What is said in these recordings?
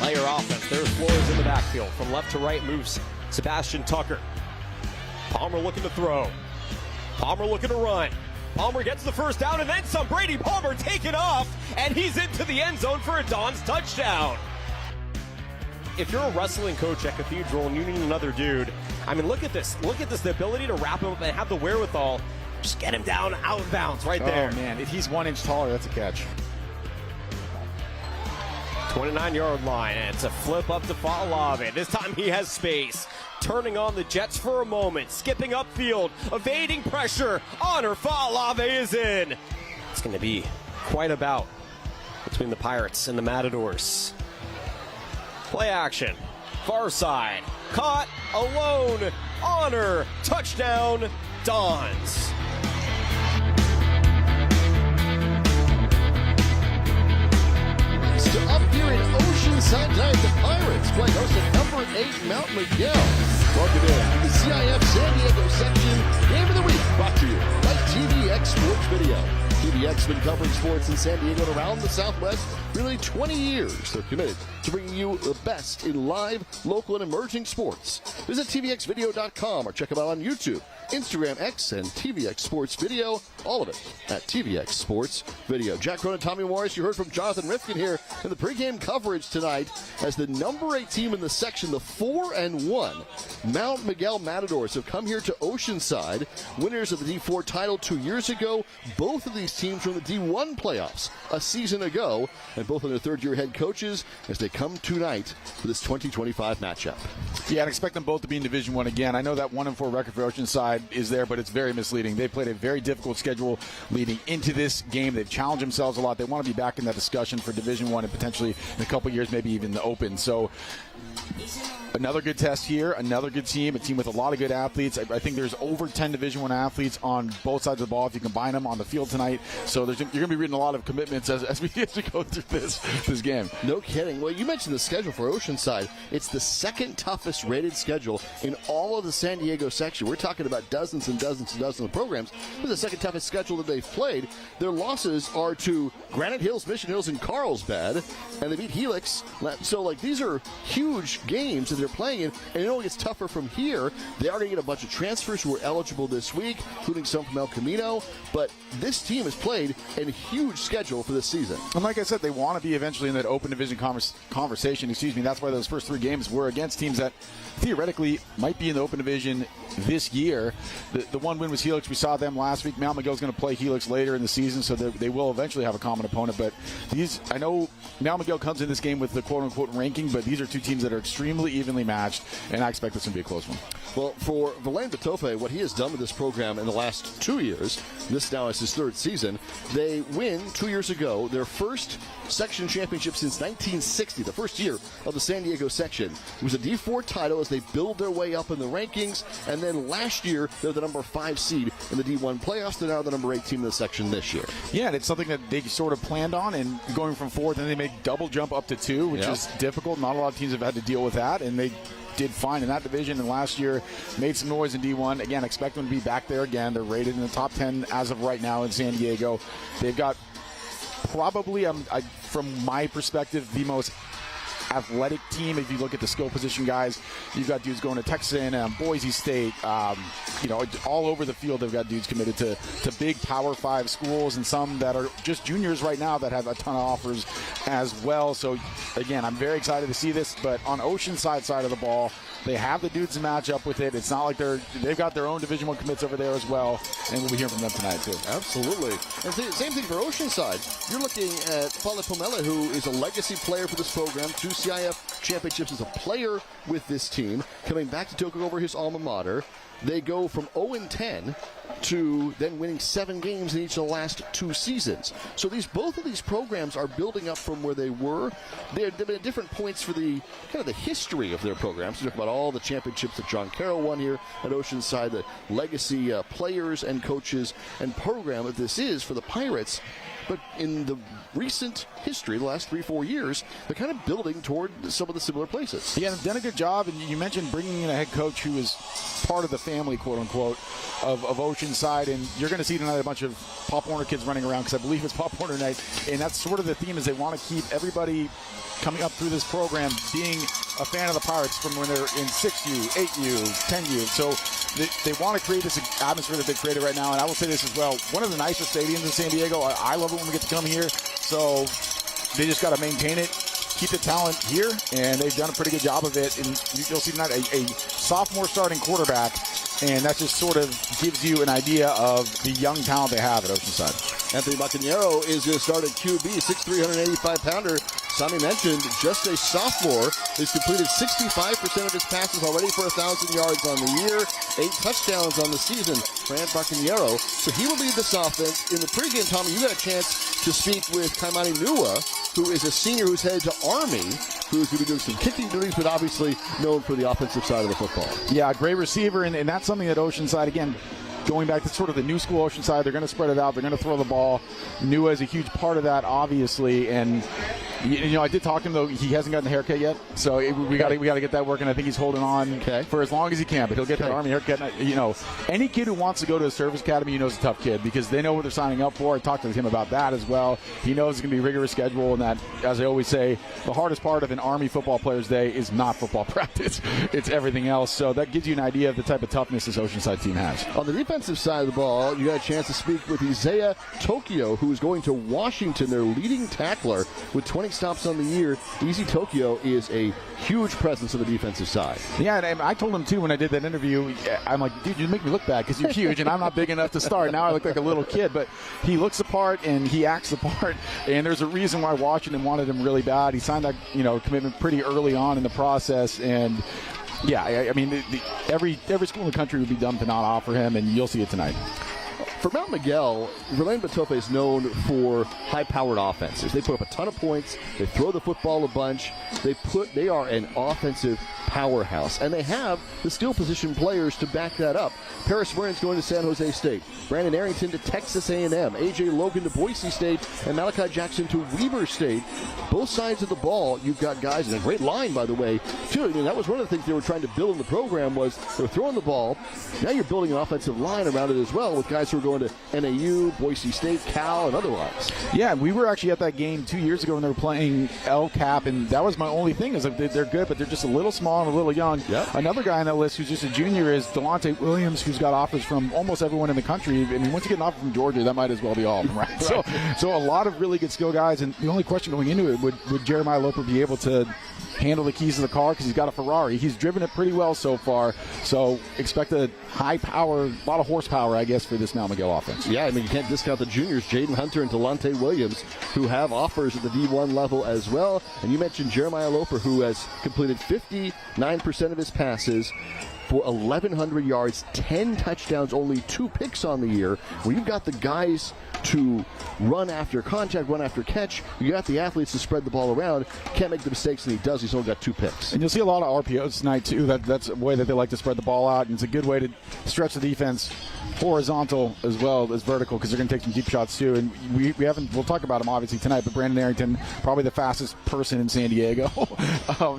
layer offense. There's Flores in the backfield. From left to right moves Sebastian Tucker. Palmer looking to throw. Palmer looking to run. Palmer gets the first down and then some. Brady Palmer taken off, and he's into the end zone for a Don's touchdown. If you're a wrestling coach at Cathedral and you need another dude, I mean, look at this. Look at this, the ability to wrap him up and have the wherewithal. Just get him down out of bounds right there. Oh, man, if he's 1 inch taller, that's a catch. 29-yard line, and it's a flip up to Falave. This time he has space. Turning on the Jets for a moment, skipping upfield, evading pressure. Honor Falave is in. It's going to be quite a bout between the Pirates and the Matadors. Play action, far side, caught, alone, Honor, touchdown, Dons. So up here in Oceanside tonight, the Pirates play host at number 8 Mount Miguel. Welcome in the CIF San Diego section. Game of the week brought to you by TVX Sports Video. TVX has been covering sports in San Diego and around the Southwest for nearly 20 years. They're committed to bringing you the best in live, local, and emerging sports. Visit tvxvideo.com or check them out on YouTube, Instagram, X, and TVX Sports Video. All of it at TVX Sports Video. Jack Cronin, Tommy Morris, you heard from Jonathan Rifkin here in the pregame coverage tonight as the number 8 team in the section, the 4-1 Mount Miguel Matadors, have come here to Oceanside, winners of the D4 title 2 years ago. Both of these teams were in the D1 playoffs a season ago, and both are their third-year head coaches as they come tonight for this 2025 matchup. Yeah, I'd expect them both to be in Division I again. I know that 1-4 record for Oceanside is there, but it's very misleading. They played a very difficult schedule leading into this game. They've challenged themselves a lot. They want to be back in that discussion for Division I and potentially in a couple years, maybe even the Open. So another good test here, another good team, a team with a lot of good athletes. I think there's over 10 Division I athletes on both sides of the ball if you combine them on the field tonight. So you're going to be reading a lot of commitments as we go through this game. No kidding. Well, you mentioned the schedule for Oceanside. It's the second toughest rated schedule in all of the San Diego section. We're talking about dozens and dozens and dozens of programs. This is the second toughest schedule that they've played. Their losses are to Granite Hills, Mission Hills, and Carlsbad, and they beat Helix. So, these are huge games that they're playing in, and it only gets tougher from here. They are going to get a bunch of transfers who are eligible this week, including some from El Camino, but this team has played a huge schedule for this season. And like I said, they want to be eventually in that open division conversation. That's why those first 3 games were against teams that theoretically might be in the open division this year. The one win was Helix. We saw them last week. Mount Miguel's going to play Helix later in the season, so they will eventually have a common opponent. But I know Mount Miguel comes in this game with the quote-unquote ranking, but these are 2 teams that are extremely evenly matched, and I expect this to be a close one. Well, for Villain Batofe, what he has done with this program in the last 2 years, this now is his 3rd season, they win 2 years ago their first section championship since 1960, the first year of the San Diego section. It was a D4 title as they build their way up in the rankings, and then last year they're the number 5 seed in the D1 playoffs. They're now the number 8 team in the section this year. Yeah, and it's something that they sort of planned on, and going from 4th, and they make double jump up to 2, which is difficult. Not a lot of teams have had to deal with that, and they did fine in that division, and last year made some noise in D1. Again, expect them to be back there again. They're rated in the top 10 as of right now in San Diego. They've got probably, from my perspective, the most athletic team. If you look at the skill position guys, you've got dudes going to Texas A&M, Boise State, all over the field. They've got dudes committed to big Power 5 schools, and some that are just juniors right now that have a ton of offers as well. So again, I'm very excited to see this, but on Oceanside side of the ball, they have the dudes to match up with it. It's not like they've got their own Division I commits over there as well, and we'll be hearing from them tonight too. Absolutely. And same thing for Oceanside. You're looking at Paula Pomela, who is a legacy player for this program, 2 CIF championships as a player with this team, coming back to take over his alma mater. They go from 0-10 to then winning 7 games in each of the last 2 seasons. So both of these programs are building up from where they were. They've been at different points for the history of their programs. We talk about all the championships that John Carroll won here at Oceanside, the legacy players and coaches and program that this is for the Pirates. But in the recent history, the last 3-4 years, they're kind of building toward some of the similar places. Yeah, they've done a good job. And you mentioned bringing in a head coach who is part of the family, quote-unquote, of Oceanside, and you're going to see tonight a bunch of Pop Warner kids running around because I believe it's Pop Warner night, and that's sort of the theme is they want to keep everybody coming up through this program being a fan of the Pirates from when they're in 6U, 8U, 10U. So they want to create this atmosphere that they've created right now, and I will say this as well. One of the nicest stadiums in San Diego. I love it when we get to come here, so they just got to maintain it, keep the talent here, and they've done a pretty good job of it. And you'll see tonight a sophomore starting quarterback, and that just sort of gives you an idea of the young talent they have at Oceanside. Anthony Bacanero is going to start at QB, 6'3", 185-pounder. Sammy mentioned just a sophomore. He's completed 65% of his passes already for 1,000 yards on the year, 8 touchdowns on the season. Fran Bacanero. So he will lead this offense. In the pregame, Tommy, you got a chance to speak with Kaimani Nua, who is a senior who's headed to Army, who's going to be doing some kicking duties, but obviously known for the offensive side of the football. Yeah, great receiver, and that's something that Oceanside, again, going back to sort of the new school Oceanside, they're going to spread it out. They're going to throw the ball. Nua is a huge part of that, obviously. And I did talk to him though. He hasn't gotten the haircut yet, so we got to get that working. I think he's holding on for as long as he can, but he'll get that Army haircut. Any kid who wants to go to a service academy, is a tough kid because they know what they're signing up for. I talked to him about that as well. He knows it's going to be a rigorous schedule, and that, as I always say, the hardest part of an Army football player's day is not football practice. It's everything else. So that gives you an idea of the type of toughness this Oceanside team has. On the defensive side of the ball, you got a chance to speak with Isaiah Tokyo, who is going to Washington, their leading tackler with 20 stops on the year. Easy Tokyo is a huge presence on the defensive side. Yeah, and I told him too when I did that interview, I'm like, dude, you make me look bad because you're huge and I'm not big enough to start. Now I look like a little kid, but he looks the part and he acts the part, and there's a reason why Washington wanted him really bad. He signed that commitment pretty early on in the process, and yeah, I mean, every school in the country would be dumb to not offer him, and you'll see it tonight. For Mount Miguel, Verlaine Batope is known for high-powered offenses. They put up a ton of points. They throw the football a bunch. They are an offensive powerhouse, and they have the skill position players to back that up. Paris Burns going to San Jose State, Brandon Arrington to Texas A&M, A.J. Logan to Boise State, and Malachi Jackson to Weber State. Both sides of the ball, you've got guys, and a great line, by the way, too. And that was one of the things they were trying to build in the program was they were throwing the ball. Now you're building an offensive line around it as well with guys who are going to NAU, Boise State, Cal, and otherwise. Yeah, we were actually at that game 2 years ago when they were playing El Cap, and that was my only thing is they're good, but they're just a little small and a little young. Yep. Another guy on that list who's just a junior is Delonte Williams, who's got offers from almost everyone in the country. I mean, once you get an offer from Georgia, that might as well be all of them, right? So a lot of really good skill guys, and the only question going into it, would Jeremiah Loper be able to handle the keys of the car because he's got a Ferrari. He's driven it pretty well so far, so expect a high power, a lot of horsepower, I guess, for this Mount Miguel offense. Yeah, I mean, you can't discount the juniors, Jaden Hunter and Delonte Williams, who have offers at the D1 level as well. And you mentioned Jeremiah Loper, who has completed 59% of his passes for 1,100 yards, 10 touchdowns, only 2 picks on the year. When you've got the guys to run after contact, run after catch, you got the athletes to spread the ball around, can't make the mistakes that he does. He's only got 2 picks. And you'll see a lot of RPOs tonight, too. That's a way that they like to spread the ball out, and it's a good way to stretch the defense horizontal as well as vertical because they're going to take some deep shots, too. And we'll talk about him, obviously, tonight, but Brandon Arrington, probably the fastest person in San Diego,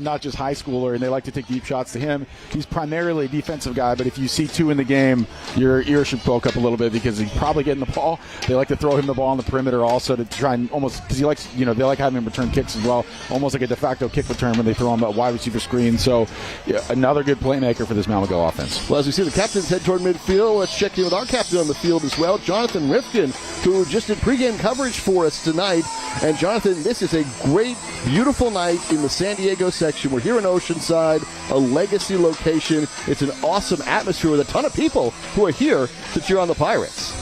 not just high schooler, and they like to take deep shots to him. He's primarily a defensive guy, but if you see 2 in the game, your ear should poke up a little bit because he's probably getting the ball. They like to throw him the ball on the perimeter also to try and almost, because he likes, they like having him return kicks as well, almost like a de facto kick return when they throw him a wide receiver screen. So yeah, another good playmaker for this Mount Miguel offense. Well, as we see the captains head toward midfield, let's check in with our captain on the field as well, Jonathan Rifkin, who just did pregame coverage for us tonight. And Jonathan, this is a great, beautiful night in the San Diego section. We're here in Oceanside, a legacy location. It's an awesome atmosphere with a ton of people who are here to cheer on the Pirates.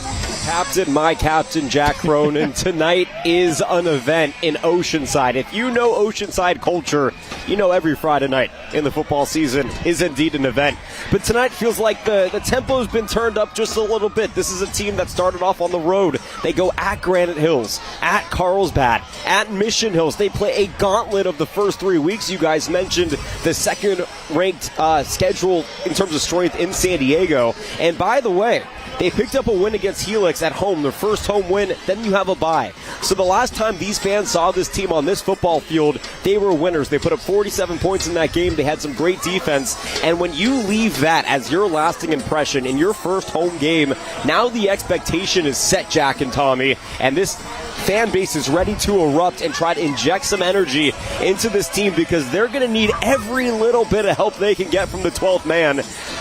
Captain, my captain, Jack Cronin. Tonight is an event in Oceanside. If you know Oceanside culture, you know every Friday night in the football season is indeed an event. But tonight feels like the tempo has been turned up just a little bit. This is a team that started off on the road. They go at Granite Hills, at Carlsbad, at Mission Hills. They play a gauntlet of the first 3 weeks. You guys mentioned the second-ranked schedule in terms of strength in San Diego. And by the way, They picked up a win against Helix at home, their first home win, then you have a bye. So the last time these fans saw this team on this football field, they were winners. They put up 47 points in that game. They had some great defense. And when you leave that as your lasting impression in your first home game, now the expectation is set, Jack and Tommy. And this fan base is ready to erupt and try to inject some energy into this team because they're going to need every little bit of help they can get from the 12th man.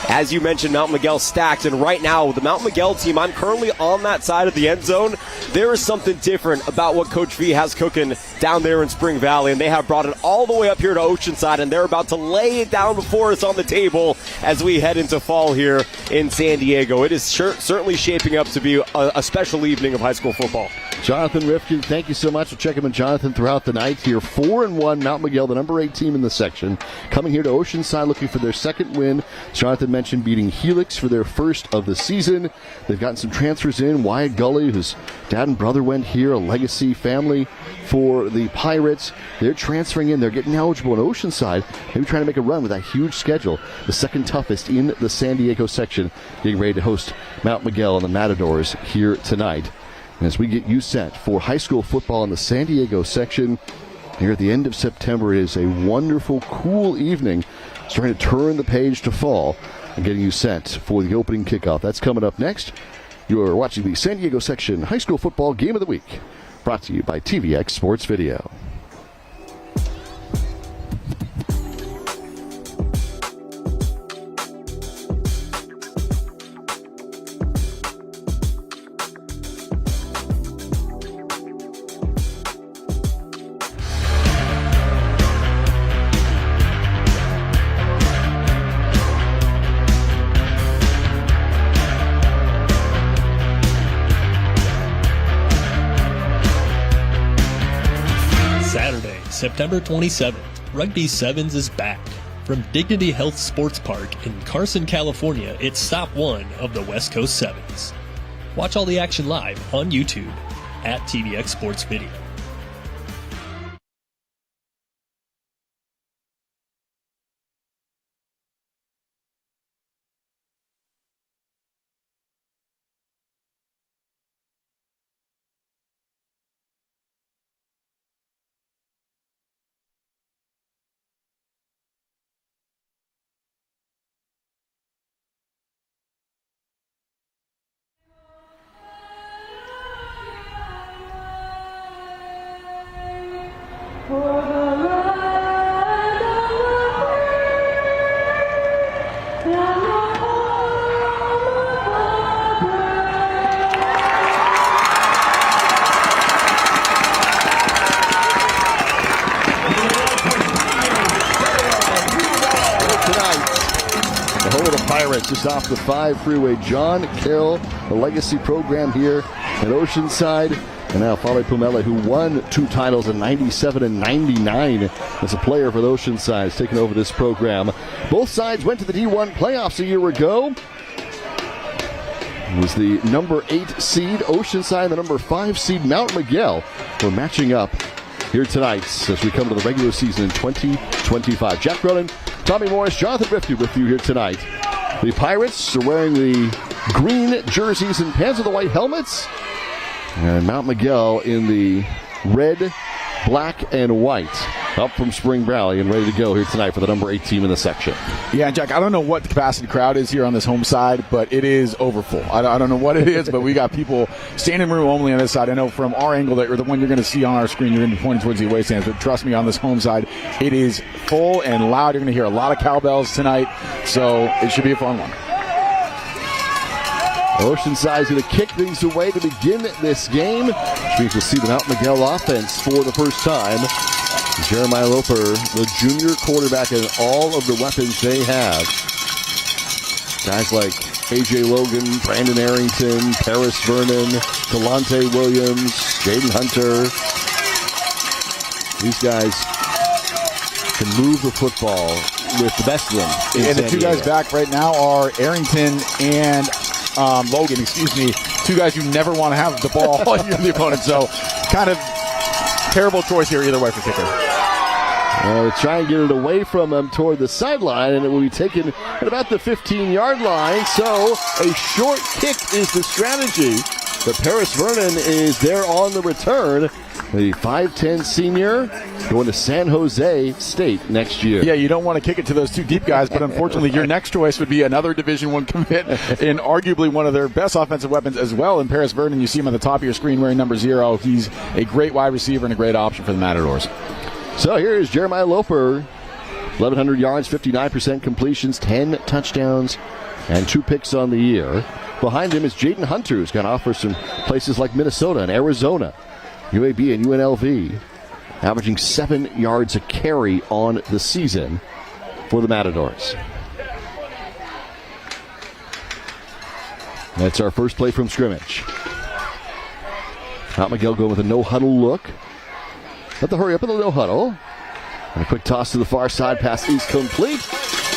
As you mentioned, Mount Miguel stacked, and right now, the Mount Miguel team, I'm currently on that side of the end zone. There is something different about what Coach V has cooking down there in Spring Valley, and they have brought it all the way up here to Oceanside, and they're about to lay it down before us on the table as we head into fall here in San Diego. It is certainly shaping up to be a special evening of high school football. Jonathan Rifkin, thank you so much. We'll check him and Jonathan throughout the night here. 4-1, Mount Miguel, the number 8 team in the section, coming here to Oceanside looking for their second win. Jonathan mentioned beating Helix for their first of the season. They've gotten some transfers in. Wyatt Gully, whose dad and brother went here, a legacy family for the Pirates. They're transferring in. They're getting eligible in Oceanside, maybe trying to make a run with that huge schedule, the second toughest in the San Diego section, getting ready to host Mount Miguel and the Matadors here tonight. As we get you set for high school football in the San Diego section here at the end of September, it is a wonderful, cool evening. Starting to turn the page to fall and getting you set for the opening kickoff. That's coming up next. You are watching the San Diego section high school football game of the week, brought to you by TVX Sports Video. September 27th, Rugby Sevens is back. From Dignity Health Sports Park in Carson, California, it's Stop 1 of the West Coast Sevens. Watch all the action live on YouTube at TVX Sports Video. Just off the 5 freeway, John Carroll, the legacy program here at Oceanside. And now Fale Pumele, who won 2 titles in 97 and 99 as a player for the Oceanside, has taken over this program. Both sides went to the D1 playoffs a year ago. It was the number 8 seed, Oceanside, the number 5 seed, Mount Miguel. We're matching up here tonight as we come to the regular season in 2025. Jack Cronin, Tommy Morris, Jonathan Rifkin with you here tonight. The Pirates are wearing the green jerseys and pants with the white helmets. And Mount Miguel in the red, black, and white. Up from Spring Valley and ready to go here tonight for the number 8 team in the section. Yeah, Jack, I don't know what the capacity crowd is here on this home side, but it is overfull. I don't know what it is, but we got people standing room only on this side. I know from our angle, that, or the one you're going to see on our screen, you're going to be pointing towards the away stands, but trust me, on this home side, it is full and loud. You're going to hear a lot of cowbells tonight, so it should be a fun one. Oceanside is going to kick things away to begin this game, which means we'll see the Mount Miguel offense for the first time. Jeremiah Loper, the junior quarterback, and all of the weapons they have. Guys like A.J. Logan, Brandon Arrington, Paris Vernon, Delonte Williams, Jaden Hunter. These guys can move the football with the best of them. And the 2 guys back right now are Arrington and Logan, 2 guys you never want to have the ball on the opponent. So kind of terrible choice here either way for kicker. Try and get it away from him toward the sideline, and it will be taken at about the 15-yard line. So a short kick is the strategy. But Paris Vernon is there on the return. The 5'10 senior going to San Jose State next year. Yeah, you don't want to kick it to those two deep guys, but unfortunately your next choice would be another Division I commit in arguably one of their best offensive weapons as well in Paris Vernon. You see him on the top of your screen wearing number 0. He's a great wide receiver and a great option for the Matadors. So here's Jeremiah Loper. 1,100 yards, 59% completions, 10 touchdowns, and 2 picks on the year. Behind him is Jaden Hunter, who's got offers from places like Minnesota and Arizona, UAB and UNLV, averaging 7 yards a carry on the season for the Matadors. That's our first play from scrimmage. Mount Miguel going with a no-huddle look. Let the hurry up in the no-huddle. And a quick toss to the far side, pass is complete.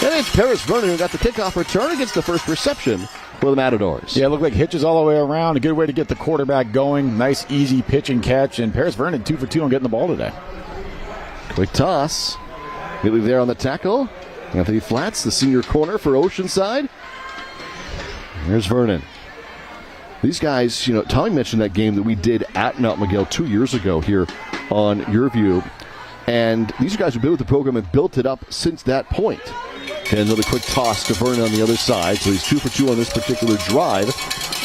And it's Paris Vernon who got the kickoff return against the first reception for the Matadors. Yeah, it looked like hitches all the way around. A good way to get the quarterback going. Nice, easy pitch and catch. And Paris Vernon 2 for 2 on getting the ball today. Quick toss. Immediately there on the tackle. Anthony Flats, the senior corner for Oceanside. There's Vernon. These guys, Tommy mentioned that game that we did at Mount Miguel 2 years ago here on YurView. And these guys have been with the program and built it up since that point. And another quick toss to Vernon on the other side. So he's 2 for 2 on this particular drive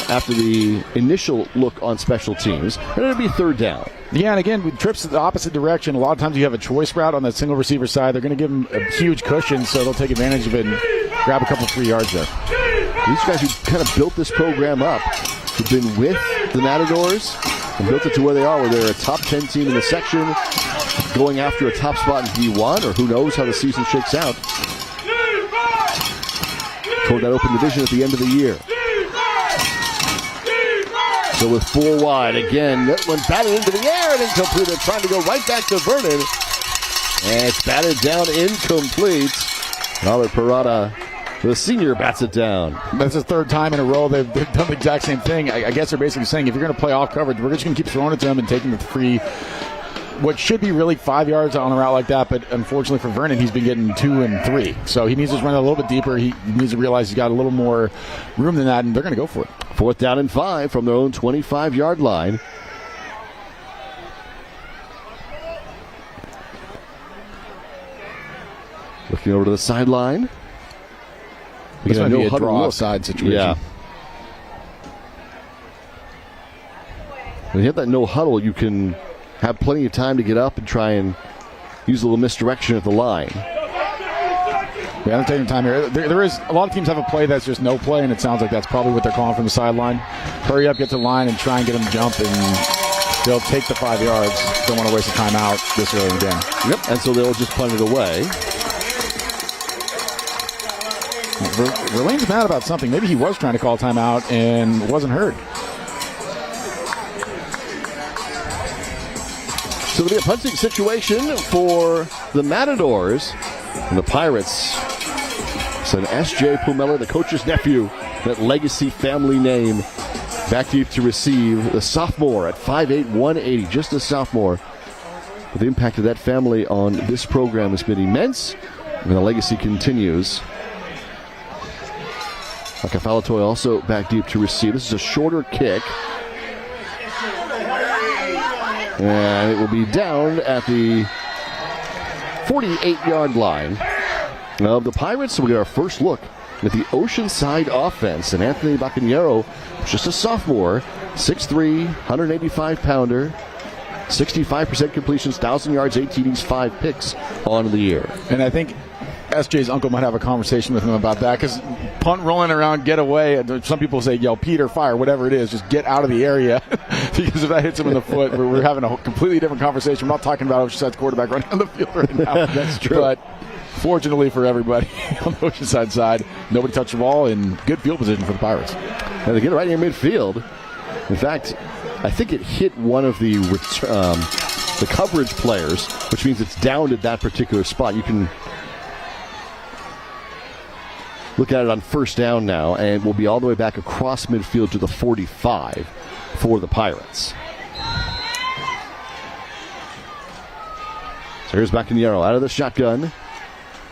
after the initial look on special teams. And it'll be third down. Yeah, and again, with trips to the opposite direction, a lot of times you have a choice route on that single receiver side. They're going to give them a huge cushion, so they'll take advantage of it and grab a couple 3 yards there. These guys who kind of built this program up, who've been with the Matadors and built it to where they are, where they're a top 10 team in the section, going after a top spot in D1, or who knows how the season shakes out, toward that open division at the end of the year. So with 4 wide, again, that one batted into the air and incomplete. They're trying to go right back to Vernon. And it's batted down incomplete. Albert Parada, the senior, bats it down. That's the 3rd time in a row they've done the exact same thing. I guess they're basically saying if you're going to play off coverage, we're just going to keep throwing it to them and taking the free, what should be really 5 yards on a route like that, but unfortunately for Vernon, he's been getting 2 and 3. So he needs to run it a little bit deeper. He needs to realize he's got a little more room than that, and they're going to go for it. 4th down and 5 from their own 25-yard line. Looking over to the sideline. This might be a draw offside situation. Yeah. When you have that no huddle, you can have plenty of time to get up and try and use a little misdirection at the line. Yeah, I'm taking time here. There is a lot of teams have a play that's just no play, and it sounds like that's probably what they're calling from the sideline. Hurry up, get to the line, and try and get them to jump, and they'll take the 5 yards. Don't want to waste a timeout this early in the game. Yep, and so they'll just punt it away. Verlaine's mad about something. Maybe he was trying to call timeout and wasn't heard. So it'll be a punting situation for the Matadors. And the Pirates send S.J. Pumela, the coach's nephew, that legacy family name, back deep to receive. The sophomore at 5'8", 180, just a sophomore. But the impact of that family on this program has been immense, and the legacy continues. Akafalatoy also back deep to receive. This is a shorter kick. And it will be down at the 48-yard line of the Pirates. So we get our first look at the Oceanside offense. And Anthony Bacanero, just a sophomore, 6'3", 185-pounder, 65% completions, 1,000 yards, 8 TDs, 5 picks on the year. And I think SJ's uncle might have a conversation with him about that, because punt rolling around, get away. Some people say yell Peter, fire, whatever it is, just get out of the area, because if that hits him in the foot, we're having a completely different conversation. We're not talking about Oceanside's quarterback running on the field right now. That's true. But fortunately for everybody on the Oceanside side, nobody touched the ball, and good field position for the Pirates. And they get it right near midfield. In fact, I think it hit one of the coverage players, which means it's downed at that particular spot. You can look at it on first down now, and we'll be all the way back across midfield to the 45 for the Pirates. So here's Bacaniero out of the shotgun.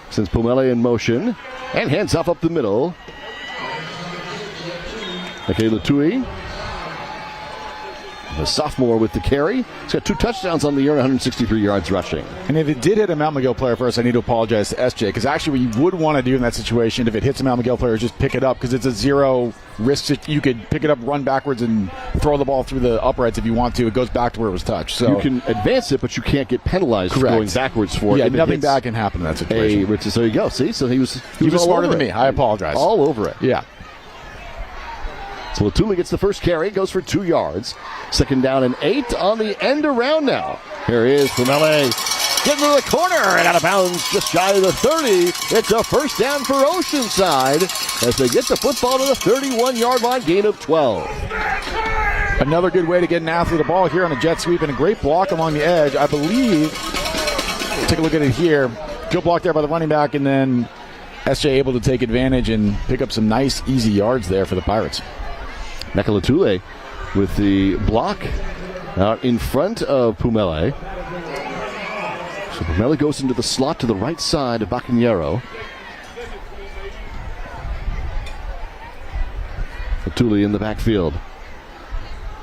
Sends Pumele in motion. And hands off up the middle. Okay, Latui. The sophomore with the carry. He's got 2 touchdowns on the year and 163 yards rushing. And if it did hit a Mount Miguel player first, I need to apologize to SJ, because actually what you would want to do in that situation, if it hits a Mount Miguel player, is just pick it up, because it's a zero risk that you could pick it up, run backwards, and throw the ball through the uprights if you want to. It goes back to where it was touched. So you can advance it, but you can't get penalized for going backwards for it. Yeah, nothing bad can happen in that situation. So there you go. See, so he was smarter than me. I apologize. All over it. Yeah. So Latuli gets the first carry, goes for 2 yards. 2nd down and 8 on the end around now. Here is Pumele. Getting to the corner and out of bounds just shy of the 30. It's a first down for Oceanside as they get the football to the 31-yard line, gain of 12. Another good way to get an athlete the ball here on a jet sweep, and a great block along the edge. I believe, take a look at it here. Good block there by the running back, and then SJ able to take advantage and pick up some nice, easy yards there for the Pirates. Nekalatule with the block out in front of Pumele. So Pumele goes into the slot to the right side of Bacaniero. Latuli in the backfield.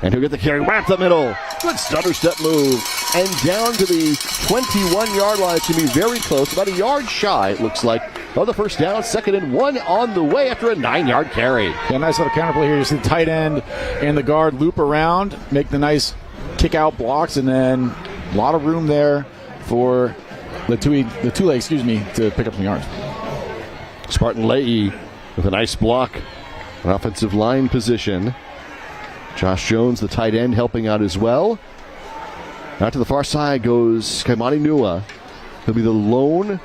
And he'll get the carry right up the middle. Good stutter step move. And down to the 21-yard line. It's going to be very close. About a yard shy, it looks like, of the first down. 2nd and 1 on the way after a 9-yard carry. Yeah, nice little counterplay here. You see the tight end and the guard loop around, make the nice kick-out blocks, and then a lot of room there for Latule, to pick up some yards. Spartan Leahy with a nice block. An offensive line position. Josh Jones, the tight end, helping out as well. Out to the far side goes Kaimani Nua. He'll be the lone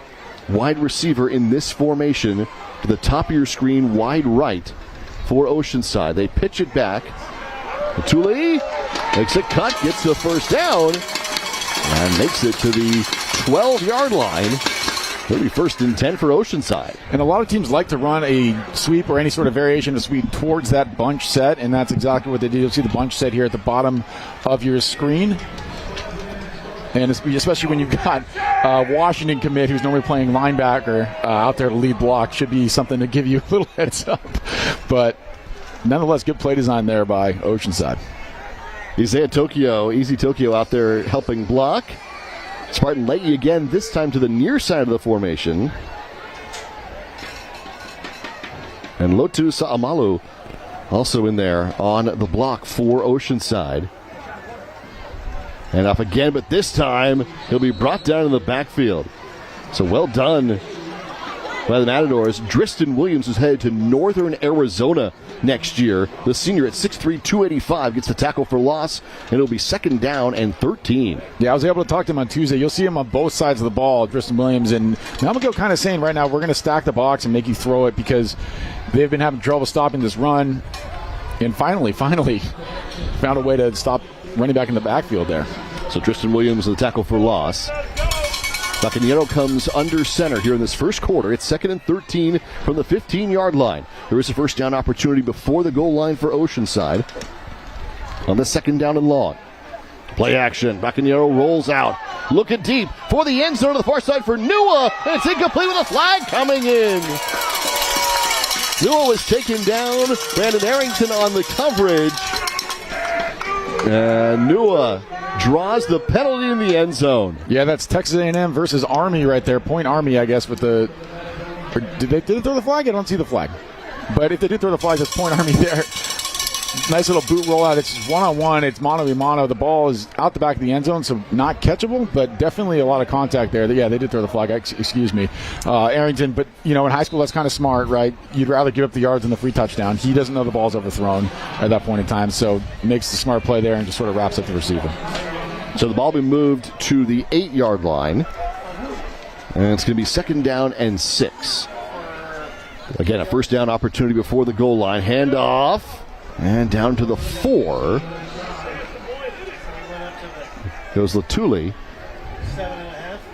wide receiver in this formation to the top of your screen, wide right for Oceanside. They pitch it back. Tuli makes a cut, gets the first down, and makes it to the 12-yard line. It'll be 1st and 10 for Oceanside. And a lot of teams like to run a sweep or any sort of variation of sweep towards that bunch set, and that's exactly what they do. You'll see the bunch set here at the bottom of your screen. And especially when you've got Washington commit, who's normally playing linebacker, out there to lead block, should be something to give you a little heads up. But nonetheless, good play design there by Oceanside. Isaiah Tokyo, Easy Tokyo out there helping block. Spartan Leahy again, this time to the near side of the formation. And Lotu Sa'amalu also in there on the block for Oceanside. And up again, but this time he'll be brought down in the backfield. So well done by the Matadors. Driston Williams is headed to Northern Arizona next year. The senior at 6'3", 285 gets the tackle for loss, and it'll be 2nd down and 13. Yeah, I was able to talk to him on Tuesday. You'll see him on both sides of the ball, Driston Williams. And now I'm going to go kind of saying right now, we're going to stack the box and make you throw it, because they've been having trouble stopping this run. And finally found a way to stop running back in the backfield there. So Driston Williams with the tackle for loss. Bacaniero comes under center here in this first quarter. It's 2nd and 13 from the 15-yard line. There is a first down opportunity before the goal line for Oceanside on the 2nd down and long. Play action. Bacaniero rolls out. Looking deep for the end zone to the far side for Nua. And it's incomplete with a flag coming in. Nua was taken down. Brandon Arrington on the coverage. And Nua draws the penalty in the end zone. Yeah, that's Texas A&M versus Army right there. Point Army, I guess, with the... Did they throw the flag? I don't see the flag. But if they did throw the flag, that's Point Army there. Nice little boot rollout. It's one-on-one. It's mano-a-mano. The ball is out the back of the end zone, so not catchable, but definitely a lot of contact there. Yeah, they did throw the flag. Excuse me. Arrington, but, in high school, that's kind of smart, right? You'd rather give up the yards than the free touchdown. He doesn't know the ball's overthrown at that point in time, so makes the smart play there and just sort of wraps up the receiver. So the ball will be moved to the 8-yard line, and it's going to be 2nd down and 6. Again, a first down opportunity before the goal line. Handoff. And down to the 4 goes Latuli.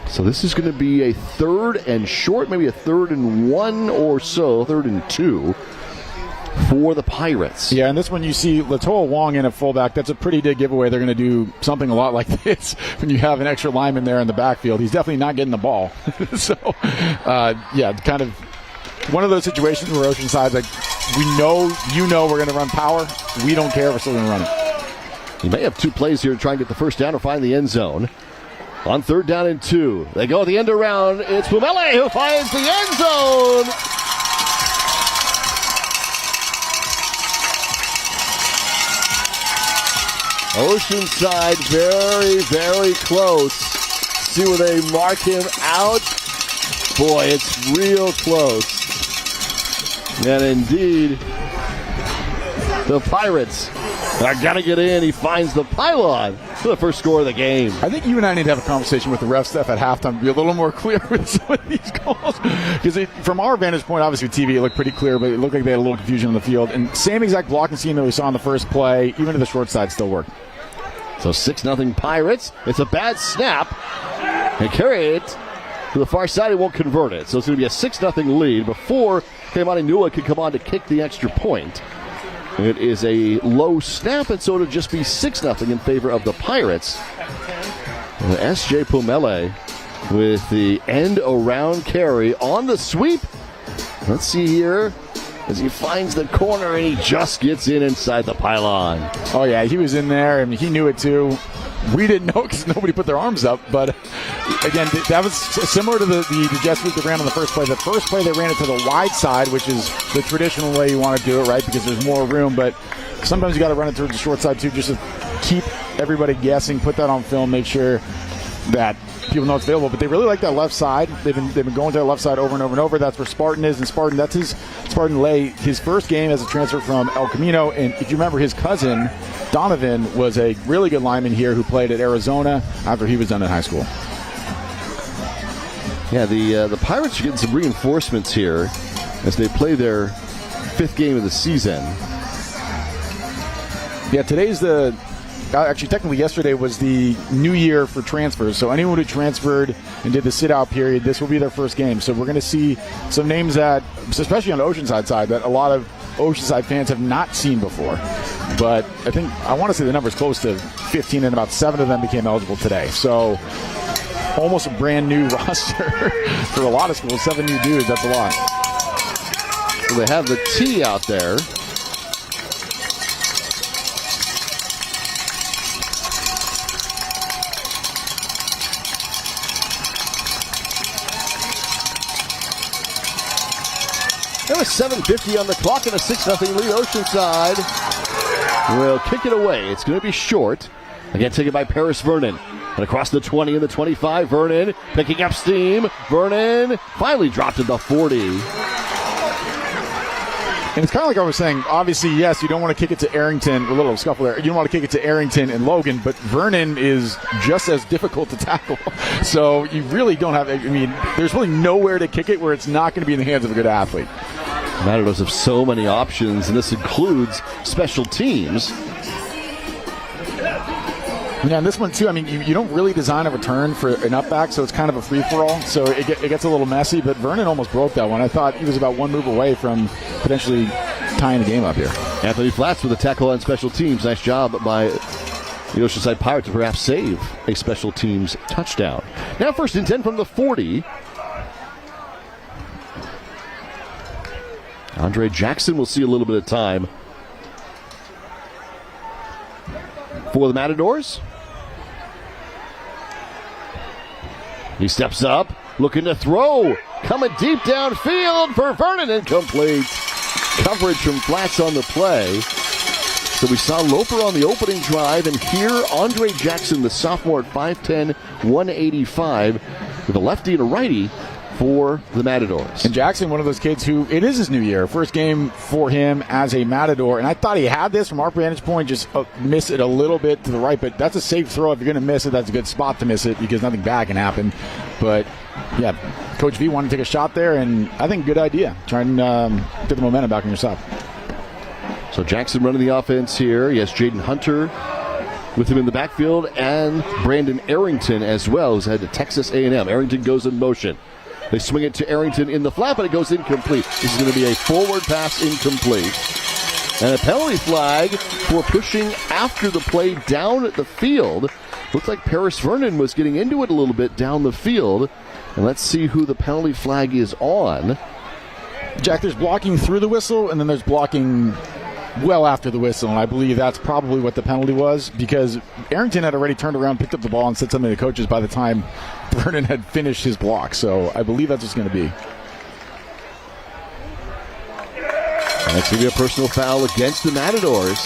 So this is going to be a 3rd and short, maybe a 3rd and 1 or so, 3rd and 2 for the Pirates. Yeah, and this one you see Latoa Wong in at fullback. That's a pretty big giveaway. They're going to do something a lot like this when you have an extra lineman there in the backfield. He's definitely not getting the ball. So, kind of one of those situations where Oceanside's like, we're going to run power. We don't care. We're still going to run it. He may have two plays here to try and get the first down or find the end zone. On 3rd down and 2. They go at the end around. It's Pumele who finds the end zone. Oceanside very, very close. See where they mark him out. Boy, it's real close. And indeed, the Pirates are going to get in. He finds the pylon for the first score of the game. I think you and I need to have a conversation with the ref staff at halftime to be a little more clear with some of these calls. Because from our vantage point, obviously with TV, it looked pretty clear, but it looked like they had a little confusion on the field. And same exact blocking scheme that we saw on the first play, even to the short side, still worked. So 6-0 Pirates. It's a bad snap. They carry it to the far side. He won't convert it. So it's going to be a 6-0 lead before Keimani Nua could come on to kick the extra point. It is a low snap, and so it'll just be 6-0 in favor of the Pirates. S.J. Pumele with the end around carry on the sweep. Let's see here as he finds the corner, and he just gets inside the pylon. Oh, yeah, he was in there, and he knew it too. We didn't know because nobody put their arms up, but again, that was similar to the jet sweep they ran on the first play. The first play, they ran it to the wide side, which is the traditional way you want to do it, right, because there's more room, but sometimes you got to run it towards the short side too, just to keep everybody guessing, put that on film, make sure that people know it's available. But they really like that left side. They've been going to that left side over and over and over. That's where Spartan is, and Spartan Lay, his first game as a transfer from El Camino, and if you remember, his cousin Donovan was a really good lineman here who played at Arizona after he was done in high school. Yeah, the Pirates are getting some reinforcements here as they play their 5th game of the season. Yeah, today's actually, technically yesterday was the new year for transfers. So anyone who transferred and did the sit-out period, this will be their first game. So we're going to see some names that, especially on the Oceanside side, that a lot of Oceanside fans have not seen before. But I want to say the number's close to 15, and about 7 of them became eligible today. So almost a brand new roster for a lot of schools. 7 new dudes, that's a lot. So they have the T out there. There was 7:50 on the clock and a 6-0 lead. Oceanside will kick it away. It's going to be short. Again, taken by Paris Vernon. And across the 20 and the 25, Vernon picking up steam. Vernon finally dropped to the 40. And it's kind of like I was saying, obviously, yes, you don't want to kick it to Arrington, a little scuffle there. You don't want to kick it to Arrington and Logan, but Vernon is just as difficult to tackle. So you really don't have, there's really nowhere to kick it where it's not going to be in the hands of a good athlete. Matadors have so many options, and this includes special teams. Yeah, and this one, too, you don't really design a return for an up back, so it's kind of a free-for-all. So it gets a little messy, but Vernon almost broke that one. I thought he was about one move away from potentially tying the game up here. Anthony Flats with a tackle on special teams. Nice job by the Oceanside Pirates to perhaps save a special teams touchdown. Now 1st and 10 from the 40. Andre Jackson will see a little bit of time for the Matadors. He steps up, looking to throw. Coming deep downfield for Vernon, incomplete. Coverage from Flats on the play. So we saw Loper on the opening drive, and here Andre Jackson, the sophomore at 5'10", 185, with a lefty and a righty for the Matadors. And Jackson, one of those kids who, it is his new year. First game for him as a Matador. And I thought he had this from our vantage point, just miss it a little bit to the right. But that's a safe throw. If you're going to miss it, that's a good spot to miss it because nothing bad can happen. But, yeah, Coach V wanted to take a shot there, and I think good idea. Try and get the momentum back on yourself. So Jackson running the offense here. Yes, Jaden Hunter with him in the backfield, and Brandon Arrington as well, who's head to Texas A&M. Arrington goes in motion. They swing it to Arrington in the flat, but it goes incomplete. This is going to be a forward pass incomplete. And a penalty flag for pushing after the play down the field. Looked like Paris Vernon was getting into it a little bit down the field. And let's see who the penalty flag is on. Jack, there's blocking through the whistle, and then there's blocking well after the whistle, and I believe that's probably what the penalty was, because Arrington had already turned around, picked up the ball, and said something to the coaches by the time Vernon had finished his block. So I believe that's what's going to be. That's going to be a personal foul against the Matadors.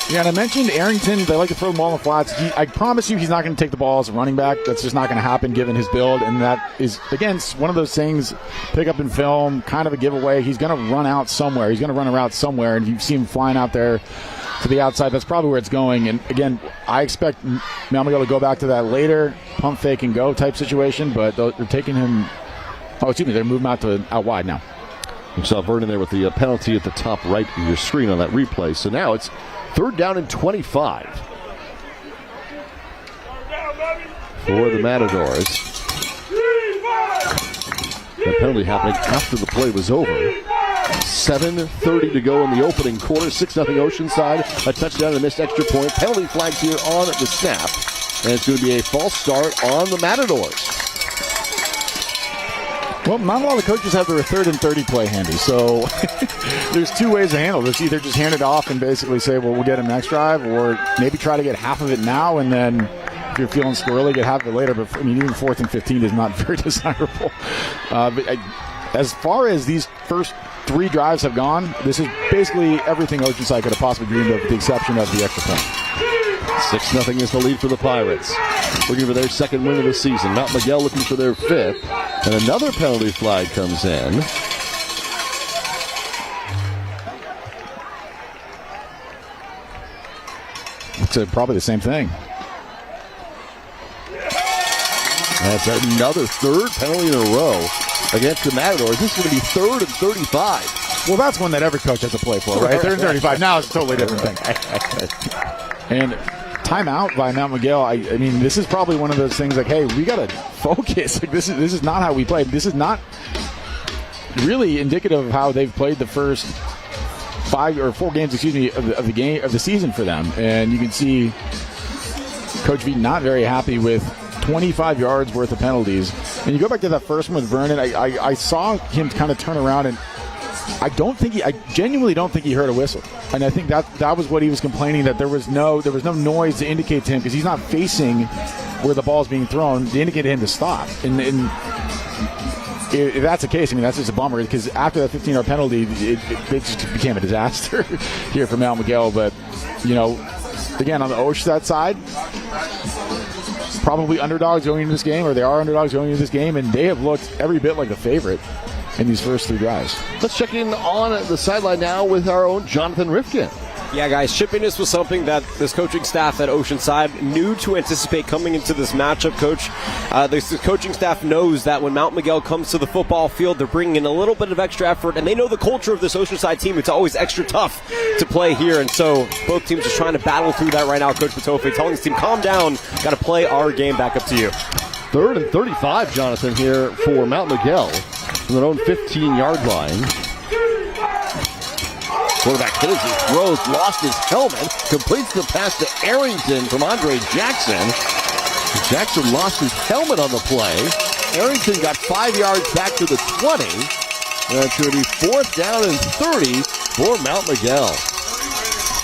Yeah, and I mentioned Arrington, they like to throw the ball in the flats. I promise you he's not going to take the ball as a running back. That's just not going to happen given his build. And that is, again, one of those things, pick up in film, kind of a giveaway. He's going to run out somewhere. He's going to run a route somewhere. And you see him flying out there to the outside. That's probably where it's going. And, again, I expect Mount Miguel to go back to that later pump, fake, and go type situation. But they're taking him – they're moving out wide now. You saw Vernon there with the penalty at the top right of your screen on that replay. So now it's 3rd down and 25 for the Matadors. The penalty happening after the play was over. 7:30 to go in the opening quarter. 6-0 Oceanside. A touchdown and a missed extra point. Penalty flags here on the snap. And it's going to be a false start on the Matadors. Well, not a lot of coaches have their 3rd and 30 play handy, so there's two ways to handle this. Either just hand it off and basically say, well, we'll get him next drive, or maybe try to get half of it now, and then if you're feeling squirrely, get half of it later. But, I mean, even 4th and 15 is not very desirable. As far as these first 3 drives have gone, this is basically everything Oceanside could have possibly dreamed of, with the exception of the extra point. 6-0 is the lead for the Pirates. Looking for their 2nd win of the season. Mount Miguel looking for their 5th. And another penalty flag comes in. It's probably the same thing. That's another 3rd penalty in a row against the Matadors. This is going to be 3rd and 35. Well, that's one that every coach has to play for, right? 3rd and 35. Now it's a totally different thing. And timeout by Mount Miguel. I mean, this is probably one of those things like, hey, we got to focus. Like, this is not how we play. This is not really indicative of how they've played the first 5 or 4 games, of the season for them. And you can see Coach V not very happy with 25 yards worth of penalties. And you go back to that first one with Vernon. I saw him kind of turn around, and I genuinely don't think he heard a whistle. And I think that was what he was complaining, that there was no noise to indicate to him, because he's not facing where the ball's being thrown, to indicate to him to stop. And if that's the case, I mean, that's just a bummer, because after that 15-yard penalty, it just became a disaster here for Mount Miguel. But, again, on the Oceanside side, probably underdogs going into this game, or they are underdogs going into this game, and they have looked every bit like the favorite in these first 3 drives. Let's check in on the sideline now with our own Jonathan Rifkin. Yeah, guys, chippiness was something that this coaching staff at Oceanside knew to anticipate coming into this matchup, Coach. The coaching staff knows that when Mount Miguel comes to the football field, they're bringing in a little bit of extra effort, and they know the culture of this Oceanside team. It's always extra tough to play here, and so both teams are trying to battle through that right now. Coach Patofe telling his team, calm down, got to play our game. Back up to you. 3rd and 35, Jonathan, here for Mount Miguel from their own 15-yard line. Quarterback hit as he throws, lost his helmet, completes the pass to Arrington from Andre Jackson. Jackson lost his helmet on the play. Arrington got 5 yards back to the 20. And it's going to be 4th down and 30 for Mount Miguel.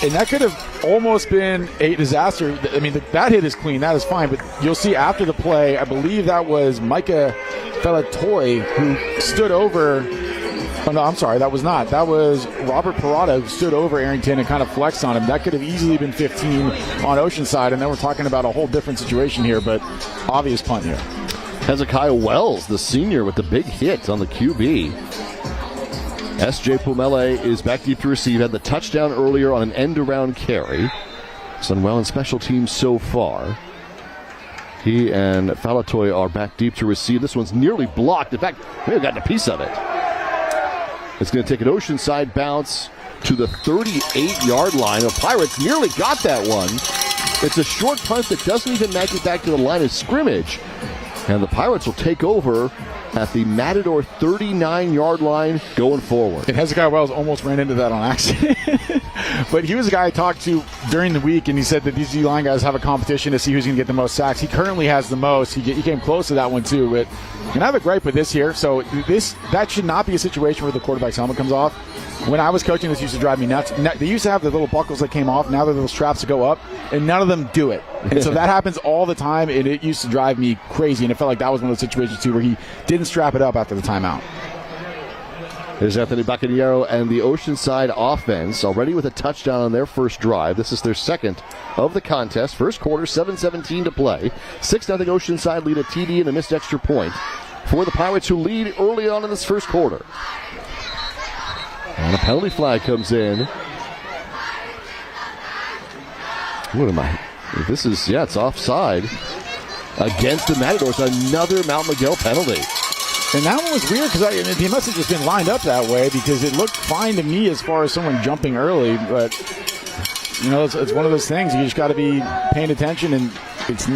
And that could have almost been a disaster. I mean, that hit is clean. That is fine. But you'll see after the play, I believe that was Micah Felatoy who stood over. Oh, no, I'm sorry. That was not. That was Robert Parada who stood over Arrington and kind of flexed on him. That could have easily been 15 on Oceanside. And then we're talking about a whole different situation here, but obvious punt here. Hezekiah Wells, the senior, with the big hit on the QB. S.J. Pumele is back deep to receive. Had the touchdown earlier on an end-around carry. He's done well in special teams so far. He and Falatoy are back deep to receive. This one's nearly blocked. In fact, may have gotten a piece of it. It's going to take an Oceanside bounce to the 38-yard line. The Pirates nearly got that one. It's a short punt that doesn't even make it back to the line of scrimmage. And the Pirates will take over at the Matador 39-yard line going forward. And Hezekiah Wells almost ran into that on accident. But he was a guy I talked to during the week, and he said that these D-line guys have a competition to see who's going to get the most sacks. He currently has the most. He came close to that one, too. But and I have a gripe with this here. So that should not be a situation where the quarterback's helmet comes off. When I was coaching, this used to drive me nuts. They used to have the little buckles that came off. Now they're little straps that go up, and none of them do it. And so that happens all the time, and it used to drive me crazy. And it felt like that was one of those situations, too, where he didn't strap it up after the timeout. There's Anthony Baccaniero and the Oceanside offense already with a touchdown on their first drive. This is their second of the contest. First quarter, 7:17 to play. 6-0 Oceanside lead, a TD and a missed extra point for the Pirates, who lead early on in this first quarter. And a penalty flag comes in. What am I? This is, it's offside against the Matadors. Another Mount Miguel penalty. And that one was weird because he must have just been lined up that way because it looked fine to me as far as someone jumping early. But, it's one of those things. You just got to be paying attention, and it's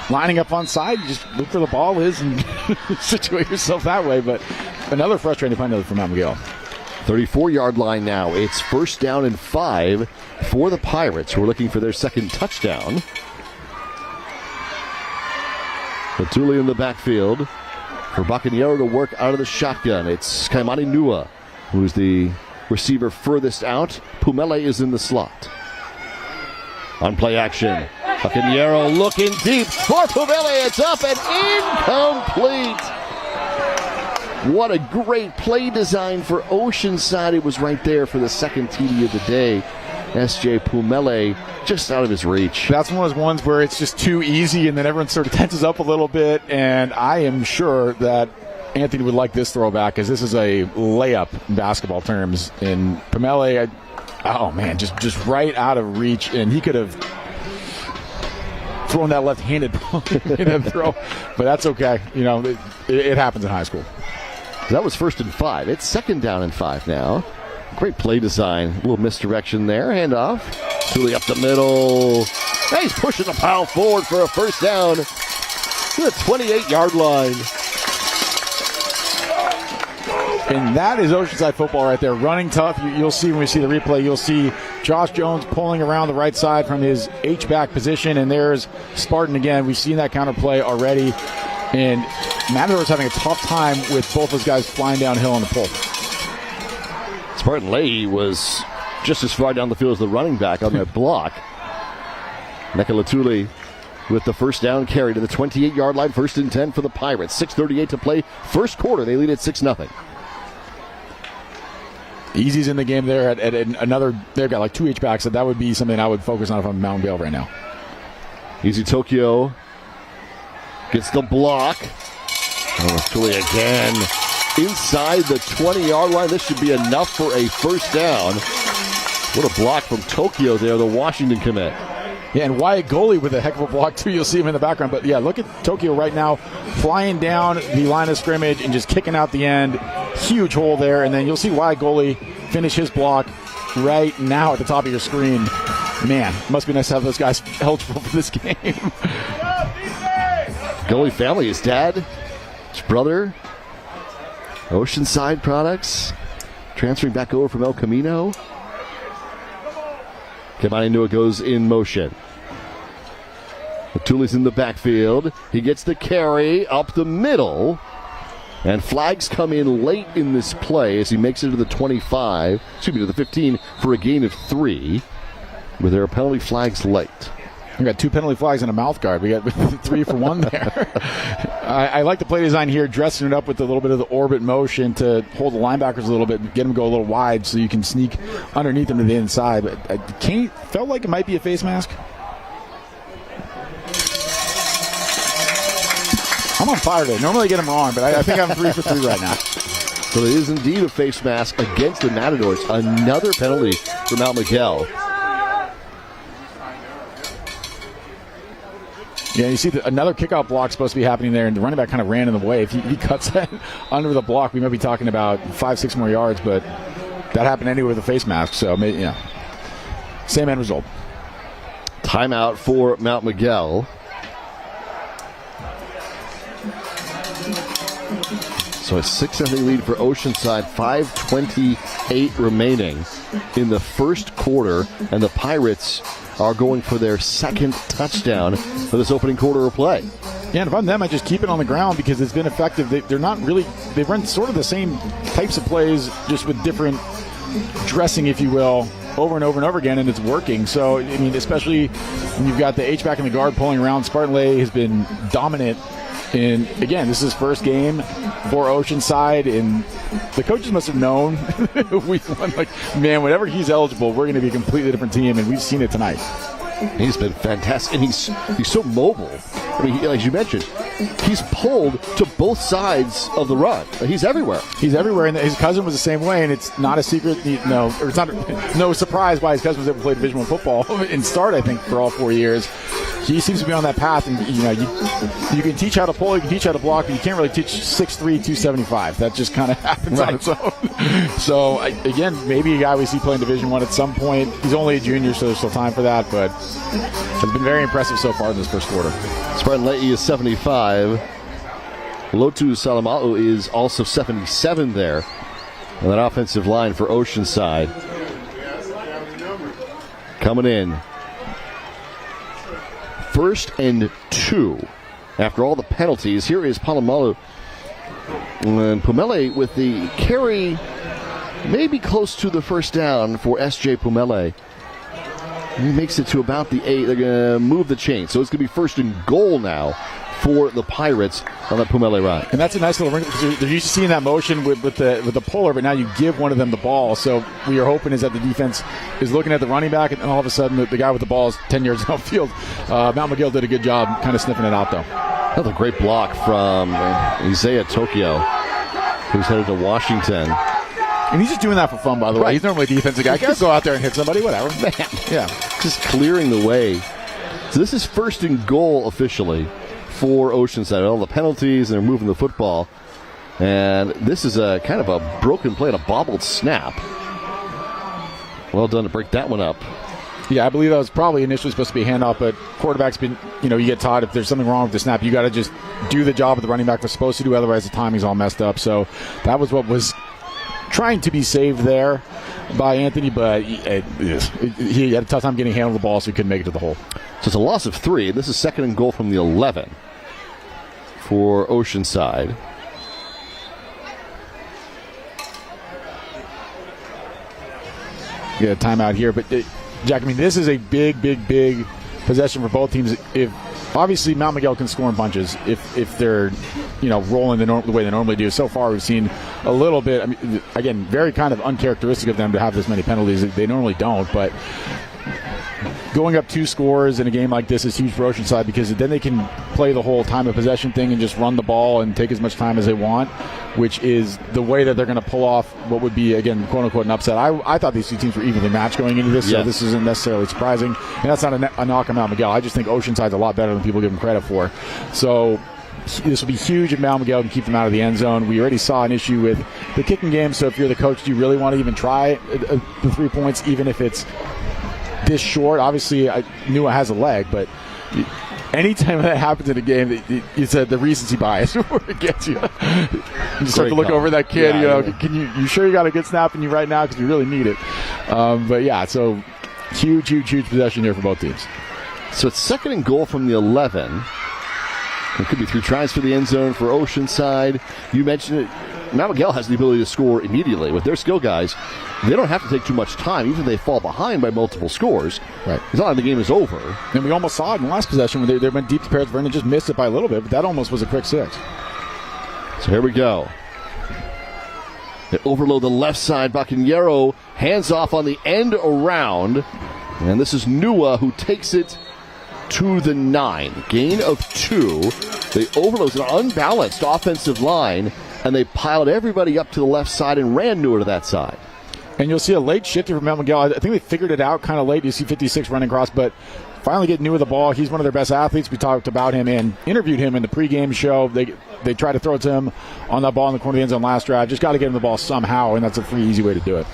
lining up on side. You just look where the ball is and situate yourself that way. But another frustrating penalty for Mount Miguel. 34-yard line now. It's 1st down and 5 for the Pirates, who are looking for their second touchdown. Batuli in the backfield for Baccaniero to work out of the shotgun. It's Kaimani Nua, who's the receiver furthest out. Pumele is in the slot. On play action, Baccaniero looking deep for Pumele. It's up and incomplete. What a great play design for Oceanside. It was right there for the second TD of the day. S.J. Pumele just out of his reach. That's one of those ones where it's just too easy, and then everyone sort of tenses up a little bit, and I am sure that Anthony would like this throwback because this is a layup in basketball terms. And Pumele, just right out of reach, and he could have thrown that left-handed throw, but that's okay. It happens in high school. That was 1st and 5. It's 2nd down and 5 now. Great play design. A little misdirection there. Handoff. Tuli up the middle. Hey, he's pushing the pile forward for a 1st down to the 28-yard line. And that is Oceanside football right there. Running tough. You'll see when we see the replay, you'll see Josh Jones pulling around the right side from his H-back position, and there's Spartan again. We've seen that counter play already. And Matador's having a tough time with both those guys flying downhill on the pull. Spartan Leahy was just as far down the field as the running back on that block. Neka Latuli with the 1st down carry to the 28-yard line. 1st and 10 for the Pirates. 6:38 to play. First quarter, they lead at 6-0. Easy's in the game there at another. They've got like 2 H-backs, so that would be something I would focus on if I'm Mount Miguel right now. Easy Tokyo gets the block. Tuli again inside the 20-yard line. This should be enough for a 1st down. What a block from Tokyo there, the Washington commit. Yeah, and Wyatt Goalie with a heck of a block, too. You'll see him in the background. But, yeah, look at Tokyo right now flying down the line of scrimmage and just kicking out the end. Huge hole there. And then you'll see Wyatt Goalie finish his block right now at the top of your screen. Man, must be nice to have those guys eligible for this game. Goalie family, his dad, his brother, Oceanside products, transferring back over from El Camino. Kaimani Nua goes in motion. Tuli's in the backfield. He gets the carry up the middle. And flags come in late in this play as he makes it to the 25, to the 15 for a gain of 3. But there are penalty flags late. We got 2 penalty flags and a mouth guard. We got 3 for 1 there. I like the play design here, dressing it up with a little bit of the orbit motion to hold the linebackers a little bit, get them to go a little wide so you can sneak underneath them to the inside. But felt like it might be a face mask. I'm on fire today. Normally I get them wrong, but I think I'm 3 for 3 right now. So it is indeed a face mask against the Matadors. Another penalty for Mount Miguel. Yeah, you see another kickoff block supposed to be happening there, and the running back kind of ran in the way. If he cuts that under the block, we might be talking about 5-6 more yards, but that happened anyway with a face mask. So, same end result. Timeout for Mount Miguel. So a 6-0 lead for Oceanside, 5:28 remaining in the first quarter, and the Pirates are going for their second touchdown for this opening quarter of play. Yeah, and if I'm them, I just keep it on the ground because it's been effective. They're not really, they run sort of the same types of plays, just with different dressing, if you will, over and over and over again, and it's working. So, I mean, especially when you've got the H-back and the guard pulling around, Spartan Lay has been dominant. And again, this is his first game for Oceanside, and the coaches must have known week one, like, man, whenever he's eligible, we're going to be a completely different team, and we've seen it tonight. He's been fantastic, and he's so mobile. I mean, as you mentioned, he's pulled to both sides of the run. He's everywhere. He's everywhere, and his cousin was the same way, and it's not a secret, or it's not no surprise why his cousin was able to play Division I football and start, I think, for all 4 years. He seems to be on that path, and you can teach how to pull, you can teach how to block, but you can't really teach 6'3", 275. That just kind of happens on its own. So, again, maybe a guy we see playing Division I at some point. He's only a junior, so there's still time for that, but has been very impressive so far in this first quarter. Spartan Leahy is 75. Lotu Salamau is also 77 there on that offensive line for Oceanside. Coming in. 1st and 2 after all the penalties. Here is Palomalu. And Pumele with the carry, maybe close to the first down for S.J. Pumele. He makes it to about the 8. They're going to move the chain. So it's going to be 1st and goal now for the Pirates on that Pumele run. And that's a nice little wrinkle because they're used to seeing that motion with the puller, but now you give one of them the ball. So what you're hoping is that the defense is looking at the running back, and all of a sudden the guy with the ball is 10 yards downfield. Mount McGill did a good job kind of sniffing it out, though. Another great block from Isaiah Tokyo, who's headed to Washington. And he's just doing that for fun, by the way. Right. He's normally a defensive guy. Just go out there and hit somebody, whatever. Man. Yeah. Just clearing the way. So this is 1st and goal officially for Oceanside. All the penalties, and they're moving the football. And this is a kind of a broken play and a bobbled snap. Well done to break that one up. Yeah, I believe that was probably initially supposed to be a handoff, but quarterback's been, you get taught if there's something wrong with the snap, you got to just do the job that the running back was supposed to do, otherwise the timing's all messed up. So that was what was trying to be saved there by Anthony, but he had a tough time getting a handle of the ball, so he couldn't make it to the hole. So it's a loss of 3. This is 2nd and goal from the 11 for Oceanside. Yeah, timeout here, but Jack, I mean, this is a big possession for both teams. If obviously Mount Miguel can score in bunches if they're rolling the way they normally do. So far we've seen a little bit. I mean, again, very kind of uncharacteristic of them to have this many penalties. They normally don't, but going up 2 scores in a game like this is huge for Oceanside because then they can play the whole time of possession thing and just run the ball and take as much time as they want, which is the way that they're going to pull off what would be, again, quote-unquote, an upset. I thought these two teams were evenly matched going into this, so this isn't necessarily surprising. And that's not a knock on Mount Miguel. I just think Oceanside's a lot better than people give them credit for. So this will be huge if Mount Miguel can keep them out of the end zone. We already saw an issue with the kicking game, so if you're the coach, do you really want to even try the 3 points, even if it's this short? Obviously, Nua has a leg, but anytime that happens in a game, it's the recency bias where it gets you. You start to look over that kid. Can you sure you got a good snap in you right now because you really need it? But yeah, so huge possession here for both teams. So it's 2nd and goal from the 11. It could be 3 tries for the end zone for Oceanside. You mentioned it. Mount Miguel has the ability to score immediately. With their skill guys, they don't have to take too much time, even if they fall behind by multiple scores. Right. It's not like the game is over. And we almost saw it in the last possession when they went deep to Paris. Vernon just missed it by a little bit, but that almost was a quick 6. So here we go. They overload the left side. Bacanero hands off on the end around. And this is Nua who takes it to the 9. Gain of 2. They overload an unbalanced offensive line, and they piled everybody up to the left side and ran Nua to that side. And you'll see a late shifter from Mount Miguel. I think they figured it out kind of late. You see 56 running across, but finally get Nua the ball. He's one of their best athletes. We talked about him and interviewed him in the pregame show. They tried to throw it to him on that ball in the corner of the end zone last drive. Just got to get him the ball somehow, and that's a pretty easy way to do it.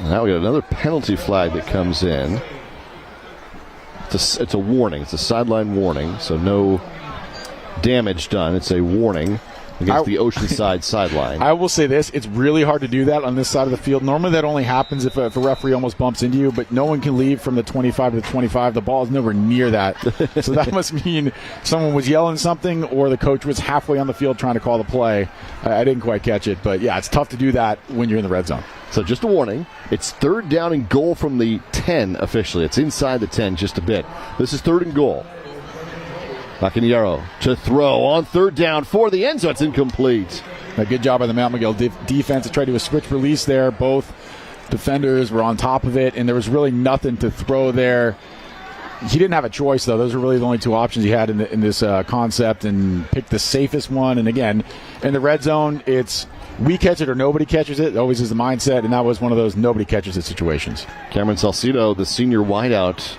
Now we got another penalty flag that comes in. It's a warning. It's a sideline warning, so no damage done. It's a warning against the Oceanside sideline. I will say this, it's really hard to do that on this side of the field. Normally that only happens if a referee almost bumps into you, but no one can leave from the 25 to the 25. The ball is nowhere near that. So that must mean someone was yelling something or the coach was halfway on the field trying to call the play. I didn't quite catch it, but yeah, it's tough to do that when you're in the red zone. So just a warning, it's 3rd down and goal from the 10 officially. It's inside the 10 just a bit. This is 3rd and goal. Macaniero to throw on 3rd down for the end zone. It's incomplete. A good job by the Mount Miguel defense to try to do a switch release there. Both defenders were on top of it, and there was really nothing to throw there. He didn't have a choice, though. Those are really the only 2 options he had in this concept, and picked the safest one. And again, in the red zone, it's we catch it or nobody catches it. It always is the mindset, and that was one of those nobody catches it situations. Cameron Salcido, the senior wideout,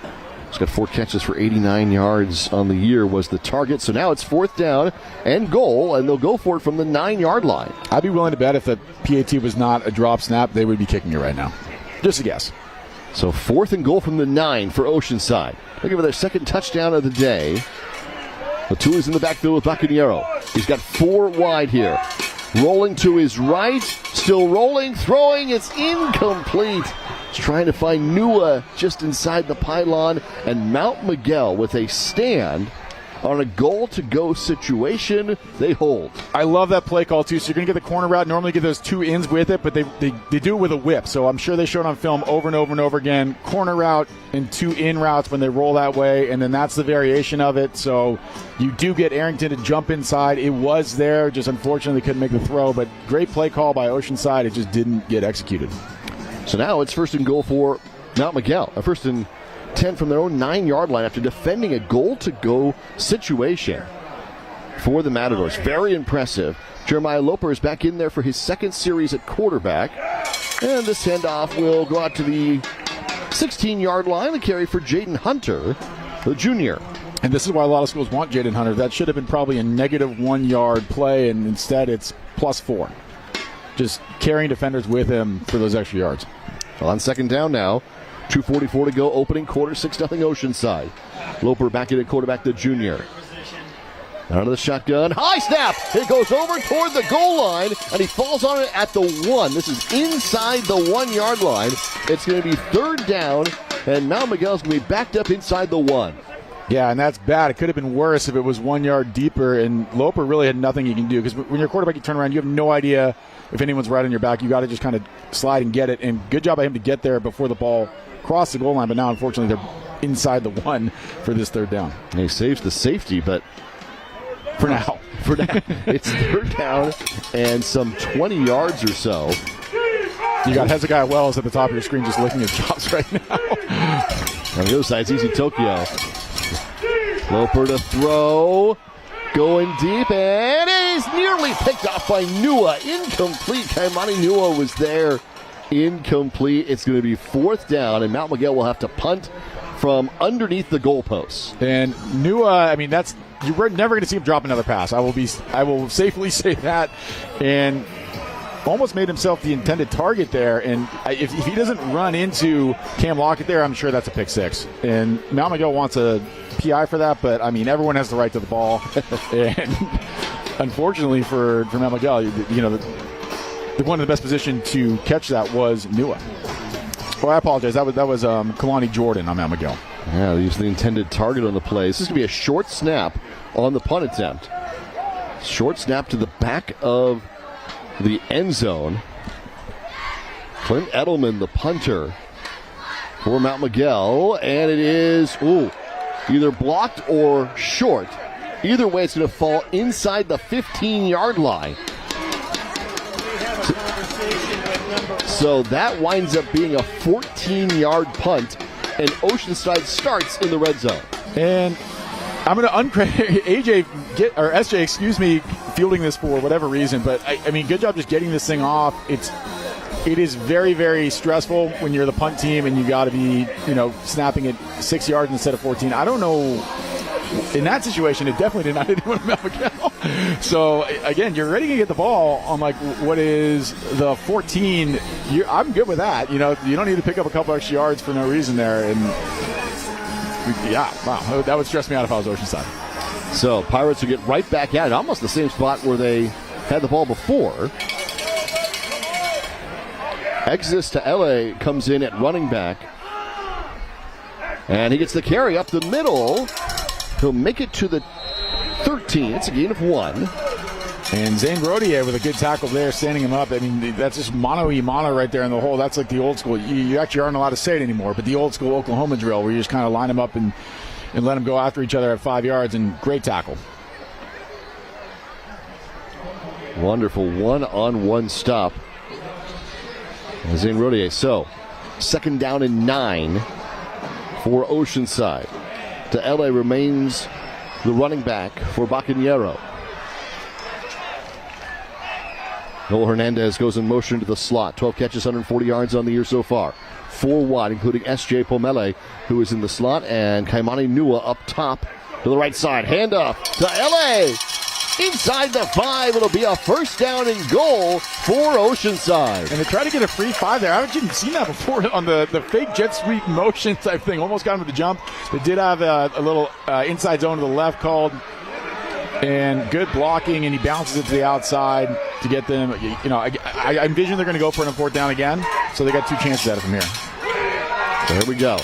he's got 4 catches for 89 yards on the year, was the target. So now it's 4th down and goal, and they'll go for it from the 9-yard line. I'd be willing to bet if the PAT was not a drop snap, they would be kicking it right now. Just a guess. So 4th and goal from the 9 for Oceanside. Looking for their 2nd touchdown of the day. The 2 is in the backfield with Macaniero. He's got 4 wide here. Rolling to his right, still rolling, throwing, it's incomplete. He's trying to find Nua just inside the pylon, and Mount Miguel with a stand on a goal-to-go situation. They hold. I love that play call, too. So you're going to get the corner route. Normally get those 2 ins with it, but they do it with a whip. So I'm sure they showed on film over and over and over again. Corner route and 2 in routes when they roll that way, and then that's the variation of it. So you do get Arrington to jump inside. It was there, just unfortunately couldn't make the throw, but great play call by Oceanside. It just didn't get executed. So now it's 1st and goal for Mount Miguel. A 1st and 10 from their own 9-yard line after defending a goal-to-go situation for the Matadors. Very impressive. Jeremiah Loper is back in there for his 2nd series at quarterback. And this handoff will go out to the 16-yard line. The carry for Jaden Hunter, the junior. And this is why a lot of schools want Jaden Hunter. That should have been probably a negative 1-yard play, and instead it's +4. Just carrying defenders with him for those extra yards. Well, on 2nd down now. 2:44 to go, opening quarter, 6-0 Oceanside. Loper back in at quarterback, the junior. Out of the shotgun, high snap! It goes over toward the goal line, and he falls on it at the 1. This is inside the 1-yard line. It's going to be 3rd down, and Mount Miguel's going to be backed up inside the 1. Yeah, and that's bad. It could have been worse if it was 1 yard deeper, and Loper really had nothing he can do, because when you're a quarterback, you turn around, you have no idea if anyone's right on your back. You got to just kind of slide and get it, and good job by him to get there before the ball crossed the goal line, but now unfortunately they're inside the 1 for this 3rd down. And he saves the safety, but for now it's 3rd down and some 20 yards or so. You got Hezekiah Wells at the top of your screen just licking his chops right now. On the other side, it's Easy Tokyo. Loper to throw, going deep, and it is nearly picked off by Nua. Incomplete. Kaimani Nua was there. Incomplete. It's going to be 4th down, and Mount Miguel will have to punt from underneath the goalposts. And Nua, I mean, you're never going to see him drop another pass. I will safely say that. And almost made himself the intended target there. And if he doesn't run into Cam Lockett there, I'm sure that's a pick 6. And Mount Miguel wants a PI for that, but I mean, everyone has the right to the ball. And unfortunately for Mount Miguel, you know, one of the best position to catch that was Nua. Well, I apologize. That was Kalani Jordan on Mount Miguel. Yeah, he's the intended target on the play. This is going to be a short snap on the punt attempt. Short snap to the back of the end zone. Clint Edelman, the punter for Mount Miguel, and it is either blocked or short. Either way, it's going to fall inside the 15-yard line. So that winds up being a 14-yard punt, and Oceanside starts in the red zone. And I'm going to uncredit SJ, fielding this for whatever reason. But I mean, good job just getting this thing off. It is very, very stressful when you're the punt team and you got to be, snapping it 6 yards instead of 14. I don't know. In that situation, it definitely did not hit anyone Mount Miguel. So, again, you're ready to get the ball on, what is the 14. I'm good with that. You don't need to pick up a couple extra yards for no reason there. And, yeah, wow, that would stress me out if I was Oceanside. So, Pirates will get right back at it, almost the same spot where they had the ball before. Exodus to LA comes in at running back. And he gets the carry up the middle. He'll make it to the 13. It's a gain of 1. And Zane Rodier with a good tackle there, standing him up. I mean, that's just mano-y-mano right there in the hole. That's like the old school. You actually aren't allowed to say it anymore, but the old school Oklahoma drill where you just kind of line them up and let them go after each other at 5 yards, and great tackle. Wonderful one-on-one stop. Zane Rodier. So, 2nd down and 9 for Oceanside. To LA remains the running back for Bacanero. Noel Hernandez goes in motion to the slot. 12 catches, 140 yards on the year so far. 4 wide, including S.J. Pomele, who is in the slot, and Kaimani Nua up top to the right side. Hand off to L.A. Inside the 5. It'll be a 1st down and goal for Oceanside. And they tried to get a free 5 there. I haven't even seen that before on the fake jet sweep motion type thing. Almost got him with the jump. They did have a little inside zone to the left called. And good blocking, and he bounces it to the outside to get them. You know, I envision they're going to go for it on 4th down again, so they got 2 chances at it from here. There we go.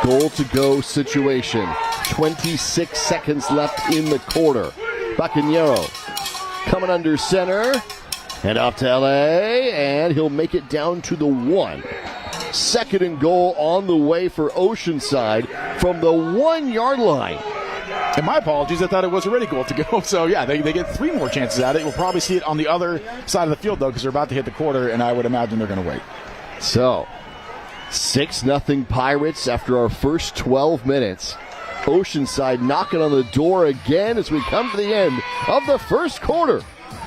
Goal to go situation. 26 seconds left in the quarter. Bacanero coming under center. And off to LA, and he'll make it down to the 1. 2nd and goal on the way for Oceanside from the 1-yard line. And my apologies, I thought it was already goal to go. So, yeah, they get 3 more chances at it. We'll probably see it on the other side of the field, though, because they're about to hit the quarter, and I would imagine they're going to wait. So, 6-0 Pirates after our first 12 minutes. Oceanside knocking on the door again as we come to the end of the first quarter.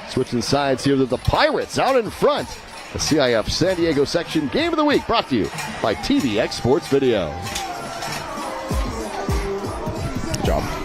Switching sides here to the Pirates out in front. The CIF San Diego section game of the week brought to you by TVX Sports Video. Good job.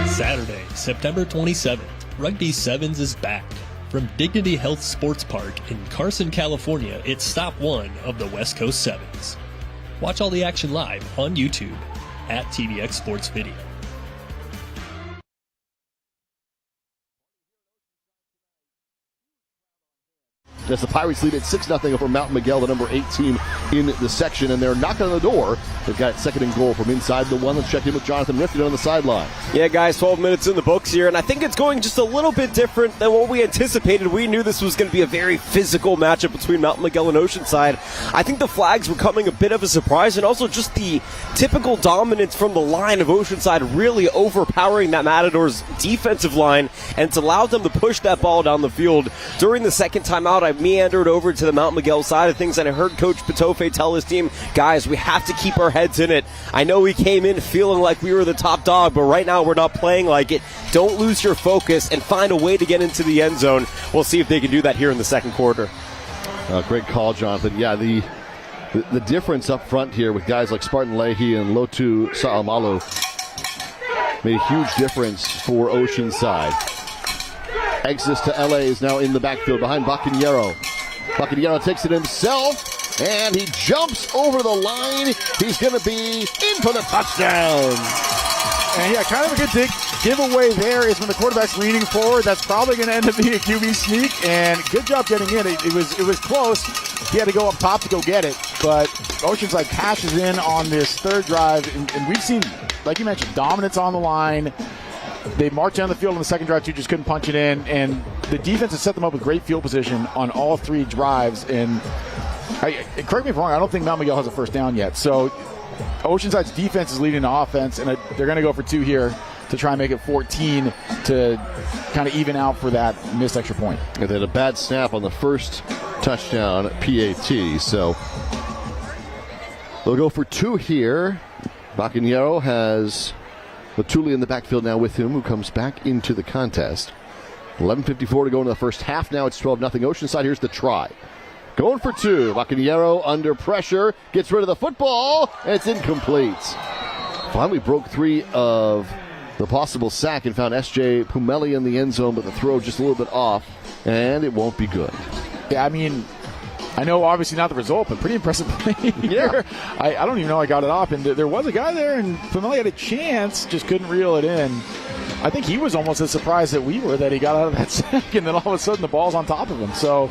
Saturday, September 27th, Rugby Sevens is back. From Dignity Health Sports Park in Carson, California, it's stop 1 of the West Coast Sevens. Watch all the action live on YouTube at TVX Sports Video. As the Pirates lead at 6-0 over Mount Miguel, the number 8 team in the section, and they're knocking on the door. They've got 2nd and goal from inside the 1. Let's check in with Jonathan Rifkin on the sideline. Yeah, guys, 12 minutes in the books here, and I think it's going just a little bit different than what we anticipated. We knew this was going to be a very physical matchup between Mount Miguel and Oceanside. I think the flags were coming a bit of a surprise, and also just the typical dominance from the line of Oceanside really overpowering that Matadors defensive line, and it's allowed them to push that ball down the field. During the second timeout, I meandered over to the Mount Miguel side of things, and I heard Coach Patofe tell his team, guys, we have to keep our heads in it. I know we came in feeling like we were the top dog, but right now we're not playing like it. Don't lose your focus and find a way to get into the end zone. We'll see if they can do that here in the second quarter. Great call, Jonathan. Yeah, the difference up front here with guys like Spartan Leahy and Lotu Sa'amalu made a huge difference for Oceanside. Exodus to LA is now in the backfield behind Bacanero. Bacanero takes it himself, and he jumps over the line. He's going to be in for the touchdown. And yeah, kind of a good giveaway there is when the quarterback's leaning forward. That's probably going to end up being a QB sneak, and good job getting in. It was close. He had to go up top to go get it, but Oceanside cashes in on this 3rd drive, and we've seen, like you mentioned, dominance on the line. They marched down the field on the 2nd drive, too, just couldn't punch it in. And the defense has set them up with great field position on all 3 drives. And correct me if I'm wrong, I don't think Mount Miguel has a 1st down yet. So Oceanside's defense is leading the offense, and they're going to go for 2 here to try and make it 14 to kind of even out for that missed extra point. And they had a bad snap on the first touchdown PAT. So they'll go for 2 here. Bacanero has Latuli in the backfield now with him, who comes back into the contest. 11:54 to go into the first half. Now it's 12-0 Oceanside. Here's the try. Going for 2. Bacanero under pressure. Gets rid of the football. And it's incomplete. finally broke free of the possible sack and found S.J. Pumeli in the end zone, but the throw just a little bit off, and it won't be good. Yeah, I mean, I know obviously not the result, but pretty impressive play here. I don't even know I got it off, and there was a guy there, and Pumeli had a chance, just couldn't reel it in. I think he was almost as surprised that we were that he got out of that sack, and then all of a sudden the ball's on top of him. So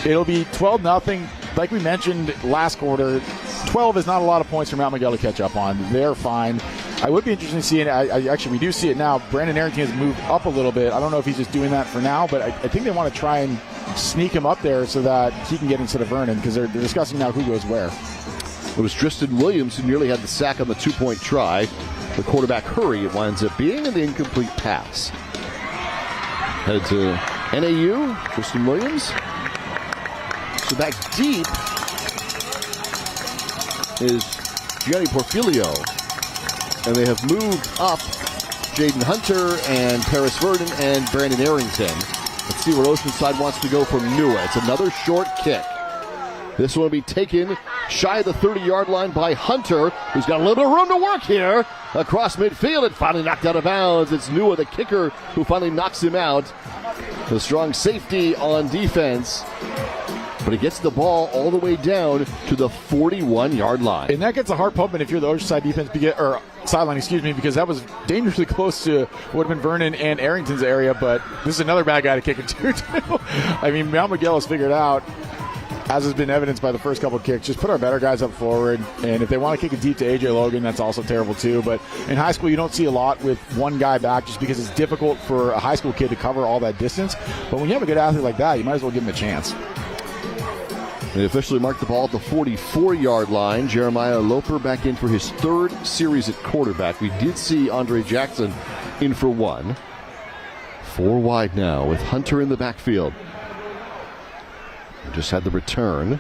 it'll be 12-0. Like we mentioned last quarter, 12 is not a lot of points for Mount Miguel to catch up on. They're fine. I would be interested in seeing, actually we do see it now, Brandon Arrington has moved up a little bit. I don't know if he's just doing that for now, but I think they want to try and sneak him up there so that he can get instead of Vernon, because they're discussing now who goes where. It was Tristan Williams who nearly had the sack on the 2-point try. The quarterback hurry, it winds up being an incomplete pass. Headed to NAU, Tristan Williams. So back deep is Gianni Porfilio. And they have moved up Jaden Hunter and Paris Verdon and Brandon Arrington. Let's see where Oceanside wants to go from Nua. It's another short kick. This one will be taken shy of the 30-yard line by Hunter, who's got a little bit of room to work here. Across midfield, it finally knocked out of bounds. It's Nua, the kicker, who finally knocks him out. The strong safety on defense. But he gets the ball all the way down to the 41-yard line. And that gets a heart pumping if you're the Oceanside defense, or sideline, because that was dangerously close to what would have been Vernon and Arrington's area, but this is another bad guy to kick it to, too. I mean, Mount Miguel has figured out, as has been evidenced by the first couple of kicks, just put our better guys up forward, and if they want to kick it deep to A.J. Logan, that's also terrible, too. But in high school, you don't see a lot with one guy back just because it's difficult for a high school kid to cover all that distance. But when you have a good athlete like that, you might as well give him a chance. They officially marked the ball at the 44-yard line. Jeremiah Loper back in for his third series at quarterback. We did see Andre Jackson in for one. 4 wide now with Hunter in the backfield. Just had the return.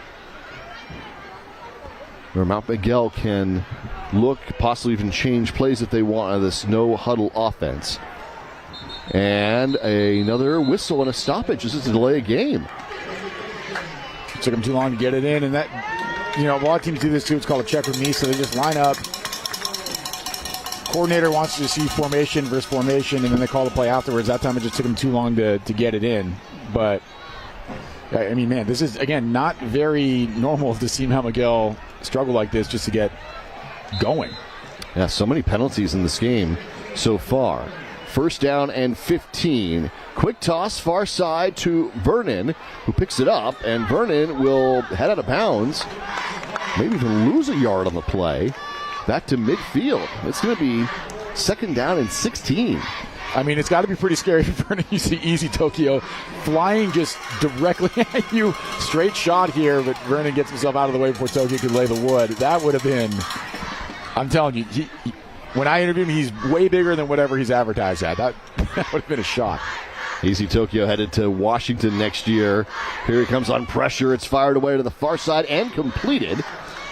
Where Mount Miguel can look, possibly even change plays if they want on this no-huddle offense. And another whistle and a stoppage. This is a delay of game. Took them too long to get it in, and that, a lot of teams do this too. It's called a check with me, so they just line up. Coordinator wants to see formation versus formation, and then they call the play afterwards. That time it just took them too long to get it in. But, I mean, man, this is, again, not very normal to see Mount Miguel struggle like this just to get going. Yeah, so many penalties in this game so far. First down and 15. Quick toss far side to Vernon, who picks it up, and Vernon will head out of bounds. Maybe even lose a yard on the play. Back to midfield. It's going to be second down and 16. I mean, it's got to be pretty scary for Vernon. You see Easy Tokyo flying just directly at you. Straight shot here, but Vernon gets himself out of the way before Tokyo could lay the wood. That would have been, I'm telling you, when I interviewed him, he's way bigger than whatever he's advertised at. That would have been a shot. Easy Tokyo headed to Washington next year. Here he comes on pressure. It's fired away to the far side and completed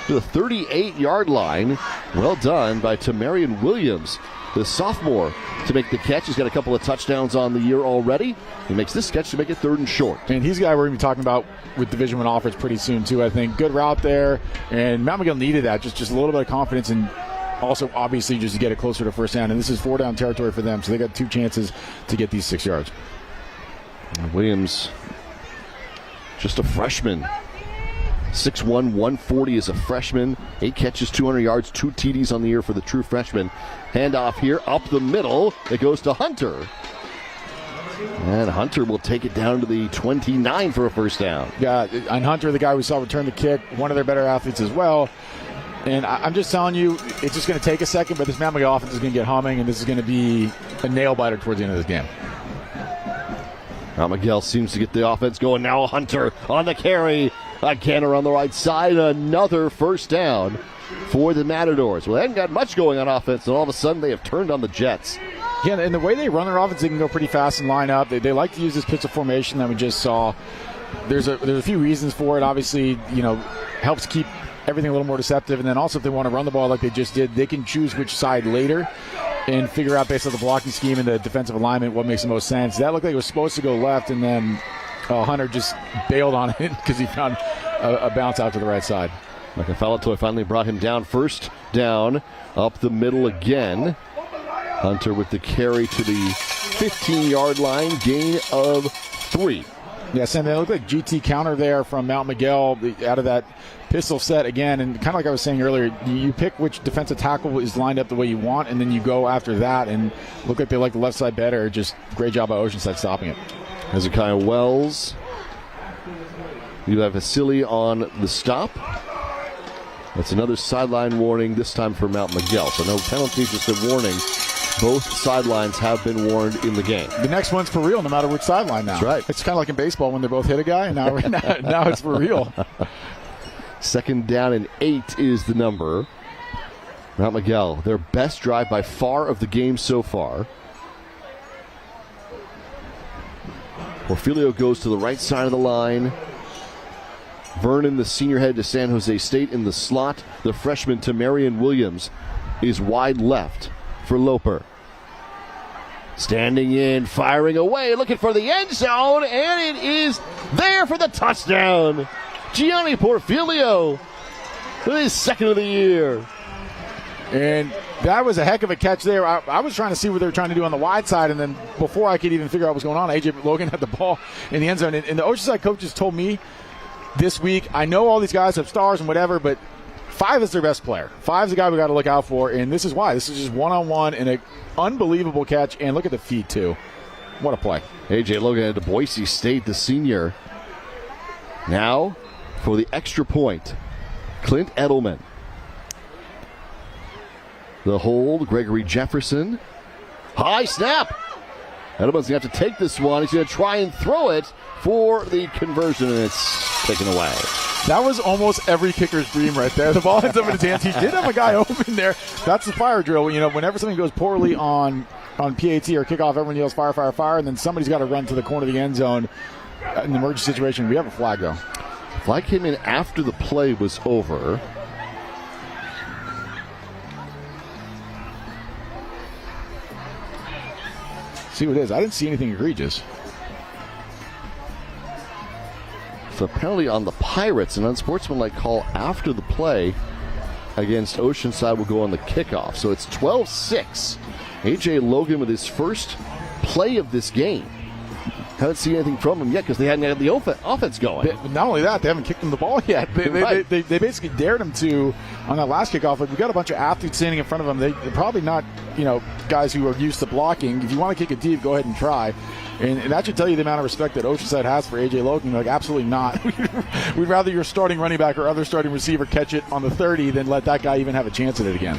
to the 38-yard line. Well done by Tamarian Williams, the sophomore, to make the catch. He's got a couple of touchdowns on the year already. He makes this catch to make it third and short. And he's a guy we're going to be talking about with Division I offers pretty soon, too, I think. Good route there. And Mount Miguel needed that, just a little bit of confidence, and also, obviously, just to get it closer to first down. And this is 4-down territory for them, so they got 2 chances to get these 6 yards. Williams, just a freshman. 6'1", 140 as a freshman. 8 catches, 200 yards, 2 TDs on the year for the true freshman. Handoff here, up the middle. It goes to Hunter. And Hunter will take it down to the 29 for a first down. Yeah, and Hunter, the guy we saw return the kick, one of their better athletes as well. And I'm just telling you, it's just going to take a second, but this Mount Miguel offense is going to get humming, and this is going to be a nail-biter towards the end of this game. Now Miguel seems to get the offense going. Now Hunter on the carry. Again around the right side. Another first down for the Matadors. Well, they hadn't got much going on offense, and all of a sudden they have turned on the Jets. Yeah, and the way they run their offense, they can go pretty fast and line up. They like to use this pistol formation that we just saw. There's a few reasons for it. Obviously, helps keep everything a little more deceptive. And then also if they want to run the ball like they just did, they can choose which side later and figure out based on the blocking scheme and the defensive alignment what makes the most sense. That looked like it was supposed to go left, and then Hunter just bailed on it because he found a bounce out to the right side. Makafalatoy finally brought him down. First down up the middle again. Hunter with the carry to the 15-yard line. Gain of 3. Yes, and it looked like GT counter there from Mount Miguel out of that pistol set again. And kind of like I was saying earlier, you pick which defensive tackle is lined up the way you want, and then you go after that. And look like they like the left side better. Just great job by Oceanside stopping it. Hezekiah Wells. You have Vasily on the stop. That's another sideline warning, this time for Mount Miguel. So no penalties, just a warning. Both sidelines have been warned in the game. The next one's for real, no matter which sideline now. That's right. It's kind of like in baseball when they both hit a guy, and now it's for real. 2nd down and 8 is the number. Mount Miguel, their best drive by far of the game so far. Porfilio goes to the right side of the line. Vernon, the senior, head to San Jose State in the slot. The freshman Tamarian Williams is wide left for Loper. Standing in, firing away, looking for the end zone, and it is there for the touchdown. Gianni Porfilio with his 2nd of the year. And that was a heck of a catch there. I was trying to see what they were trying to do on the wide side, and then before I could even figure out what was going on, A.J. Logan had the ball in the end zone. And the Oceanside coaches told me this week, I know all these guys have stars and whatever, but 5 is their best player. 5 is the guy we got to look out for, and this is why. This is just one-on-one and an unbelievable catch, and look at the feet, too. What a play. A.J. Logan at Boise State, the senior. Now, for the extra point, Clint Edelman. The hold, Gregory Jefferson. High snap. Edelman's going to have to take this one. He's going to try and throw it for the conversion, and it's taken away. That was almost every kicker's dream right there. The ball ends up in his hands. He did have a guy open there. That's the fire drill. You know, whenever something goes poorly on PAT or kickoff, everyone yells fire, fire, fire, and then somebody's got to run to the corner of the end zone. In an emergency situation, we have a flag, though. Flag came in after the play was over. See what it is. I didn't see anything egregious. So penalty on the Pirates, an unsportsmanlike call after the play against Oceanside will go on the kickoff. So it's 12-6. A.J. Logan with his first play of this game. Haven't seen anything from him yet because they hadn't had the offense going. Not only that, they haven't kicked him the ball yet. They basically dared him to on that last kickoff. Like, we got a bunch of athletes standing in front of them. They're probably not, guys who are used to blocking. If you want to kick it deep, go ahead and try. And that should tell you the amount of respect that Oceanside has for A.J. Logan. Like, absolutely not. We'd rather your starting running back or other starting receiver catch it on the 30 than let that guy even have a chance at it again.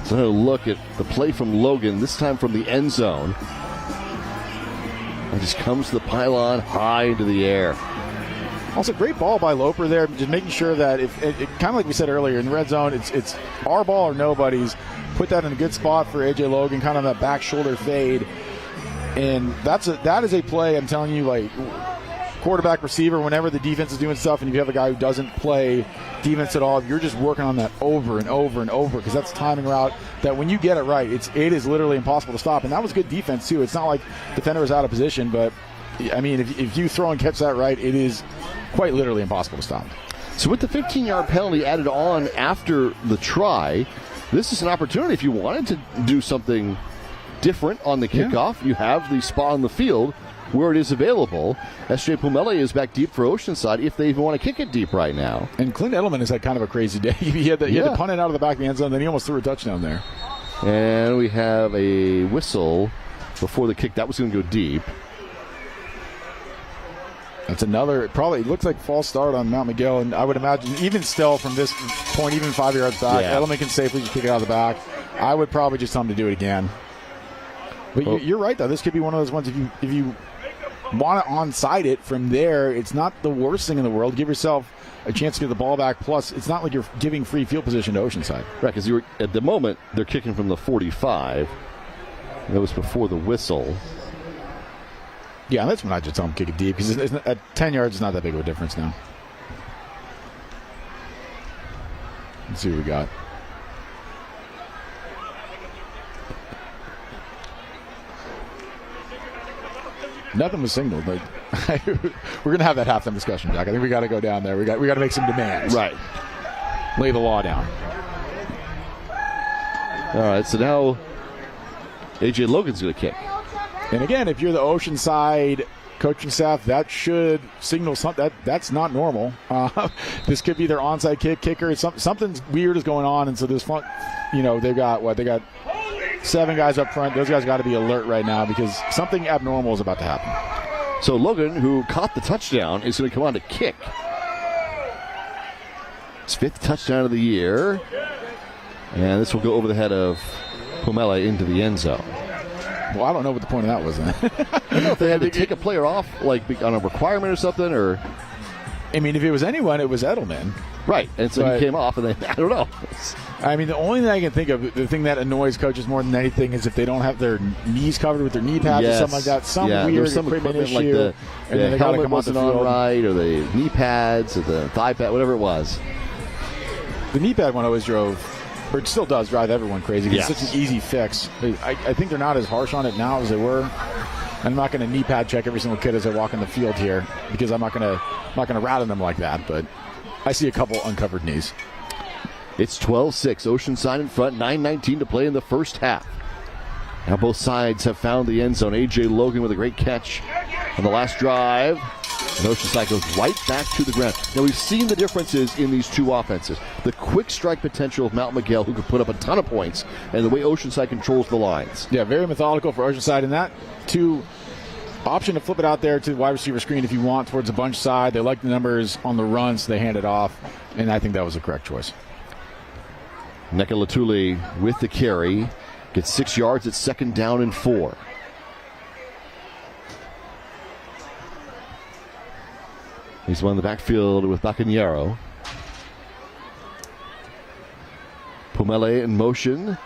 So look at the play from Logan, this time from the end zone. It just comes to the pylon high into the air. Also, great ball by Loper there, just making sure that if kind of like we said earlier in the red zone, it's our ball or nobody's. Put that in a good spot for A.J. Logan, kind of that back shoulder fade, and that is a play. I'm telling you, like quarterback, receiver, whenever the defense is doing stuff, and you have a guy who doesn't play defense at all, you're just working on that over and over and over because that's a timing route that when you get it right, it is literally impossible to stop. And that was good defense too. It's not like defender was out of position, but I mean, if you throw and catch that right, it is quite literally impossible to stop. So with the 15-yard penalty added on after the try, this is an opportunity if you wanted to do something different on the kickoff. You have the spot on the field where it is available. S.J. Pumele is back deep for Oceanside if they even want to kick it deep right now. And Clint Edelman has had kind of a crazy day. He had to punt it out of the back of the end zone, then he almost threw a touchdown there. And we have a whistle before the kick. That was going to go deep. That's another, probably looks like false start on Mount Miguel, and I would imagine even still from this point, even 5 yards back, Edelman can safely just kick it out of the back. I would probably just tell him to do it again. But you're right, though. This could be one of those ones if you want to onside it from there, it's not the worst thing in the world. Give yourself a chance to get the ball back. Plus, it's not like you're giving free field position to Oceanside. Right, because at the moment, they're kicking from the 45. That was before the whistle. Yeah, that's when I just tell them kick it deep, because at 10 yards, it's not that big of a difference now. Let's see what we got. Nothing was signaled, but We're going to have that halftime discussion, Jack. I think we got to go down there. We got to make some demands. Right. Lay the law down. All right, so now A.J. Logan's going to kick. And again, if you're the Oceanside coaching staff, that should signal something. That's not normal. This could be their onside kicker. Something weird is going on, and so this front, they've got 7 guys up front. Those guys got to be alert right now because something abnormal is about to happen. So Logan, who caught the touchdown, is going to come on to kick. His 5th touchdown of the year. And this will go over the head of Pomele into the end zone. Well, I don't know what the point of that was then. I don't know if they had to take a player off, like on a requirement or something, or... I mean, if it was anyone, it was Edelman. Right, and so he came off, and I don't know. I mean, the only thing I can think of, the thing that annoys coaches more than anything is if they don't have their knees covered with their knee pads or something like that. Some weird equipment issue. Like the helmet wasn't on right, or the knee pads, or the thigh pad, whatever it was. The knee pad one always drove, or it still does drive everyone crazy. Yes. It's such an easy fix. I think they're not as harsh on it now as they were. I'm not going to knee pad check every single kid as I walk in the field here because I'm not going to rat on them like that. But I see a couple uncovered knees. It's 12-6. Oceanside in front. 9:19 to play in the first half. Now both sides have found the end zone. A.J. Logan with a great catch on the last drive. And Oceanside goes right back to the ground. Now we've seen the differences in these two offenses. The quick strike potential of Mount Miguel, who can put up a ton of points, and the way Oceanside controls the lines. Yeah, very methodical for Oceanside in that. Option to flip it out there to the wide receiver screen if you want towards the bunch side. They like the numbers on the run, so they hand it off, and I think that was the correct choice. Neka Latuli with the carry. Gets 6 yards at 2nd down and 4. He's won the backfield with Bacanero. Pomele in motion.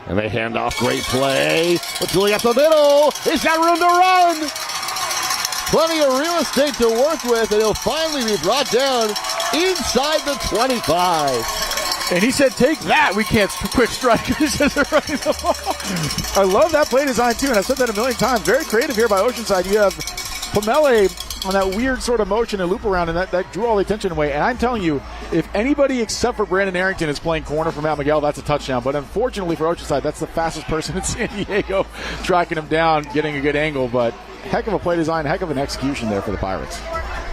And they hand off. Great play. Latuli up the middle. He's got room to run. Plenty of real estate to work with, and he'll finally be brought down inside the 25. And he said, take that. We can't quick strike. He says they're running the ball. I love that play design, too, and I've said that a million times. Very creative here by Oceanside. You have Pomele on that weird sort of motion and loop around, and that drew all the attention away. And I'm telling you, if anybody except for Brandon Arrington is playing corner for Mount Miguel, that's a touchdown. But unfortunately for Oceanside, that's the fastest person in San Diego, tracking him down, getting a good angle. But heck of a play design, heck of an execution there for the Pirates.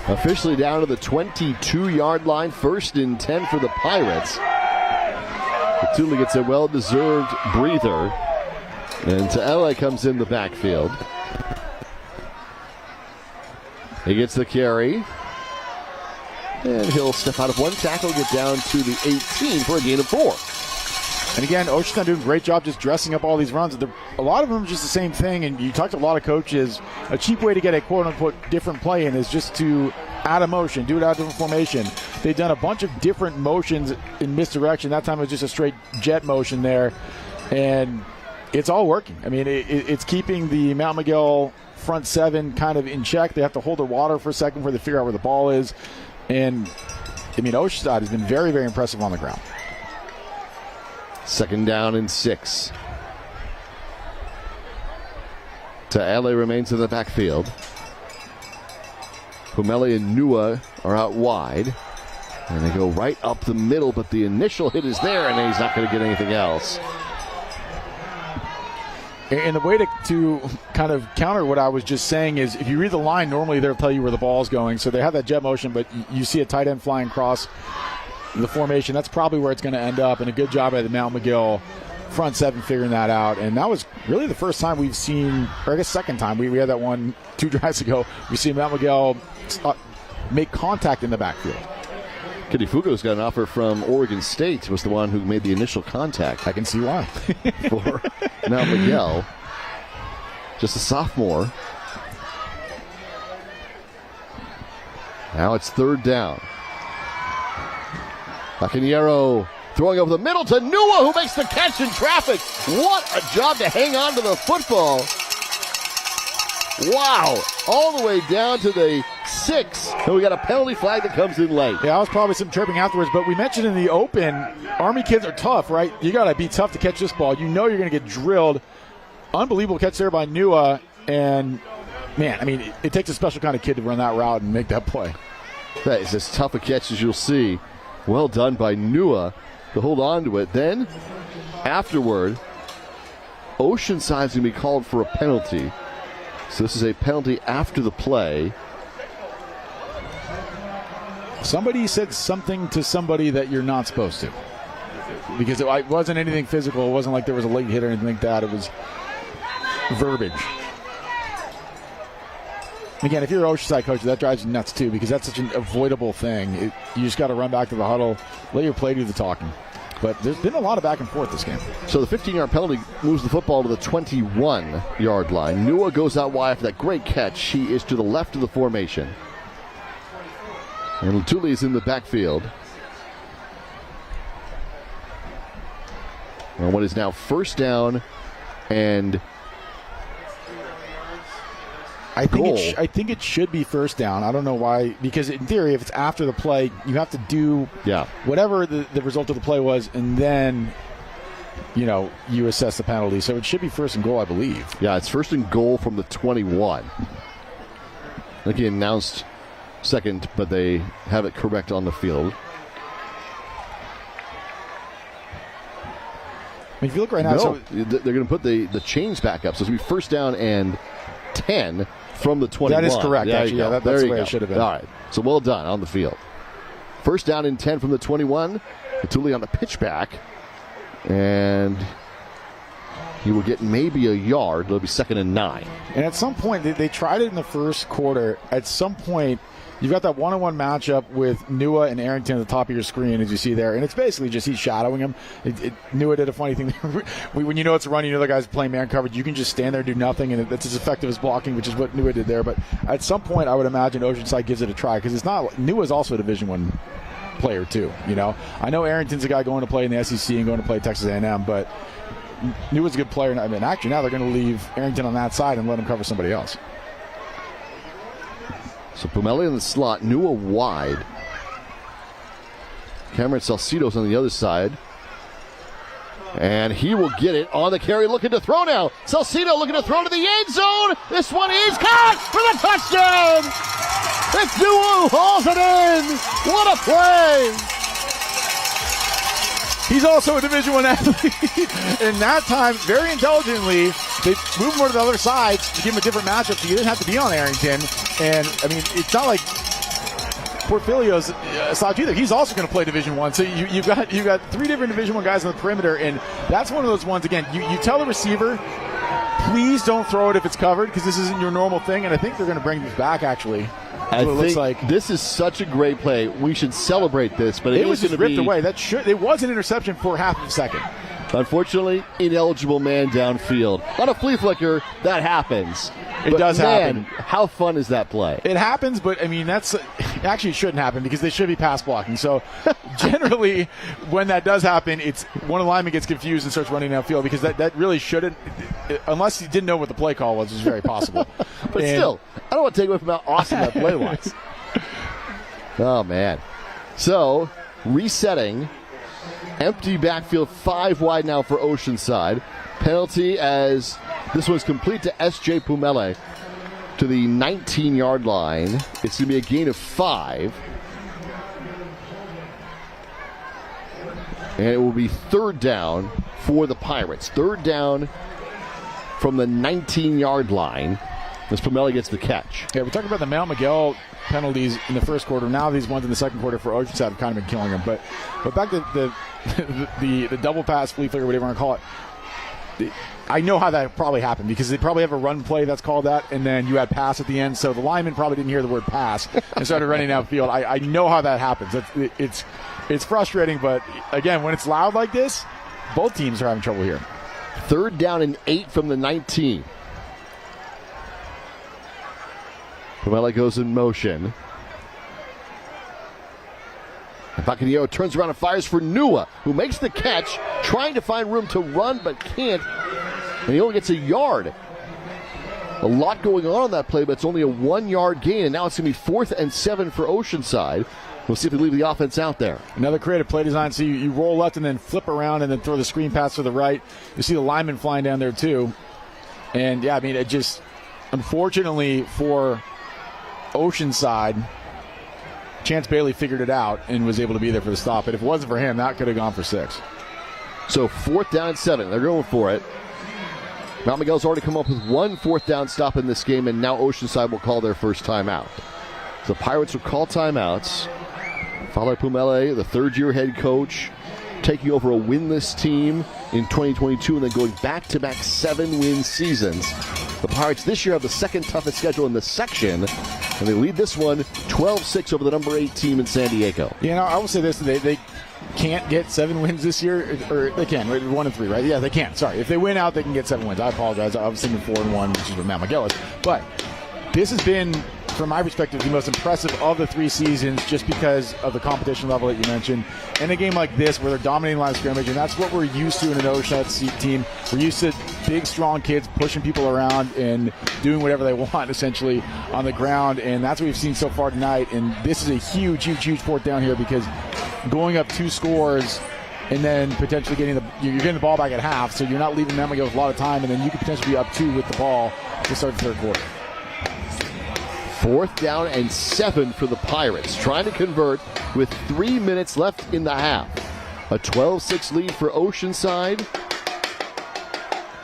Officially down to the 22-yard line, 1st and 10 for the Pirates. Latuli gets a well-deserved breather. And Ta'ele comes in the backfield. He gets the carry. And he'll step out of one tackle, get down to the 18 for a gain of 4. And again, Oceanside doing a great job just dressing up all these runs. A lot of them are just the same thing, and you talk to a lot of coaches, a cheap way to get a quote-unquote different play in is just to add a motion, do it out of different formation. They've done a bunch of different motions in misdirection. That time it was just a straight jet motion there, and it's all working. I mean, it's keeping the Mount Miguel front 7 kind of in check. They have to hold their water for a second before they figure out where the ball is. And, I mean, Oceanside has been very, very impressive on the ground. 2nd down and 6. Ta'ele remains in the backfield. Pomele and Nua are out wide. And they go right up the middle, but the initial hit is there, and he's not going to get anything else. And the way to kind of counter what I was just saying is if you read the line, normally they'll tell you where the ball's going. So they have that jet motion, but you see a tight end flying across the formation. That's probably where it's going to end up. And a good job by the Mount Miguel front 7 figuring that out. And that was really the first time we've seen, or I guess second time, we had that one 2 drives ago. We see Mount Miguel make contact in the backfield. Kidifugo's got an offer from Oregon State, was the one who made the initial contact. I can see why. For Mount Miguel. Just a sophomore. Now it's 3rd down. Bacanero throwing over the middle to Nua, who makes the catch in traffic. What a job to hang on to the football. Wow. All the way down to the 6. And we got a penalty flag that comes in late. Yeah, that was probably some chirping afterwards, but we mentioned in the open, Army kids are tough, right? You got to be tough to catch this ball. You know you're going to get drilled. Unbelievable catch there by Nua, and man, I mean, it takes a special kind of kid to run that route and make that play. That is as tough a catch as you'll see. Well done by Nua to hold on to it. Then, afterward, Oceanside's going to be called for a penalty. So this is a penalty after the play. Somebody said something to somebody that you're not supposed to. Because it wasn't anything physical. It wasn't like there was a late hit or anything like that. It was verbiage. Again, if you're an Oceanside coach, that drives you nuts too, because that's such an avoidable thing. You just got to run back to the huddle, let your play do the talking. But there's been a lot of back and forth this game. So the 15-yard penalty moves the football to the 21-yard line. Nua goes out wide for that great catch. He is to the left of the formation. And Lutuli is in the backfield. On what is now first down and I think it should be first down. I don't know why, because in theory, if it's after the play, you have to do whatever the result of the play was, and then you assess the penalty. So it should be first and goal, I believe. Yeah, it's first and goal from the 21. I think he announced second, but they have it correct on the field. I mean, if you look right now, they're going to put the chains back up. So it's going to be first down and 10 from the 21. That is correct, actually. Yeah, that's the way it should have been. All right. So well done on the field. First down and 10 from the 21. Lutuli on the pitchback. And he will get maybe a yard. It'll be 2nd and 9. And at some point, they tried it in the first quarter. At some point, you've got that one-on-one matchup with Nua and Arrington at the top of your screen, as you see there. And it's basically just he's shadowing him. Nua did a funny thing. When you know it's a run, you know the guy's playing man coverage. You can just stand there and do nothing, and that's as effective as blocking, which is what Nua did there. But at some point, I would imagine Oceanside gives it a try, because it's not. Nua's also a Division I player, too. I know Arrington's a guy going to play in the SEC and going to play Texas A&M, but Nua's a good player. I mean, actually, now they're going to leave Arrington on that side and let him cover somebody else. So Pumelli in the slot, Nua wide. Cameron Salcido's on the other side. And he will get it on the carry, looking to throw now. Salcido looking to throw to the end zone. This one is caught for the touchdown. It's Nua who hauls it in. What a play. He's also a Division I athlete. And that time, very intelligently, they moved him over to the other side to give him a different matchup, so you didn't have to be on Arrington. And, I mean, it's not like Porfilio's slouch either. He's also going to play Division I. So you've got 3 different Division I guys on the perimeter, and that's one of those ones, again, you tell the receiver, please don't throw it if it's covered, because this isn't your normal thing, and I think they're going to bring this back, actually. I think this is such a great play. We should celebrate this, but it was just ripped away. It was an interception for half of a second. Unfortunately, ineligible man downfield. On a flea flicker, that happens. It does happen. How fun is that play? It happens, but I mean, actually it shouldn't happen, because they should be pass blocking. So generally, when that does happen, it's one of the linemen gets confused and starts running downfield, because that really shouldn't, unless he didn't know what the play call was, which is very possible. But still, I don't want to take away from how awesome that play was. Oh, man. So, resetting. Empty backfield, 5 wide now for Oceanside. Penalty as this one's complete to S.J. Pumele to the 19-yard line. It's going to be a gain of 5. And it will be 3rd down for the Pirates. 3rd down from the 19-yard line as Pumele gets the catch. Yeah, we talked about the Mount Miguel penalties in the first quarter. Now these ones in the second quarter for Oceanside have kind of been killing them. But back to the double pass, flea flicker, whatever you want to call it. I know how that probably happened, because they probably have a run play that's called that, and then you had pass at the end. So the lineman probably didn't hear the word pass and started running downfield. I know how that happens. It's frustrating, but again, when it's loud like this, both teams are having trouble here. 3rd down and 8 from the 19. Pumele goes in motion. And Bacaniero turns around and fires for Nua, who makes the catch, trying to find room to run but can't. And he only gets a yard. A lot going on that play, but it's only a 1-yard gain. And now it's going to be 4th and 7 for Oceanside. We'll see if they leave the offense out there. Another creative play design. So you roll left and then flip around and then throw the screen pass to the right. You see the lineman flying down there too. And, yeah, I mean, unfortunately for Oceanside, Chance Bailey figured it out and was able to be there for the stop. But if it wasn't for him, that could have gone for 6. So 4th down and 7. They're going for it. Mount Miguel's already come up with 1 4th down stop in this game, and now Oceanside will call their first timeout. The Pirates will call timeouts. Fowler Pumele, the third-year head coach, taking over a winless team in 2022 and then going back-to-back 7-win seasons. The Pirates this year have the second toughest schedule in the section, and they lead this one 12-6 over the number 8 team in San Diego. Yeah, I will say this: they can't get 7 wins this year, or they can, right? 1-3, right? Yeah, they can. Sorry, if they win out, they can get 7 wins. I apologize. I was thinking 4-1, which is what Mount Miguel is. But this has been, from my perspective, the most impressive of the 3 seasons, just because of the competition level that you mentioned. In a game like this, where they're dominating line of scrimmage, and that's what we're used to in an Oceanside team. We're used to big, strong kids pushing people around and doing whatever they want, essentially, on the ground. And that's what we've seen so far tonight. And this is a huge, huge, huge 4th down here, because going up 2 scores and then potentially you're getting the ball back at half, so you're not leaving them with a lot of time, and then you could potentially be up 2 with the ball to start the 3rd quarter. 4th down and 7 for the Pirates, trying to convert with 3 minutes left in the half. A 12-6 lead for Oceanside.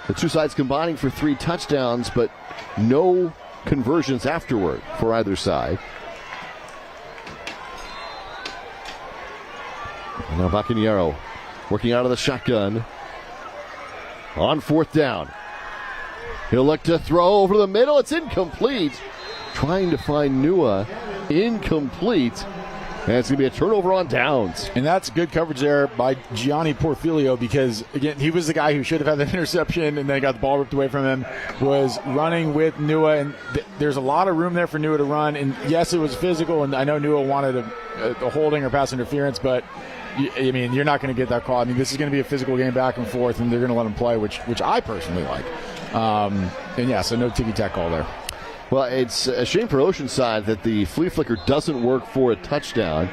The two sides combining for 3 touchdowns, but no conversions afterward for either side. And now Bacanero working out of the shotgun on 4th down. He'll look to throw over the middle. It's incomplete. Trying to find Nua. Incomplete. And it's going to be a turnover on downs. And that's good coverage there by Gianni Porfilio, because, again, he was the guy who should have had the interception and then got the ball ripped away from him, was running with Nua. And there's a lot of room there for Nua to run. And, yes, it was physical, and I know Nua wanted a holding or pass interference, but, I mean, you're not going to get that call. I mean, this is going to be a physical game back and forth, and they're going to let him play, which I personally like. And, yeah, so no ticky-tack call there. Well, it's a shame for Oceanside that the flea flicker doesn't work for a touchdown.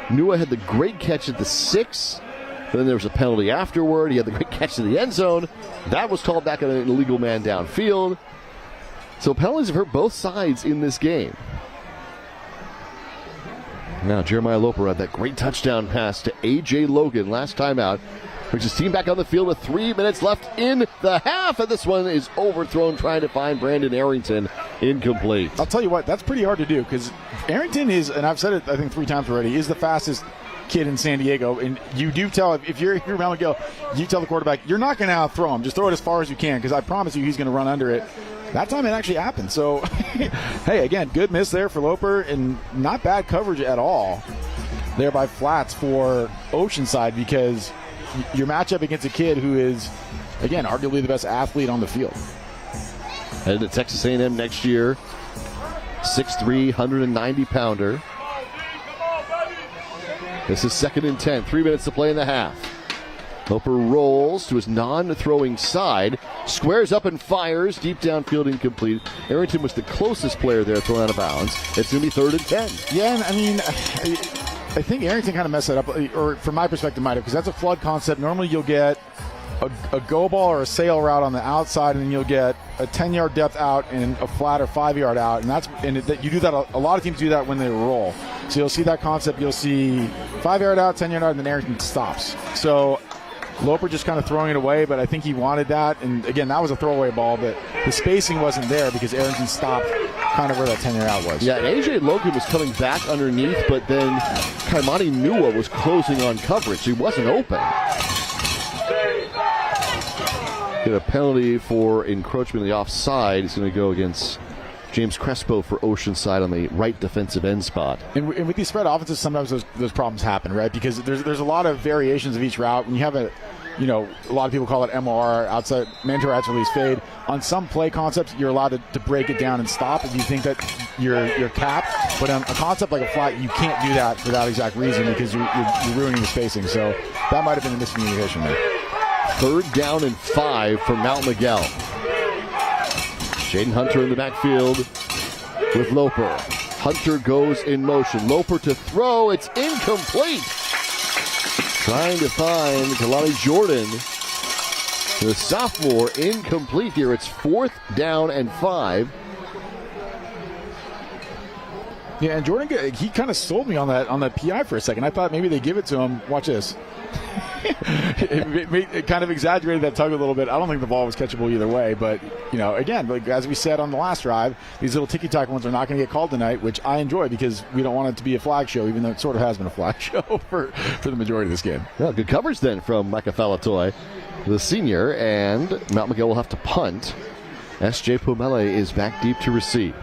Nua had the great catch at the 6. Then there was a penalty afterward. He had the great catch in the end zone. That was called back on an illegal man downfield. So penalties have hurt both sides in this game. Now Jeremiah Loper had that great touchdown pass to A.J. Logan last time out. Brings his team back on the field with 3 minutes left in the half, and this one is overthrown trying to find Brandon Arrington. Incomplete. I'll tell you what, that's pretty hard to do, because Arrington is, and I've said it I think 3 times already, is the fastest kid in San Diego. And you do tell, if you're Mount Miguel, you tell the quarterback, you're not going to outthrow him. Just throw it as far as you can, because I promise you he's going to run under it. That time it actually happened. So, hey, again, good miss there for Loper, and not bad coverage at all there by Flats for Oceanside, because your matchup against a kid who is, again, arguably the best athlete on the field. Headed to Texas A&M next year. 6'3", 190-pounder. This is 2nd and 10. 3 minutes to play in the half. Loper rolls to his non-throwing side. Squares up and fires. Deep downfield, incomplete. Arrington was the closest player there thrown out of bounds. It's going to be 3rd and 10. Yeah, I mean, I think Arrington kind of messed that up, or from my perspective might have, because that's a flood concept. Normally you'll get a go ball or a sail route on the outside, and then you'll get a 10-yard depth out and a flat or 5-yard out, and you do that. A lot of teams do that when they roll. So you'll see that concept. You'll see 5-yard out, 10-yard out, and then Arrington stops. So Loper just kind of throwing it away, but I think he wanted that. And, again, that was a throwaway ball, but the spacing wasn't there because Arrington stopped kind of where that 10-yard out was. Yeah, and A.J. Logan was coming back underneath, but then Kaimani Nua was closing on coverage. He wasn't open. Get a penalty for encroachment in the offside. He's going to go against James Crespo for Oceanside on the right defensive end spot. And with these spread offenses, sometimes those problems happen, right? Because there's a lot of variations of each route. When you have a lot of people call it MOR, outside mandatory outside release fade. On some play concepts, you're allowed to break it down and stop if you think that you're capped. But on a concept like a flat, you can't do that for that exact reason, because you're ruining the spacing. So that might have been a miscommunication there. 3rd down and 5 for Mount Miguel. Jaden Hunter in the backfield with Loper. Hunter goes in motion. Loper to throw. It's incomplete. Trying to find Kalani Jordan. The sophomore incomplete here. It's 4th down and 5. Yeah, and Jordan, he kind of sold me on that PI for a second. I thought maybe they give it to him. Watch this. it kind of exaggerated that tug a little bit. I don't think the ball was catchable either way, but again, like as we said on the last drive, these little ticky-tack ones are not going to get called tonight, which I enjoy because we don't want it to be a flag show, even though it sort of has been a flag show for the majority of this game. Well, good coverage then from Micah Falatoy, the senior, and Mount Miguel will have to punt. S.J. Pomele is back deep to receive.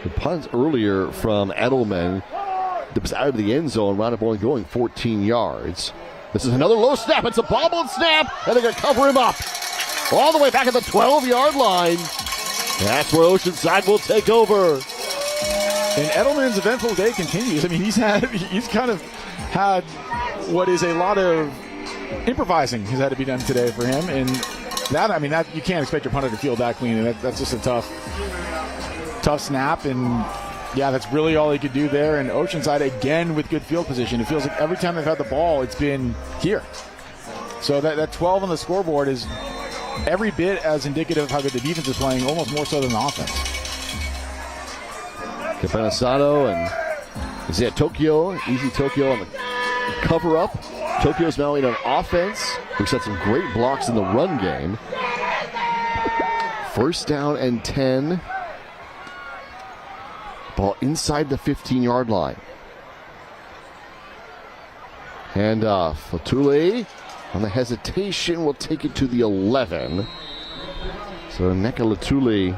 The punt earlier from Edelman was out of the end zone, wound up only going 14 yards. This is another low snap. It's a bobbled snap, and they're going to cover him up all the way back at the 12-yard line. That's where Oceanside will take over. And Edelman's eventful day continues. I mean, he's kind of had what is a lot of improvising has had to be done today for him, and that you can't expect your punter to field that clean. And that's just a tough snap, and yeah, that's really all he could do there. And Oceanside again with good field position. It feels like every time they've had the ball, it's been here. So that 12 on the scoreboard is every bit as indicative of how good the defense is playing, almost more so than the offense. Capenasato and Isaiah Tokyo, easy Tokyo on the cover up. Tokyo's now in on offense. We've set some great blocks in the run game. 1st down and 10. Ball inside the 15-yard line. Handoff. Latule on the hesitation will take it to the 11. So Neka Latule.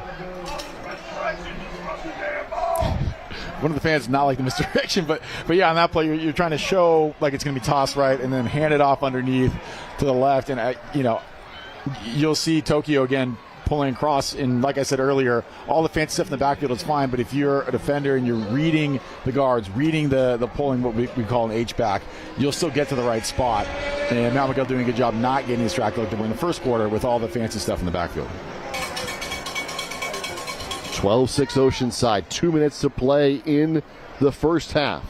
One of the fans not like the misdirection, but yeah, on that play, you're trying to show like it's going to be tossed right and then hand it off underneath to the left. And, you'll see Tokyo again pulling across. And like I said earlier, all the fancy stuff in the backfield is fine, but if you're a defender and you're reading the guards, reading the pulling, what we call an H-back, you'll still get to the right spot. And Mount Miguel doing a good job not getting distracted like they were in the first quarter with all the fancy stuff in the backfield. 12-6 Oceanside. 2 minutes to play in the first half.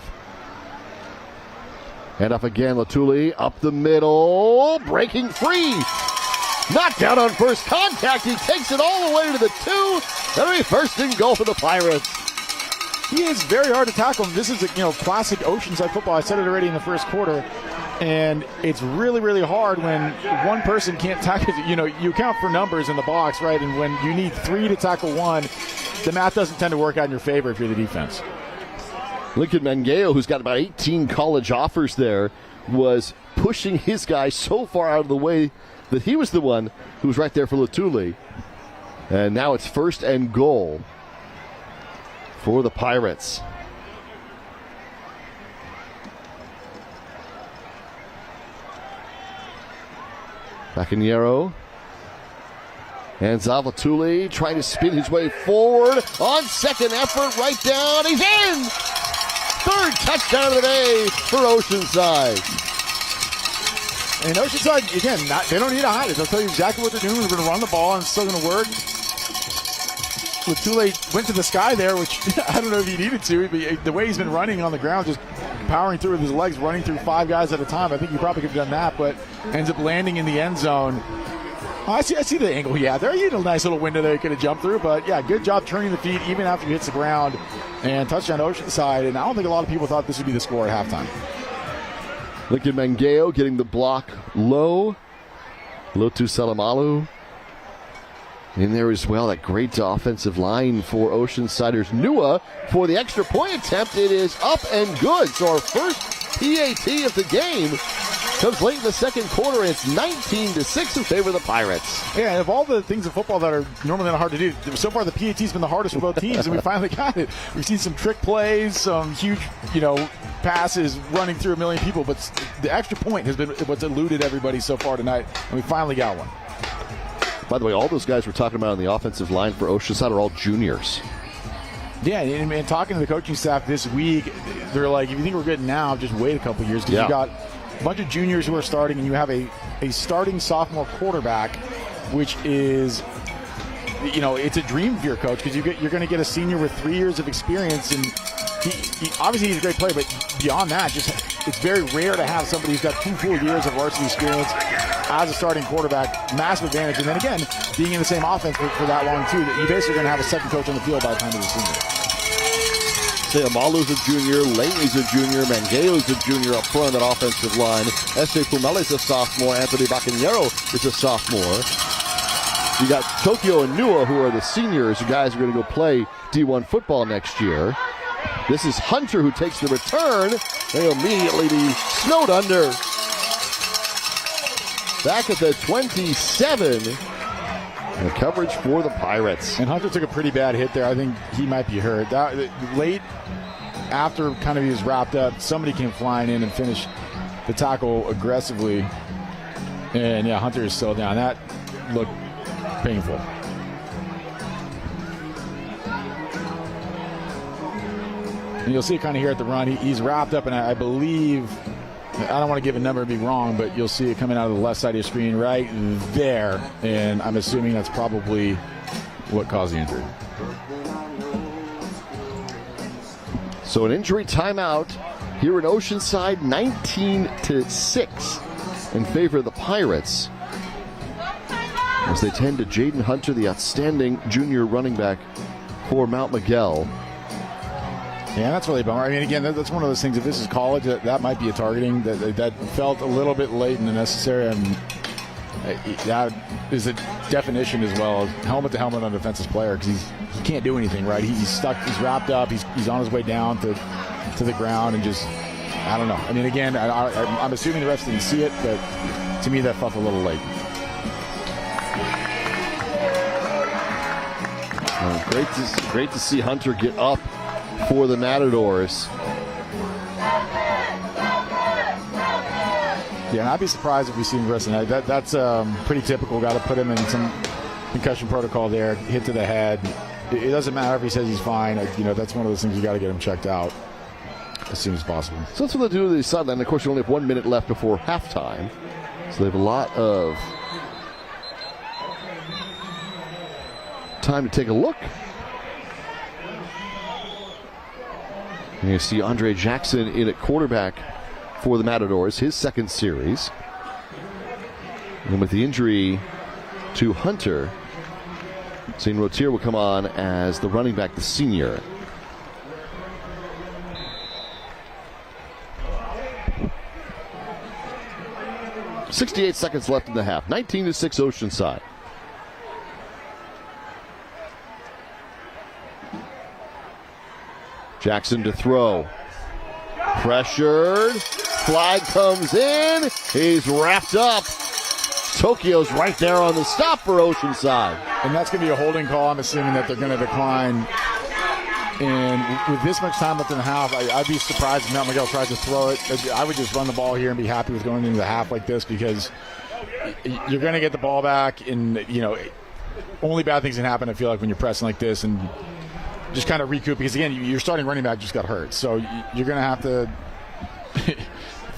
Hand off again, Latule up the middle, breaking free. Knocked down on first contact. He takes it all the way to the 2. That'll be 1st and goal for the Pirates. He is very hard to tackle. This is classic Oceanside football. I said it already in the first quarter. And it's really, really hard when one person can't tackle. You count for numbers in the box, right? And when you need 3 to tackle 1, the math doesn't tend to work out in your favor if you're the defense. Lincoln Mangeo, who's got about 18 college offers there, was pushing his guy so far out of the way that he was the one who was right there for Latule. And now it's 1st and goal for the Pirates. Bacanero. And Zavatuli trying to spin his way forward on second effort, right down. He's in! 3rd touchdown of the day for Oceanside. And Oceanside, again, they don't need to hide it. They'll tell you exactly what they're doing. They're going to run the ball, and it's still going to work. Latule went to the sky there, which I don't know if he needed to, but the way he's been running on the ground, just powering through with his legs, running through 5 guys at a time, I think he probably could have done that, but ends up landing in the end zone. Oh, I see the angle. Yeah, there you had a nice little window there you could have jumped through, but yeah, good job turning the feet even after he hits the ground, and touchdown Oceanside. And I don't think a lot of people thought this would be the score at halftime. Lincoln Mangeo getting the block low. Lotu Salamalu in there as well. That great offensive line for Oceansiders. Nua for the extra point attempt. It is up and good. So our first PAT of the game comes late in the second quarter, and it's 19-6 in favor of the Pirates. Yeah, and of all the things in football that are normally not hard to do, so far the PAT's been the hardest for both teams, and we finally got it. We've seen some trick plays, some huge, passes running through a million people, but the extra point has been what's eluded everybody so far tonight, and we finally got one. By the way, all those guys we're talking about on the offensive line for Oceanside are all juniors. Yeah, and talking to the coaching staff this week, they're like, if you think we're good now, just wait a couple years, because you got a bunch of juniors who are starting, and you have a starting sophomore quarterback, which is, it's a dream for your coach, because you're going to get a senior with 3 years of experience, and he obviously he's a great player, but beyond that, just it's very rare to have somebody who's got 2 full years of varsity experience as a starting quarterback. Massive advantage. And then again, being in the same offense for that long too, that you're basically going to have a second coach on the field by the time of the season. Seamalu's a junior, Langley's a junior, Mangao's a junior up front of that offensive line. S.J. Pumele's a sophomore, Anthony Bacanero is a sophomore. You got Tokyo and Nua, who are the seniors, the guys who are going to go play D1 football next year. This is Hunter who takes the return. They'll immediately be snowed under. Back at the 27. And coverage for the Pirates. And Hunter took a pretty bad hit there. I think he might be hurt. Late after kind of he was wrapped up, somebody came flying in and finished the tackle aggressively. And yeah, Hunter is still down. That looked painful. And you'll see it kind of here at the run. He's wrapped up, and I believe, I don't want to give a number and be wrong, but you'll see it coming out of the left side of your screen right there. And I'm assuming that's probably what caused the injury. So an injury timeout here in Oceanside, 19-6 in favor of the Pirates, as they tend to Jaden Hunter, the outstanding junior running back for Mount Miguel. Yeah, that's really a bummer. I mean, again, that's one of those things. If this is college, that might be a targeting that felt a little bit late in the necessary. And that is a definition as well, helmet to helmet on a defensive player, because he can't do anything, right? He's stuck. He's wrapped up. He's on his way down to the ground, and just, I don't know. I mean, again, I'm assuming the refs didn't see it, but to me that felt a little late. Great to see Hunter get up for the Matadors. Yeah, and I'd be surprised if we see him the rest of the night. That's pretty typical. Got to put him in some concussion protocol there. Hit to the head. It doesn't matter if he says he's fine. That's one of those things you got to get him checked out as soon as possible. So that's what they do to the sideline. Of course, you only have 1 minute left before halftime, so they have a lot of time to take a look. And you see Andre Jackson in at quarterback for the Matadors, his second series. And with the injury to Hunter, Zane Rotier will come on as the running back, the senior. .68 seconds left in the half. 19-6 Oceanside. Jackson to throw. Pressured. Flag comes in. He's wrapped up. Tokyo's right there on the stop for Oceanside. And that's going to be a holding call. I'm assuming that they're going to decline. And with this much time left in the half, I'd be surprised if Mount Miguel tries to throw it. I would just run the ball here and be happy with going into the half like this, because you're going to get the ball back. And, only bad things can happen, I feel like, when you're pressing like this, and just kind of recoup, because again, your starting running back just got hurt, so you're going to have to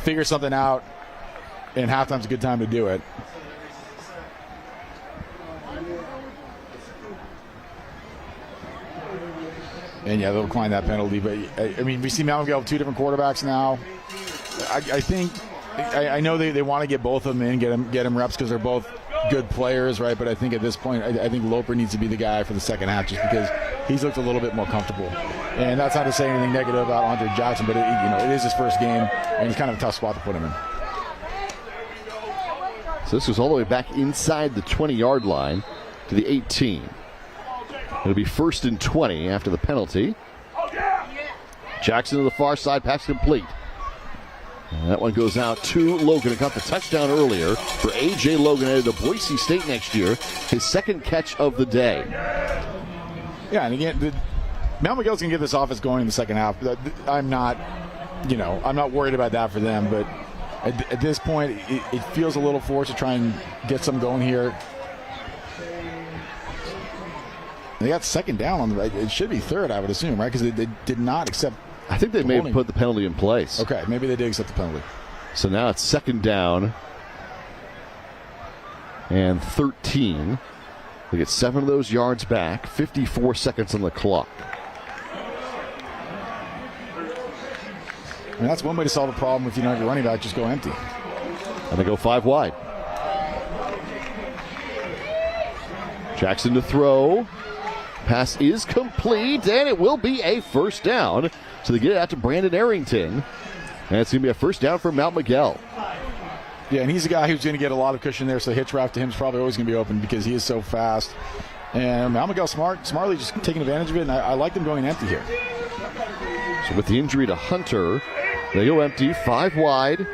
figure something out, and halftime's a good time to do it. And yeah, they'll decline that penalty, but I mean, we see Mount Miguel with 2 different quarterbacks now. I think I know they want to get both of them in, get them reps, because they're both good players, right? But I think at this point, I think Loper needs to be the guy for the second half, just because he's looked a little bit more comfortable. And that's not to say anything negative about Andre Jackson, but it is his first game, and it's kind of a tough spot to put him in. So this goes all the way back inside the 20-yard line to the 18. It'll be 1st and 20 after the penalty. Jackson to the far side, pass complete. And that one goes out to Logan. It got the touchdown earlier for A.J. Logan, headed to Boise State next year. His second catch of the day. Yeah, and again, Mount Miguel's going to get this offense going in the second half. I'm not worried about that for them, but at this point, it feels a little forced to try and get some going here. They got second down on it should be third, I would assume, right? Because they did not accept. I think they may have put the penalty in place. Okay, maybe they did accept the penalty. So now it's second down and 13. They get 7 of those yards back, 54 seconds on the clock. mean, that's one way to solve the problem if you don't have your running back, just go empty. And they go 5 wide. Jackson to throw. Pass is complete, and it will be a first down. So they get it out to Brandon Arrington. And it's going to be a first down for Mount Miguel. Yeah, and he's a guy who's going to get a lot of cushion there, so the hitch route to him is probably always going to be open because he is so fast. And Mount Miguel smartly just taking advantage of it, and I like them going empty here. So with the injury to Hunter, they go empty, 5 wide,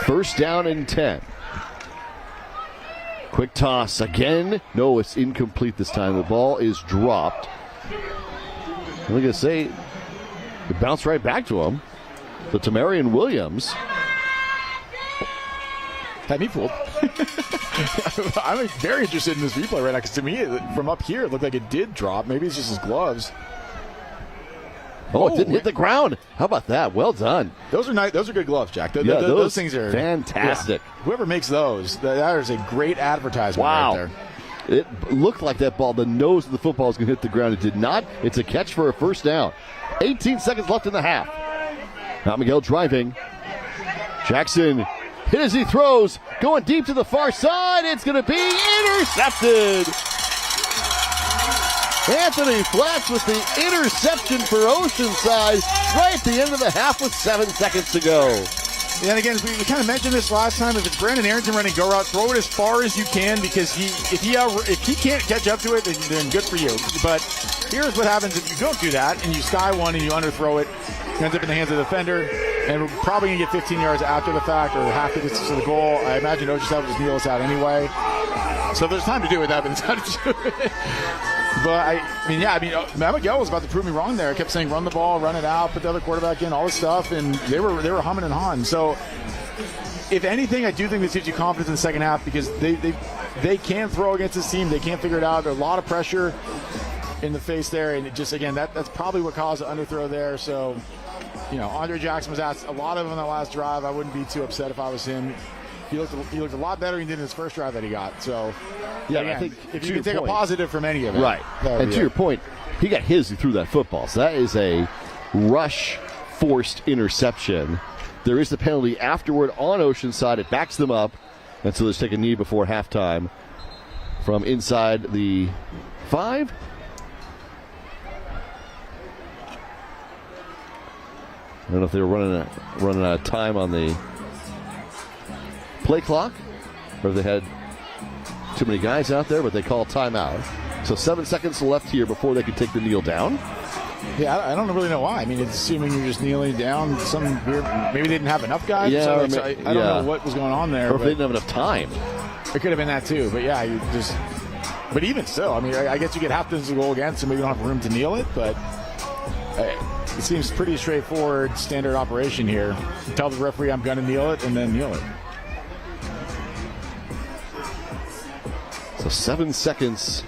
first down and 10. Quick toss again. No, it's incomplete this time. The ball is dropped. I'm going to say it bounced right back to him. So Tamarian Williams. Had me fooled. I'm very interested in this replay right now because to me, from up here, it looked like it did drop. Maybe it's just his gloves. Oh, it didn't hit the ground. How about that? Well done. Those are nice. Those are good gloves, Jack. Those things are fantastic. Yeah. Whoever makes those, that is a great advertisement right there. It looked like that ball, the nose of the football was going to hit the ground. It did not. It's a catch for a first down. 18 seconds left in the half. Mount Miguel driving. Jackson hit as he throws. Going deep to the far side. It's going to be intercepted. Anthony Flats with the interception for Oceanside right at the end of the half with 7 seconds to go. And again, we kind of mentioned this last time. If it's Brandon Arrington running go route, throw it as far as you can because if he can't catch up to it, then good for you. But here's what happens if you don't do that and you sky one and you underthrow it. It ends up in the hands of the defender, and we're probably going to get 15 yards after the fact or half the distance to the goal. I imagine Oceanside will just kneel us out anyway. So if there's time to do it, that would be the time to do it. But, Matt Miguel was about to prove me wrong there. I kept saying run the ball, run it out, put the other quarterback in, all this stuff, and they were humming and hawing. So, if anything, I do think this gives you confidence in the second half because they can throw against this team. They can't figure it out. There's a lot of pressure in the face there, and it just, again, that's probably what caused the underthrow there. So, Andre Jackson was asked a lot of them on the last drive. I wouldn't be too upset if I was him. He looked a lot better than he did in his first drive that he got. So, yeah, again, I think if you can take a positive from any of it. Right. And to your point, he got his who threw that football. So that is a rush forced interception. There is the penalty afterward on Oceanside. It backs them up. And so let's take a knee before halftime from inside the 5. I don't know if they were running out of time on the play clock, or if they had too many guys out there, but they call timeout. So 7 seconds left here before they can take the kneel down. Yeah, I don't really know why. I mean, it's assuming you're just kneeling down. Maybe they didn't have enough guys. Yeah, I don't know what was going on there. Or if they didn't have enough time. It could have been that too. But yeah, but even still, I mean, I guess you get half the goal again, so maybe you don't have room to kneel it, but it seems pretty straightforward, standard operation here. You tell the referee I'm going to kneel it, and then kneel it. So 7 seconds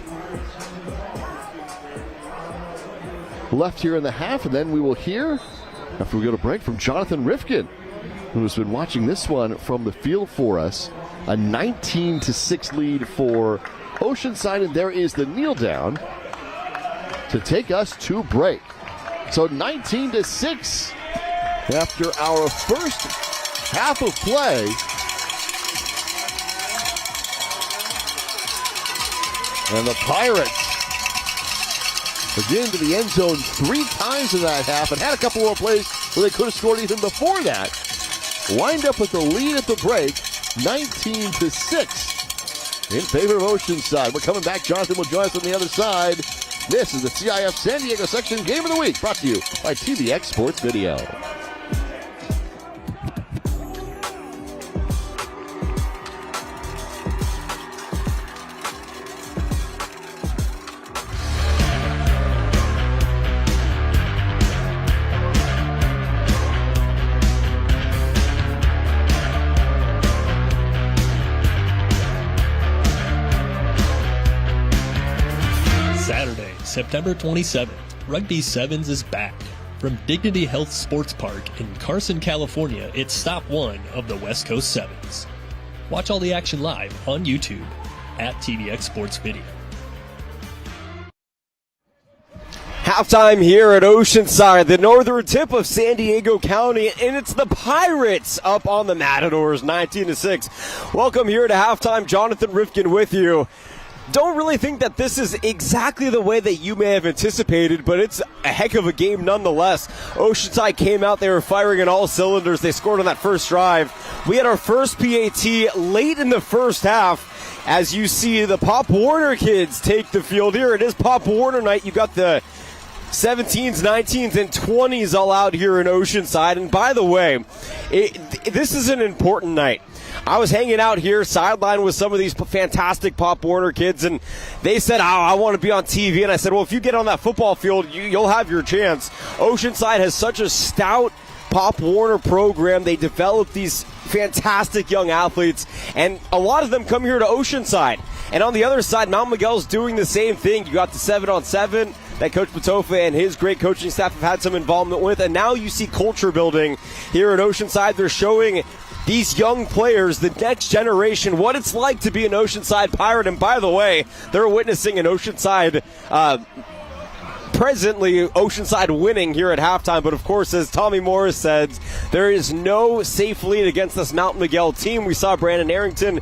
left here in the half, and then we will hear, after we go to break, from Jonathan Rifkin, who has been watching this one from the field for us. A 19-6 lead for Oceanside, and there is the kneel down to take us to break. So 19-6 after our first half of play. And the Pirates get into the end zone 3 times in that half and had a couple more plays where they could have scored even before that. Wind up with the lead at the break, 19-6 in favor of Oceanside. We're coming back. Jonathan will join us on the other side. This is the CIF San Diego Section Game of the Week, brought to you by TVX Sports Video. September 27th, Rugby Sevens is back. From Dignity Health Sports Park in Carson, California, it's stop 1 of the West Coast Sevens. Watch all the action live on YouTube at TVX Sports Video. Halftime here at Oceanside, the northern tip of San Diego County, and it's the Pirates up on the Matadors, 19-6. Welcome here to halftime. Jonathan Rifkin with you. Don't really think that this is exactly the way that you may have anticipated, but it's a heck of a game nonetheless. Oceanside came out, they were firing on all cylinders. They scored on that first drive. We had our first PAT late in the first half. As you see the Pop Warner kids take the field here. It is Pop Warner night. You got the 17s, 19s, and 20s all out here in Oceanside. And by the way, this is an important night. I was hanging out here sideline with some of these fantastic Pop Warner kids, and they said, I want to be on TV. And I said, well, if you get on that football field, you'll have your chance. Oceanside has such a stout Pop Warner program. They develop these fantastic young athletes, and a lot of them come here to Oceanside. And on the other side, Mount Miguel's doing the same thing. You got the 7-on-7 that Coach Patofa and his great coaching staff have had some involvement with, and now you see culture building here at Oceanside. They're showing these young players, the next generation, what it's like to be an Oceanside Pirate. And by the way, they're witnessing an Oceanside presently Oceanside winning here at halftime, but of course, as Tommy Morris said, there is no safe lead against this Mount Miguel team. We saw Brandon Arrington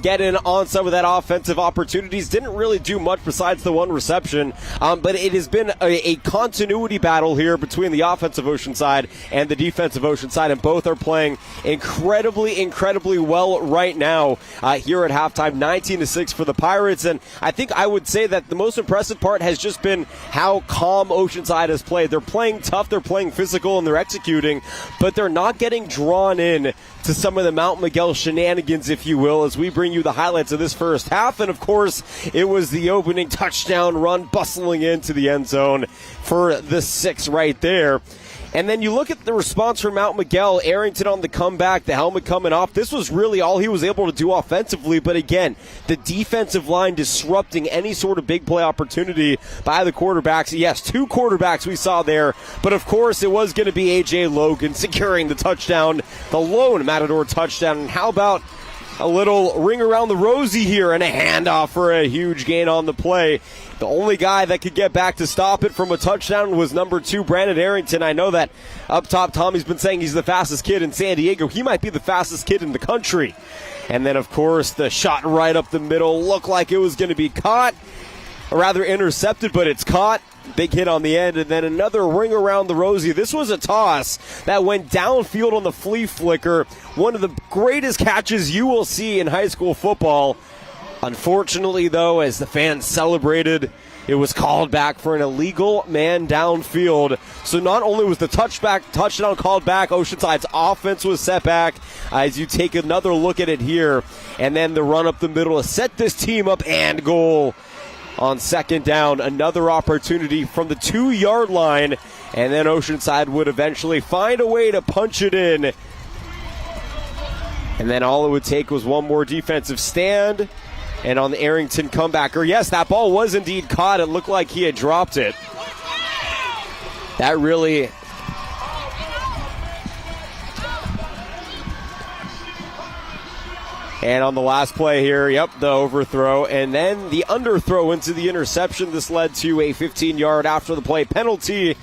get in on some of that offensive opportunities. Didn't really do much besides the one reception, but it has been a continuity battle here between the offensive Oceanside and the defensive Oceanside, and both are playing incredibly well right now here at halftime. 19-6 for the Pirates, and I think I would say that the most impressive part has just been how calm Oceanside has played. They're playing tough, they're playing physical, and they're executing, but they're not getting drawn in to some of the Mount Miguel shenanigans, if you will, as we bring you the highlights of this first half. And of course, it was the opening touchdown run bustling into the end zone for the 6 right there. And then you look at the response from Mount Miguel, Arrington on the comeback, the helmet coming off. This was really all he was able to do offensively. But again, the defensive line disrupting any sort of big play opportunity by the quarterbacks. Yes, 2 quarterbacks we saw there. But of course, it was going to be A.J. Logan securing the touchdown, the lone Matador touchdown. And how about a little ring around the rosy here and a handoff for a huge gain on the play. The only guy that could get back to stop it from a touchdown was number 2, Brandon Arrington. I know that up top, Tommy's been saying he's the fastest kid in San Diego. He might be the fastest kid in the country. And then, of course, the shot right up the middle looked like it was going to be caught, or rather intercepted, but it's caught. Big hit on the end, and then another ring around the rosy. This was a toss that went downfield on the flea flicker. One of the greatest catches you will see in high school football. Unfortunately, though, as the fans celebrated, it was called back for an illegal man downfield. So not only was the touchdown called back, Oceanside's offense was set back. As you take another look at it here, and then the run up the middle to set this team up and goal. On second down, another opportunity from the 2-yard line, and then Oceanside would eventually find a way to punch it in. And then all it would take was one more defensive stand, and on the Arrington comebacker, yes, that ball was indeed caught. It looked like he had dropped it. That really... And on the last play here, the overthrow, and then the underthrow into the interception. This led to a 15-yard after the play penalty.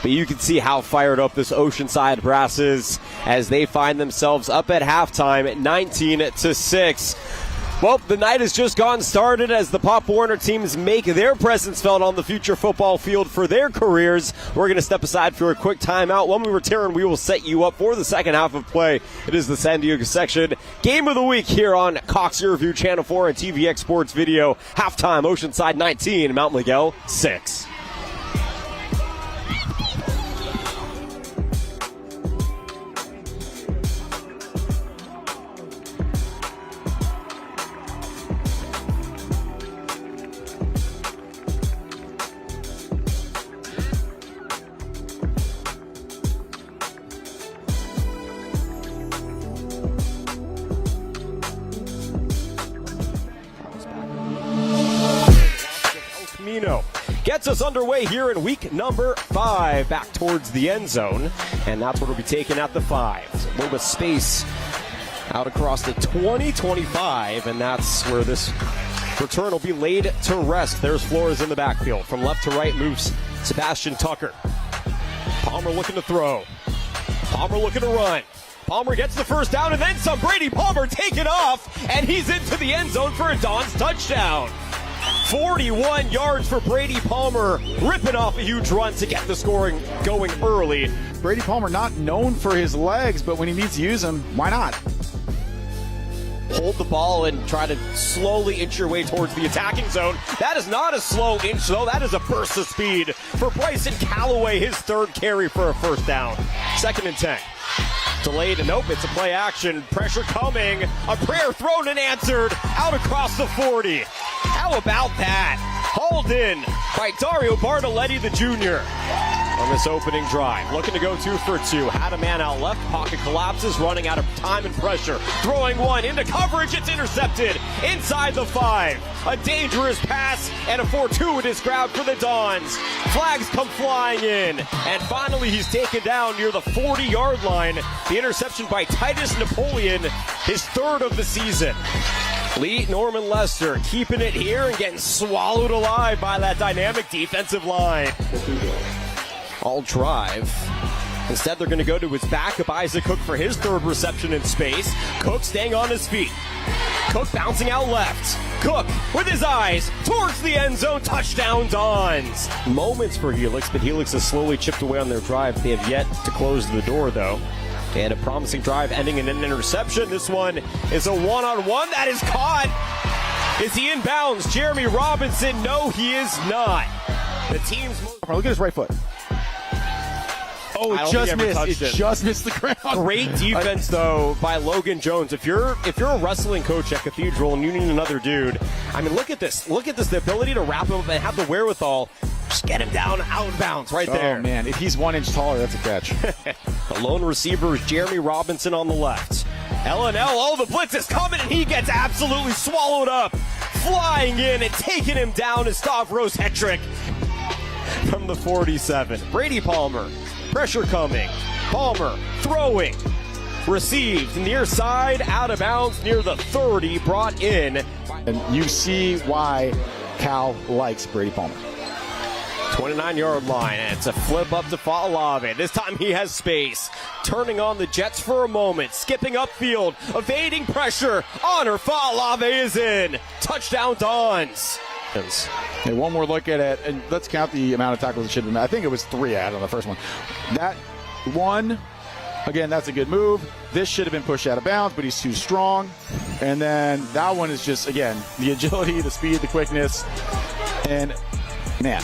But you can see how fired up this Oceanside brass is as they find themselves up at halftime at 19-6. Well, the night has just gotten started as the Pop Warner teams make their presence felt on the future football field for their careers. We're going to step aside for a quick timeout. When we return, we will set you up for the second half of play. It is the San Diego section game of the week here on watch.yurview Channel 4 and TVX Sports Video. Halftime, Oceanside 19, Mount Miguel 6. Gets us underway here in week number 5, back towards the end zone, and that's what will be taken at the 5. So a little bit of space out across the 20-25, and that's where this return will be laid to rest. There's Flores in the backfield. From left to right moves Sebastian Tucker. Palmer looking to throw. Palmer looking to run. Palmer gets the first down and then some. Brady Palmer taken off, and he's into the end zone for a Dons touchdown. 41 yards for Brady Palmer, ripping off a huge run to get the scoring going early. Brady Palmer not known for his legs, but when he needs to use them, why not? Hold the ball and try to slowly inch your way towards the attacking zone. That is not a slow inch, though. That is a burst of speed for Bryson Callaway, his third carry for a first down. 2nd and 10. Delayed, and nope, it's a play action. Pressure coming. A prayer thrown and answered out across the 40. How about that? Hauled in by Dario Bartoletti, the junior. On this opening drive, looking to go 2 for 2. Had a man out left, pocket collapses, running out of time and pressure. Throwing one into coverage, it's intercepted inside the 5. A dangerous pass and a fortuitous grab for the Dons. Flags come flying in, and finally he's taken down near the 40-yard line. The interception by Titus Napoleon, his 3rd of the season. Lee Norman Lester keeping it here and getting swallowed alive by that dynamic defensive line. All drive. Instead, they're going to go to his backup, Isaac Cook, for his 3rd reception in space. Cook staying on his feet. Cook bouncing out left. Cook with his eyes towards the end zone. Touchdown, Dons. Moments for Helix, but Helix has slowly chipped away on their drive. They have yet to close the door, though. And a promising drive ending in an interception. This one is a one-on-one that is caught. Is he in bounds? Jeremy Robinson, no, he is not. The team's Look at his right foot. Oh, it just missed. It just missed the ground. Great defense, though, by Logan Jones. If you're a wrestling coach at Cathedral and you need another dude, I mean, look at this. Look at this. The ability to wrap him up and have the wherewithal. Just get him down out of bounds right there. Oh, man. If he's 1 inch taller, that's a catch. The lone receiver is Jeremy Robinson on the left. L&L, oh, the blitz is coming, and he gets absolutely swallowed up. Flying in and taking him down is Stavros Hetrick from the 47. Brady Palmer. Pressure coming. Palmer throwing. Received near side, out of bounds near the 30, brought in. And you see why Cal likes Brady Palmer. 29-yard line, and it's a flip up to Fa'alave. This time he has space. Turning on the Jets for a moment. Skipping upfield. Evading pressure. Honor Fa'alave is in. Touchdown, Dons. Hey, one more look at it, and let's count the amount of tackles that should have been. I think it was 3 out on the first one. That one, again, that's a good move. This should have been pushed out of bounds, but he's too strong. And then that one is just, again, the agility, the speed, the quickness. And, man,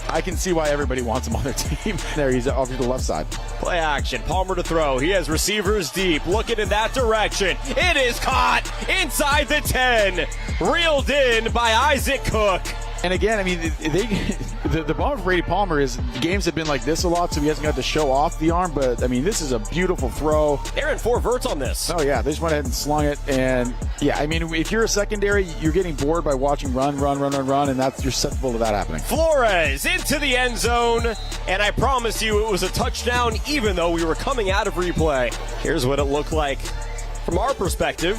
I can see why everybody wants him on their team. There, he's off to the left side. Play action. Palmer to throw. He has receivers deep. Looking in that direction. It is caught inside the 10. Reeled in by Isaac Cook. And again, I mean, the problem with Brady Palmer is games have been like this a lot, so he hasn't got to show off the arm. But, I mean, this is a beautiful throw. They're in 4 verts on this. Oh, yeah. They just went ahead and slung it. And, yeah, I mean, if you're a secondary, you're getting bored by watching run, and you're susceptible to that happening. Flores into the end zone. And I promise you it was a touchdown, even though we were coming out of replay. Here's what it looked like from our perspective.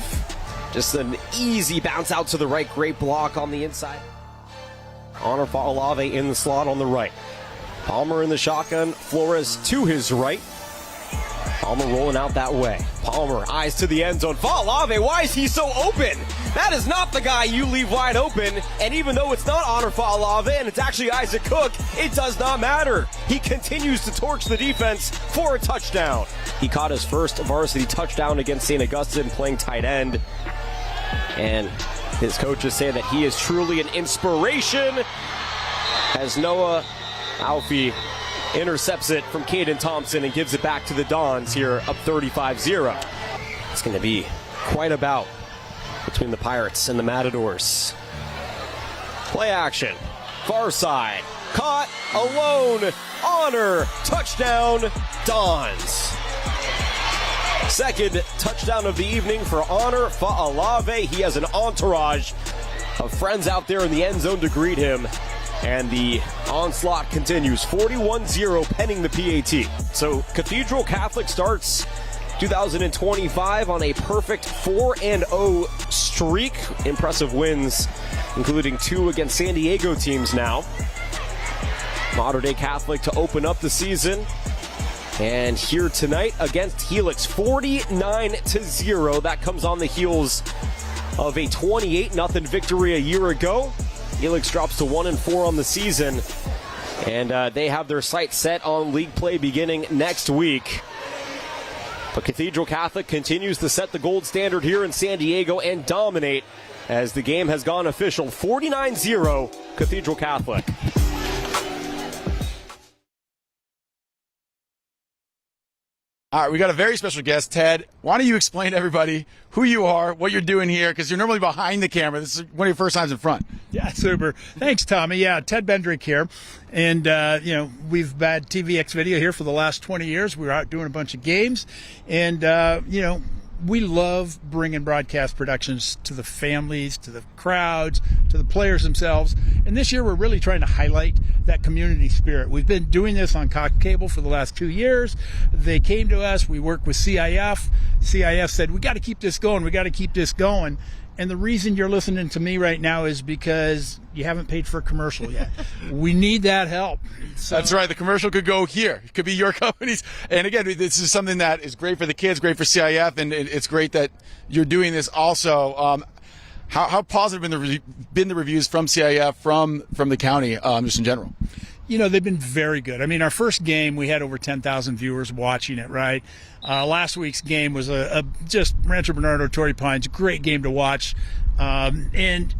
Just an easy bounce out to the right. Great block on the inside. Honor Fa'alave in the slot on the right. Palmer in the shotgun. Flores to his right. Palmer rolling out that way. Palmer, eyes to the end zone. Fa'alave, why is he so open? That is not the guy you leave wide open. And even though it's not Honor Fa'alave and it's actually Isaac Cook, it does not matter. He continues to torch the defense for a touchdown. He caught his first varsity touchdown against St. Augustine playing tight end. And his coaches say that he is truly an inspiration as Noah Alfie intercepts it from Caden Thompson and gives it back to the Dons here up 35-0. It's going to be quite a bout between the Pirates and the Matadors. Play action. Far side. Caught. Alone. Honor. Touchdown. Dons. Second touchdown of the evening for Honor Fa'alave. He has an entourage of friends out there in the end zone to greet him. And the onslaught continues. 41-0 pending the PAT. So Cathedral Catholic starts 2025 on a perfect 4-0 streak. Impressive wins, including 2 against San Diego teams now. Mater Dei Catholic to open up the season. And here tonight against Helix, 49-0. That comes on the heels of a 28-0 victory a year ago. Helix drops to 1-4 on the season. And they have their sights set on league play beginning next week. But Cathedral Catholic continues to set the gold standard here in San Diego and dominate as the game has gone official. 49-0 Cathedral Catholic. All right, we got a very special guest, Ted. Why don't you explain to everybody who you are, what you're doing here, because you're normally behind the camera. This is one of your first times in front. Yeah, super. Thanks, Tommy. Yeah, Ted Bendrick here. And, we've had TVX Video here for the last 20 years. We were out doing a bunch of games. And, we love bringing broadcast productions to the families, to the crowds, to the players themselves. And this year we're really trying to highlight that community spirit. We've been doing this on Cox Cable for the last 2 years. They came to us. We worked with CIF. CIF said, we got to keep this going. We got to keep this going. And the reason you're listening to me right now is because you haven't paid for a commercial yet. We need that help. So. That's right. The commercial could go here. It could be your companies. And again, this is something that is great for the kids, great for CIF, and it's great that you're doing this also. How positive have been the reviews from CIF, from the county, just in general? They've been very good. I mean, our first game, we had over 10,000 viewers watching it, right? Last week's game was just Rancho Bernardo, Torrey Pines, great game to watch. And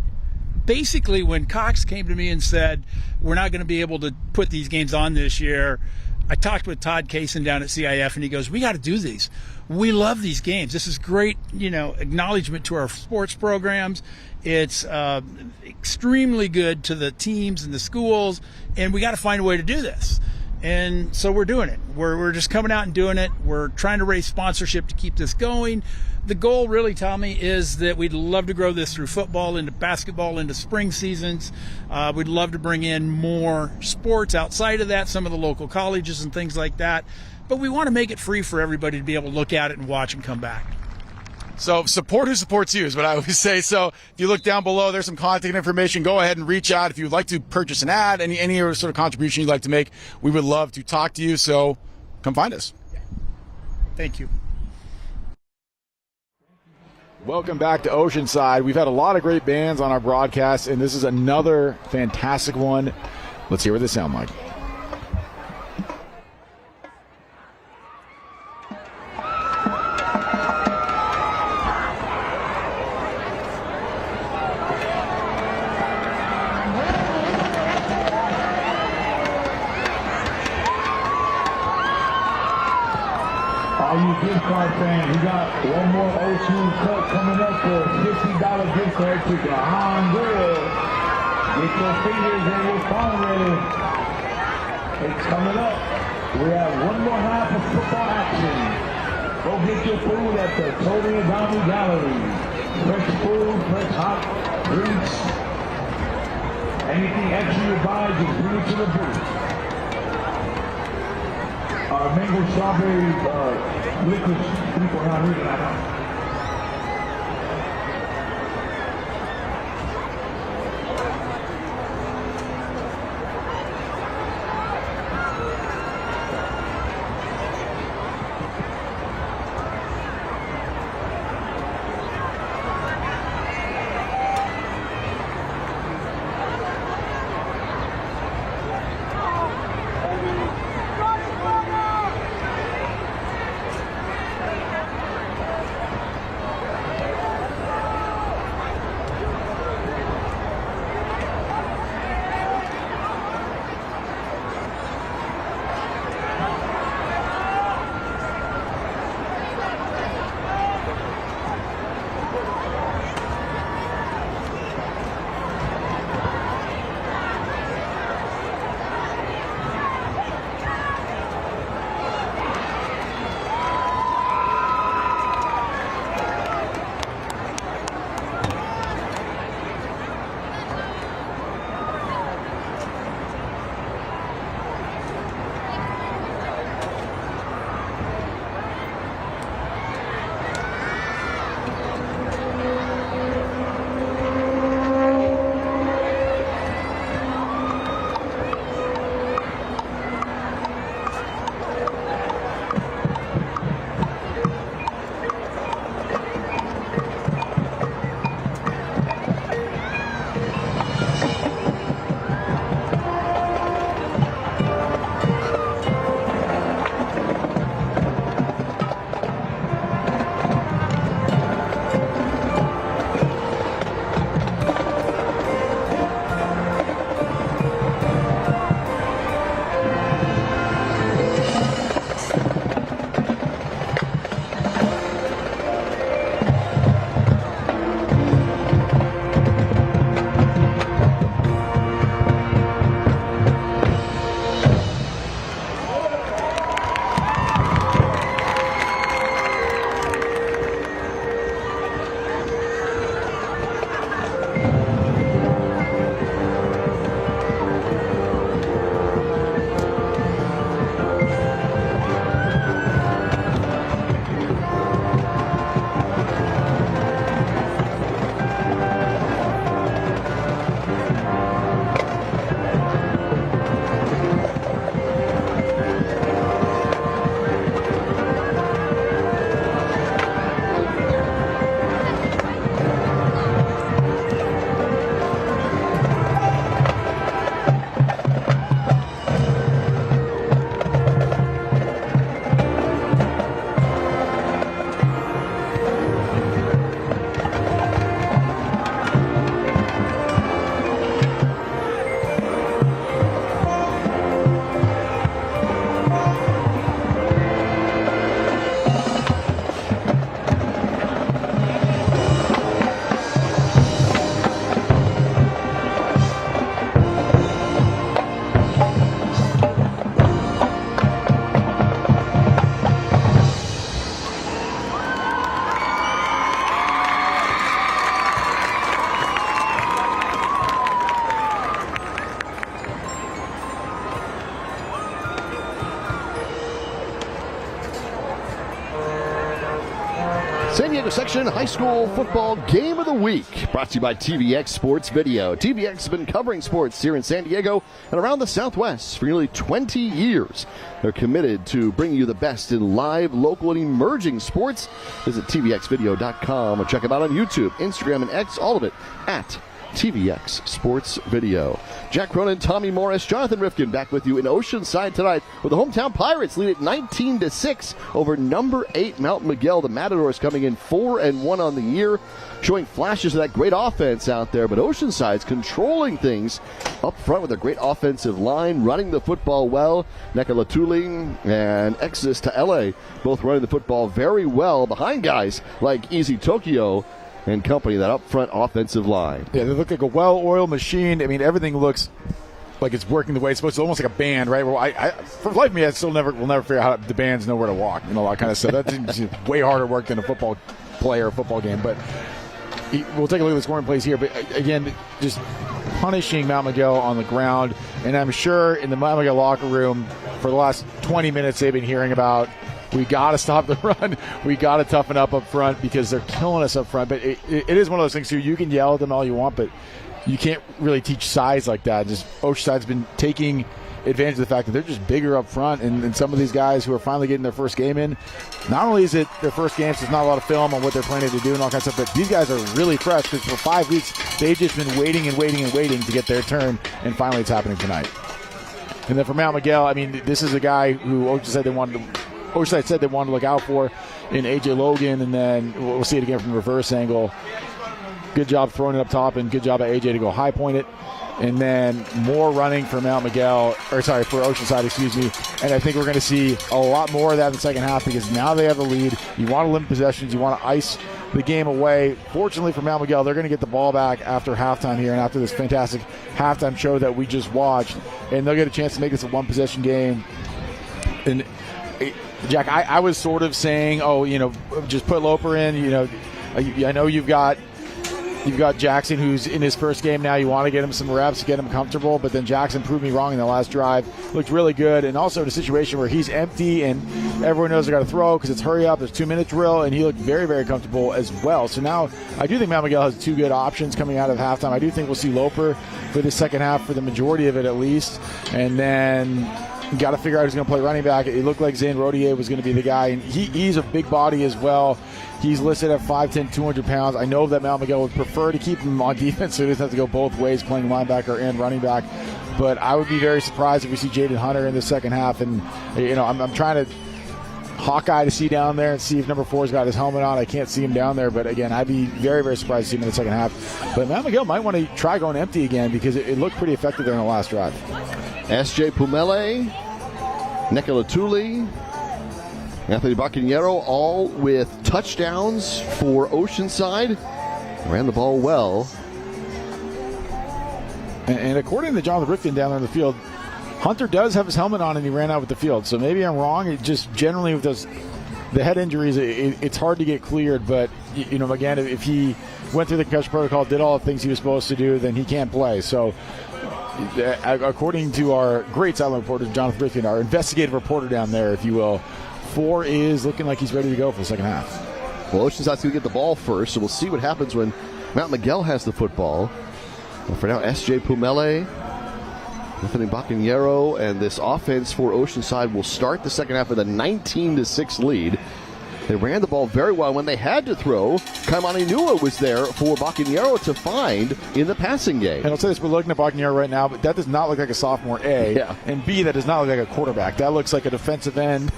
basically when Cox came to me and said, we're not going to be able to put these games on this year, I talked with Todd Kaysen down at CIF, and he goes, we got to do these. We love these games. This is great, acknowledgement to our sports programs. It's extremely good to the teams and the schools, and we got to find a way to do this. And so we're doing it. We're just coming out and doing it. We're trying to raise sponsorship to keep this going. The goal really, Tommy, is that we'd love to grow this through football, into basketball, into spring seasons. We'd love to bring in more sports outside of that, some of the local colleges and things like that. But we want to make it free for everybody to be able to look at it and watch and come back. So support who supports you is what I always say. So if you look down below, there's some contact information. Go ahead and reach out. If you'd like to purchase an ad, any sort of contribution you'd like to make, we would love to talk to you. So come find us. Thank you. Welcome back to Oceanside. We've had a lot of great bands on our broadcast, and this is another fantastic one. Let's hear what they sound like. All you gift card fans, we got one more Ocean Cup coming up for a $50 gift card to the Grill. Get your fingers and your phone ready. It's coming up. We have one more half of football action. Go get your food at the Tony Adami Gallery. Fresh food, fresh hot drinks. Anything extra you buy, just bring it to the booth. Mango strawberry liquid people around here tonight. San Diego Section High School Football Game of the Week, brought to you by TVX Sports Video. TVX has been covering sports here in San Diego and around the Southwest for nearly 20 years. They're committed to bringing you the best in live, local, and emerging sports. Visit tvxvideo.com or check them out on YouTube, Instagram, and X, all of it at TVX Sports Video. Jack Cronin, Tommy Morris, Jonathan Rifkin back with you in Oceanside tonight, where the hometown Pirates lead at 19-6 over number 8 Mount Miguel. The Matadors coming in 4-1 on the year, showing flashes of that great offense out there, but Oceanside's controlling things up front with a great offensive line, running the football well. Nekalatuli and Exodus to LA both running the football very well behind guys like Easy Tokyo and company, that up front offensive line. Yeah, they look like a well-oiled machine. I mean, everything looks like it's working the way it's supposed to. Almost like a band, right? Well, I for life of me, I still will never figure out how the bands know where to walk and all that kind of stuff. That's way harder work than a football player, a football game. But we'll take a look at the scoring plays here. But again, just punishing Mount Miguel on the ground. And I'm sure in the Mount Miguel locker room for the last 20 minutes they've been hearing about, we got to stop the run. We got to toughen up front because they're killing us up front. But it is one of those things, too. You can yell at them all you want, but you can't really teach size like that. Just Oceanside's been taking advantage of the fact that they're just bigger up front. And some of these guys who are finally getting their first game in, not only is it their first game, so there's not a lot of film on what they're planning to do and all kinds of stuff, but these guys are really fresh because for 5 weeks they've just been waiting to get their turn, and finally it's happening tonight. And then for Mount Miguel, I mean, this is a guy who Oceanside said they wanted to look out for in A.J. Logan, and then we'll see it again from the reverse angle. Good job throwing it up top, and good job by A.J. to go high point it. And then more running for for Oceanside, excuse me. And I think we're going to see a lot more of that in the second half because now they have the lead. You want to limit possessions. You want to ice the game away. Fortunately for Mount Miguel, they're going to get the ball back after halftime here and after this fantastic halftime show that we just watched. And they'll get a chance to make this a one-possession game. And Jack, I was sort of saying, just put Loper in. I know you've got Jackson, who's in his first game now. You want to get him some reps, get him comfortable. But then Jackson proved me wrong in the last drive. Looked really good. And also in a situation where he's empty and everyone knows they got to throw because it's hurry up. There's 2-minute drill. And he looked very, very comfortable as well. So now I do think Mount Miguel has two good options coming out of halftime. I do think we'll see Loper for the second half for the majority of it at least. And then got to figure out who's going to play running back. It looked like Zane Rodier was going to be the guy. And he's a big body as well. He's listed at 5'10", 200 pounds. I know that Mount Miguel would prefer to keep him on defense, so he doesn't have to go both ways, playing linebacker and running back. But I would be very surprised if we see Jaden Hunter in the second half. And, I'm trying to Hawkeye to see down there and see if number 4's got his helmet on. I can't see him down there. But, again, I'd be very, very surprised to see him in the second half. But Mount Miguel might want to try going empty again because it looked pretty effective there in the last drive. S.J. Pumele, Nekalatuli, Anthony Bacaniero, all with touchdowns for Oceanside. Ran the ball well. And according to Jonathan Rifkin down there in the field, Hunter does have his helmet on and he ran out with the field. So maybe I'm wrong. It just generally with the head injuries, it's hard to get cleared. But, again, if he went through the concussion protocol, did all the things he was supposed to do, then he can't play. So according to our great sideline reporter, Jonathan Rifkin, our investigative reporter down there, if you will, 4 is looking like he's ready to go for the second half. Well, Oceanside's going to get the ball first, so we'll see what happens when Mount Miguel has the football. Well, for now, S.J. Pumele, Anthony Bacaniero, and this offense for Oceanside will start the second half with a 19-6 lead. They ran the ball very well. When they had to throw, Kaimani Nua was there for Bacaniero to find in the passing game. And I'll say this, we're looking at Bacaniero right now, but that does not look like a sophomore, A. Yeah. And B, that does not look like a quarterback. That looks like a defensive end,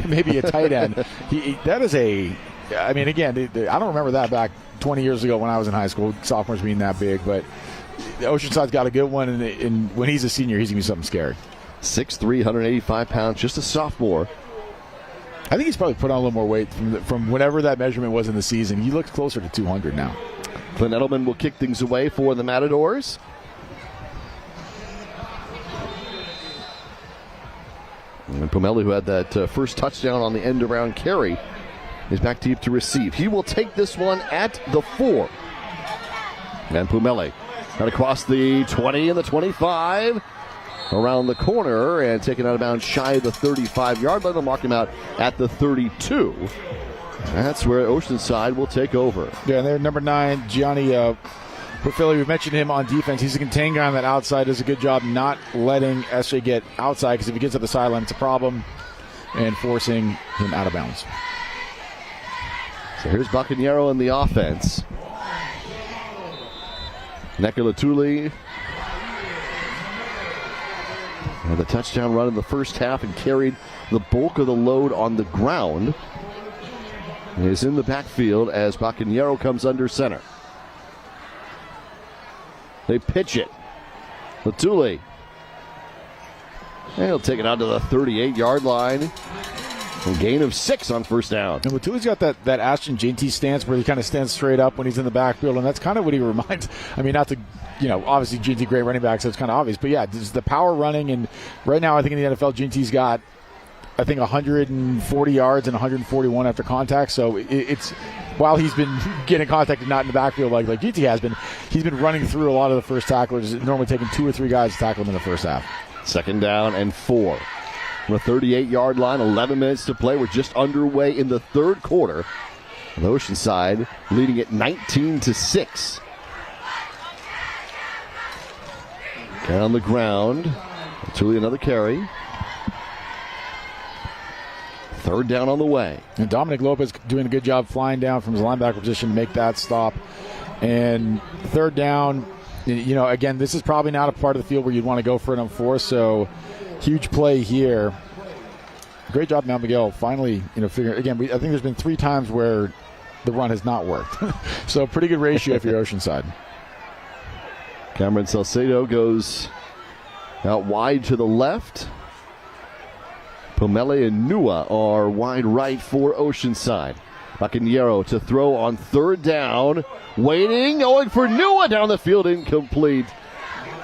maybe a tight end. I don't remember that back 20 years ago when I was in high school, sophomores being that big, but Oceanside's got a good one, and when he's a senior, he's going to be something scary. 6'3", 185 pounds, just a sophomore. I think he's probably put on a little more weight from whatever that measurement was in the season. He looks closer to 200 now. Clint Edelman will kick things away for the Matadors. And Pomeli, who had that first touchdown on the end-around carry, is back deep to receive. He will take this one at the 4. And Pomeli got across the 20 and the 25. Around the corner and taken out of bounds shy of the 35-yard line. They'll mark him out at the 32. That's where Oceanside will take over. Yeah, and they're number 9, Gianni Philly. We mentioned him on defense. He's a contained guy on that outside. Does a good job not letting SJ get outside, because if he gets up the sideline, it's a problem, and forcing him out of bounds. So here's Bacanero in the offense. Nekalatuli had the touchdown run in the first half and carried the bulk of the load on the ground. He is in the backfield as Bacanero comes under center. They pitch it. Latuli. And he'll take it out to the 38-yard line. A gain of 6 on first down. And Latuli's got that Ashton JT stance where he kind of stands straight up when he's in the backfield, and that's kind of what he reminds. I mean, not to, obviously JT great running back, so it's kind of obvious. But yeah, this is the power running, and right now I think in the NFL, JT's got, I think, 140 yards and 141 after contact. So it's while he's been getting contacted not in the backfield like GT has been, he's been running through a lot of the first tacklers, normally taking 2 or 3 guys to tackle him in the first half. 2nd down and 4. From the 38-yard line, 11 minutes to play. We're just underway in the third quarter. And Oceanside leading it 19-6. Get on the ground. Latuli another carry. 3rd down on the way. And Dominic Lopez doing a good job flying down from his linebacker position to make that stop. And 3rd down, again, this is probably not a part of the field where you'd want to go for it on 4th, so huge play here. Great job, Mount Miguel. Finally, figuring, again, I think there's been 3 times where the run has not worked. So pretty good ratio for your Oceanside. Cameron Salcedo goes out wide to the left. Pomele and Nua are wide right for Oceanside. Bacanero to throw on 3rd down. Waiting, going for Nua down the field, incomplete.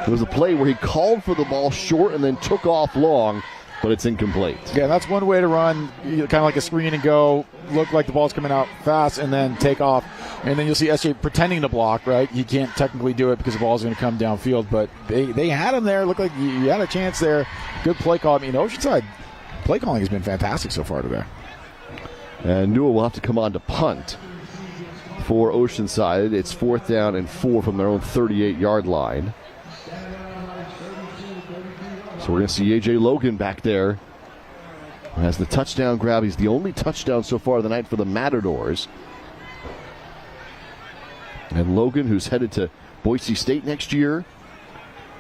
It was a play where he called for the ball short and then took off long, but it's incomplete. Yeah, that's one way to run, kind of like a screen and go, look like the ball's coming out fast, and then take off. And then you'll see SJ pretending to block, right? He can't technically do it because the ball's going to come downfield, but they had him there. Looked like you had a chance there. Good play call. Oceanside play calling has been fantastic so far today. And Newell will have to come on to punt for Oceanside. It's 4th down and 4 from their own 38-yard line. So we're going to see A.J. Logan back there as the touchdown grab. He's the only touchdown so far of the night for the Matadors. And Logan, who's headed to Boise State next year,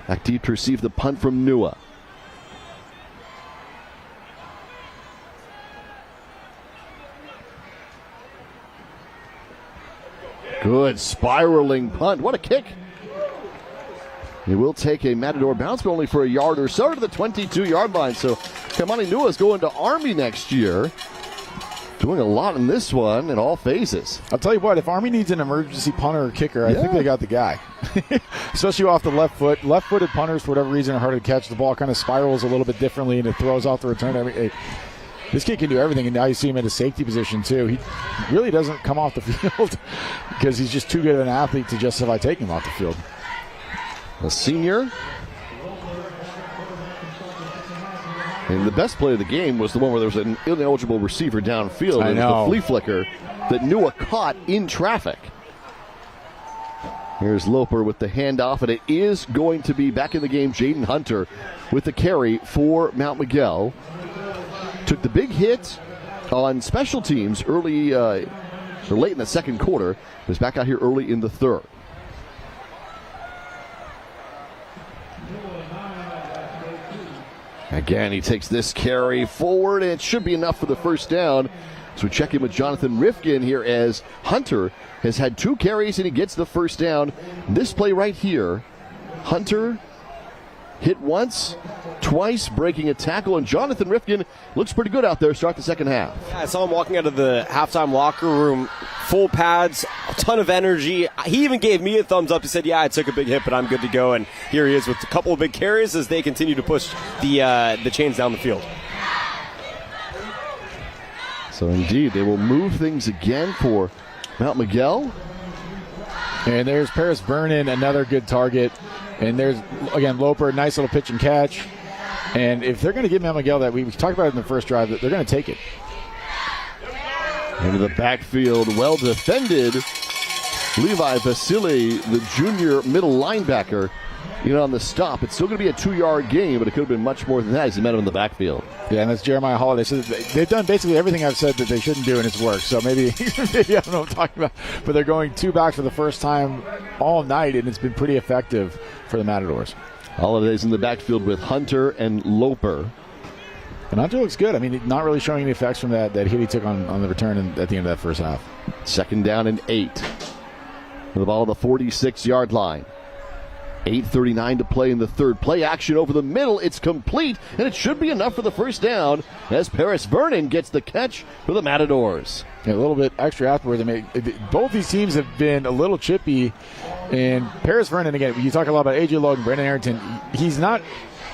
back deep to receive the punt from Nua. Good spiraling punt. What a kick. He will take a Matador bounce, but only for a yard or so to the 22-yard line. So Kamani Nua is going to Army next year. Doing a lot in this one in all phases. I'll tell you what, if Army needs an emergency punter or kicker, I think they got the guy. Especially off the left foot. Left-footed punters, for whatever reason, are harder to catch. The ball kind of spirals a little bit differently, and it throws off the return. This kid can do everything, and now you see him in a safety position, too. He really doesn't come off the field because he's just too good of an athlete to justify taking him off the field. A senior. And the best play of the game was the one where there was an ineligible receiver downfield. I know. The flea flicker that Nua caught in traffic. Here's Loper with the handoff, and it is going to be back in the game Jaden Hunter with the carry for Mount Miguel. Took the big hit on special teams early or late in the second quarter. Was back out here early in the third. Again, he takes this carry forward, and it should be enough for the first down. So we check in with Jonathan Rifkin here as Hunter has had 2 carries, and he gets the first down. This play right here, Hunter hit once, twice, breaking a tackle, and Jonathan Rifkin looks pretty good out there. Start the second half. Yeah, I saw him walking out of the halftime locker room, full pads, a ton of energy. He even gave me a thumbs up. He said, yeah, I took a big hit, but I'm good to go. And here he is with a couple of big carries as they continue to push the chains down the field. So indeed, they will move things again for Mount Miguel. And there's Paris Vernon, another good target. And there's, again, Loper, nice little pitch and catch. And if they're going to give Mount Miguel that, we talked about it in the first drive, that they're going to take it. Into the backfield, well defended. Levi Vasily, the junior middle linebacker, on the stop. It's still going to be a 2-yard gain, but it could have been much more than that as he met him in the backfield. Yeah, and that's Jeremiah Holiday. So they've done basically everything I've said that they shouldn't do, and it's worked. So maybe I don't know what I'm talking about, but they're going 2 back for the first time all night, and it's been pretty effective for the Matadors. Holiday's in the backfield with Hunter and Loper. And Hunter looks good. I mean, not really showing any effects from that hit he took on the return at the end of that first half. 2nd down and 8. With the ball on the 46-yard line. 8:39 to play in the third. Play action over the middle. It's complete, and it should be enough for the first down as Paris Vernon gets the catch for the Matadors. Yeah, a little bit extra afterwards. I mean, both these teams have been a little chippy, and Paris Vernon, again, you talk a lot about A.J. Logan, Brandon Arrington. He's not,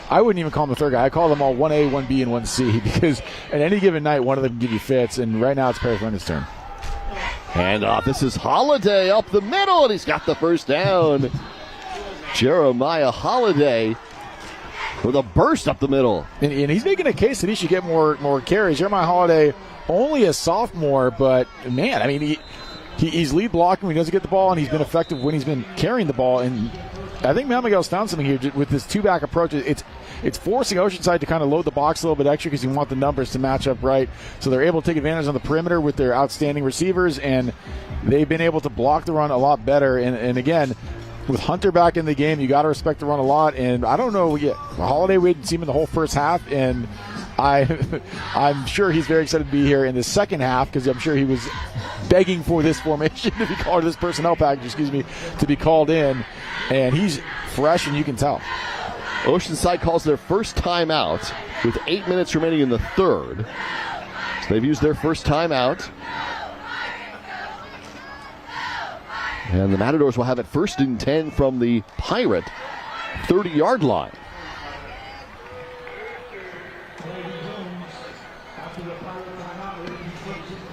I wouldn't even call him the third guy. I call them all 1A, 1B, and 1C because at any given night, one of them can give you fits, and right now it's Paris Vernon's turn. Hand off. This is Holiday up the middle, and he's got the first down. Jeremiah Holiday with a burst up the middle. And he's making a case that he should get more carries. Jeremiah Holiday, only a sophomore, but, man, I mean, he's lead blocking when he doesn't get the ball, and he's been effective when he's been carrying the ball. And I think Mount Miguel's found something here with this 2-back approach. It's forcing Oceanside to kind of load the box a little bit extra because you want the numbers to match up right. So they're able to take advantage on the perimeter with their outstanding receivers, and they've been able to block the run a lot better. And again, with Hunter back in the game, you got to respect the run a lot. And I don't know, Holiday, we didn't see him in the whole first half, and I'm sure he's very excited to be here in the second half because I'm sure he was begging for this formation to be called, this personnel package, to be called in. And he's fresh, and you can tell. Oceanside calls their first timeout with 8 minutes remaining in the third. So they've used their first timeout. And the Matadors will have it 1st and 10 from the Pirate 30-yard line.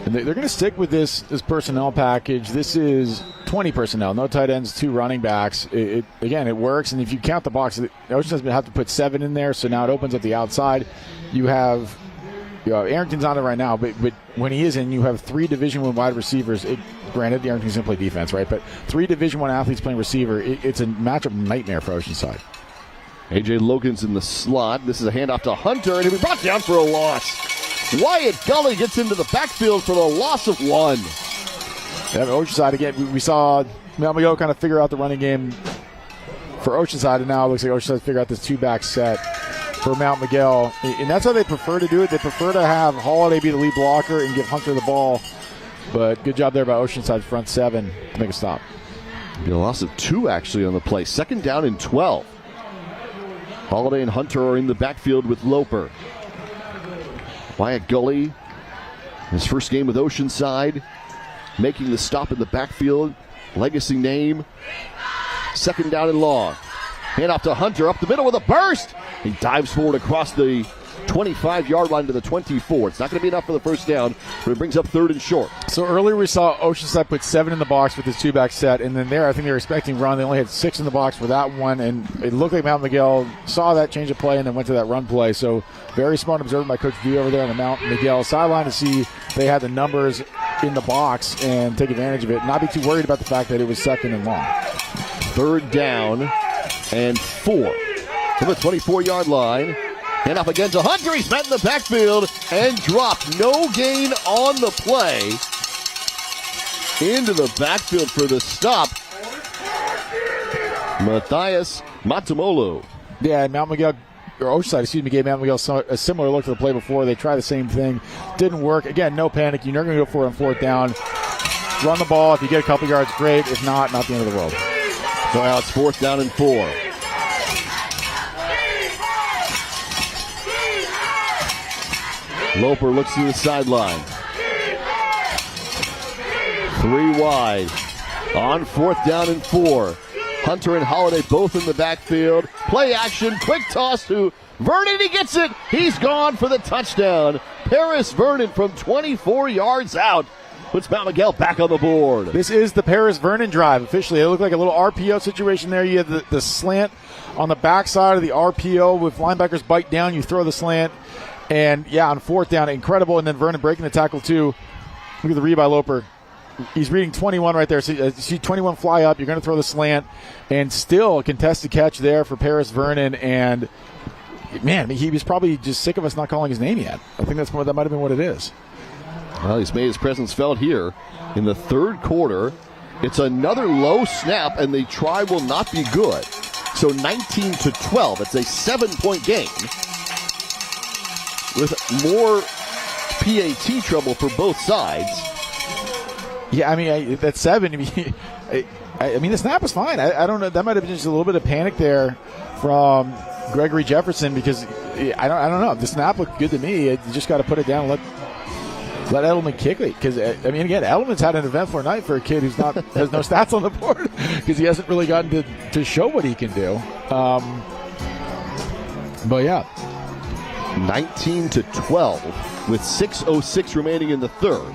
And they're going to stick with this personnel package. This is 20 personnel, no tight ends, 2 running backs. Again, it works. And if you count the box, Oceanside has to have to put 7 in there, so now it opens up the outside. You have Arrington's on it right now, but when he is in, you have 3 Division I wide receivers. Granted, Arrington's going to play defense, right? But 3 Division I athletes playing receiver. It's a matchup nightmare for Oceanside. A.J. Logan's in the slot. This is a handoff to Hunter, and he'll be brought down for a loss. Wyatt Gully gets into the backfield for the loss of 1. Yeah, Oceanside, again, we saw Mount Miguel kind of figure out the running game for Oceanside, and now it looks like Oceanside figure out this 2-back set for Mount Miguel. And that's how they prefer to do it. They prefer to have Holiday be the lead blocker and give Hunter the ball. But good job there by Oceanside front 7 to make a stop. Be a loss of 2 actually on the play. 2nd down and 12. Holiday and Hunter are in the backfield with Loper. Wyatt Gully, his first game with Oceanside, making the stop in the backfield. Legacy name. 2nd down and long. Hand off to Hunter up the middle with a burst. He dives forward across the 25-yard line to the 24. It's not going to be enough for the first down, but it brings up 3rd and short. So earlier we saw Oceanside put 7 in the box with this 2-back set, and then there I think they were expecting run. They only had 6 in the box for that one, and it looked like Mount Miguel saw that change of play and then went to that run play. So very smart observing by Coach V over there on the Mount Miguel sideline to see they had the numbers in the box and take advantage of it, and not be too worried about the fact that it was 2nd and long. 3rd down and 4 from the 24-yard line. And up again to Hunter. He's met in the backfield and dropped. No gain on the play. Into the backfield for the stop. Matthias Matamolo. Yeah, Mount Miguel, or Oceanside, gave Mount Miguel a similar look to the play before. They tried the same thing. Didn't work. Again, no panic. You're not going to go for it on 4th down. Run the ball. If you get a couple yards, great. If not the end of the world. So now it's 4th down and 4. Loper looks to the sideline. 3 wide. On 4th down and 4. Hunter and Holiday both in the backfield. Play action. Quick toss to Vernon. He gets it. He's gone for the touchdown. Paris Vernon from 24 yards out puts Mount Miguel back on the board. This is the Paris Vernon drive officially. It looked like a little RPO situation there. You have the slant on the backside of the RPO with linebackers bite down. You throw the slant. And, yeah, on 4th down, incredible. And then Vernon breaking the tackle, too. Look at the read by Loper. He's reading 21 right there. So see 21 fly up. You're going to throw the slant, and still a contested catch there for Paris Vernon. And man, he was probably just sick of us not calling his name yet. I think that might have been what it is. Well, he's made his presence felt here in the third quarter. It's another low snap, and the try will not be good. So 19-12. It's a 7-point game with more PAT trouble for both sides. Yeah, I mean, that's 7. I mean, the snap was fine. I don't know. That might have been just a little bit of panic there from Gregory Jefferson because I don't know. The snap looked good to me. You just got to put it down and let Edelman kick it. Because, I mean, again, Edelman's had an eventful night for a kid who's has no stats on the board because he hasn't really gotten to show what he can do. But, yeah. 19-12 with 6:06 remaining in the third.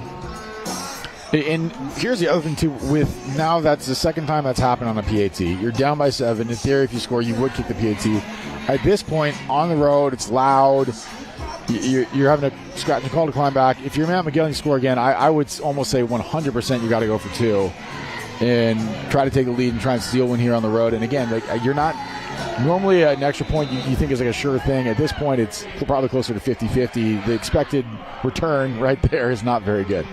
And here's the other thing, too. With now that's the second time that's happened on a PAT. You're down by 7. In theory, if you score, you would kick the PAT. At this point, on the road, it's loud. You're having to scratch and call to climb back. If you're Mount Miguel and you score again, I would almost say 100% you got to go for 2 and try to take the lead and try and steal one here on the road. And again, you're not normally an extra point you think is like a sure thing. At this point, it's probably closer to 50-50. The expected return right there is not very good.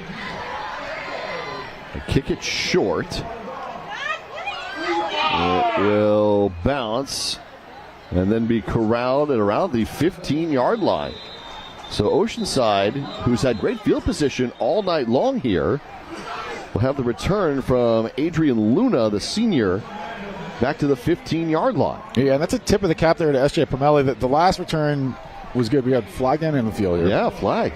Kick it short. It will bounce and then be corralled at around the 15-yard line. So Oceanside, who's had great field position all night long here, will have the return from Adrian Luna, the senior, back to the 15-yard line. Yeah, and that's a tip of the cap there to S.J. Pomeli. The last return was good. We had flag down in the field here. Yeah, flag.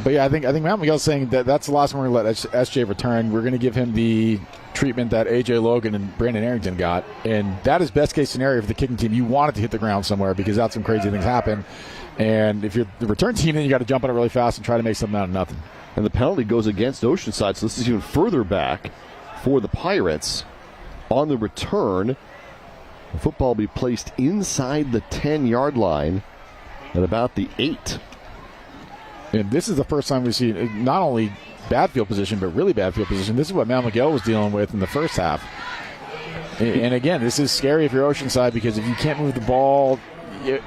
But yeah, I think Mount Miguel's saying that's the last one we're going to let SJ return. We're going to give him the treatment that A.J. Logan and Brandon Arrington got. And that is best case scenario for the kicking team. You want it to hit the ground somewhere because that's some crazy things happen. And if you're the return team, then you got to jump on it really fast and try to make something out of nothing. And the penalty goes against Oceanside, so this is even further back for the Pirates. On the return, the football will be placed inside the 10-yard line at about the 8. And this is the first time we've seen not only bad field position, but really bad field position. This is what Mount Miguel was dealing with in the first half. And again, this is scary if you're Oceanside because if you can't move the ball,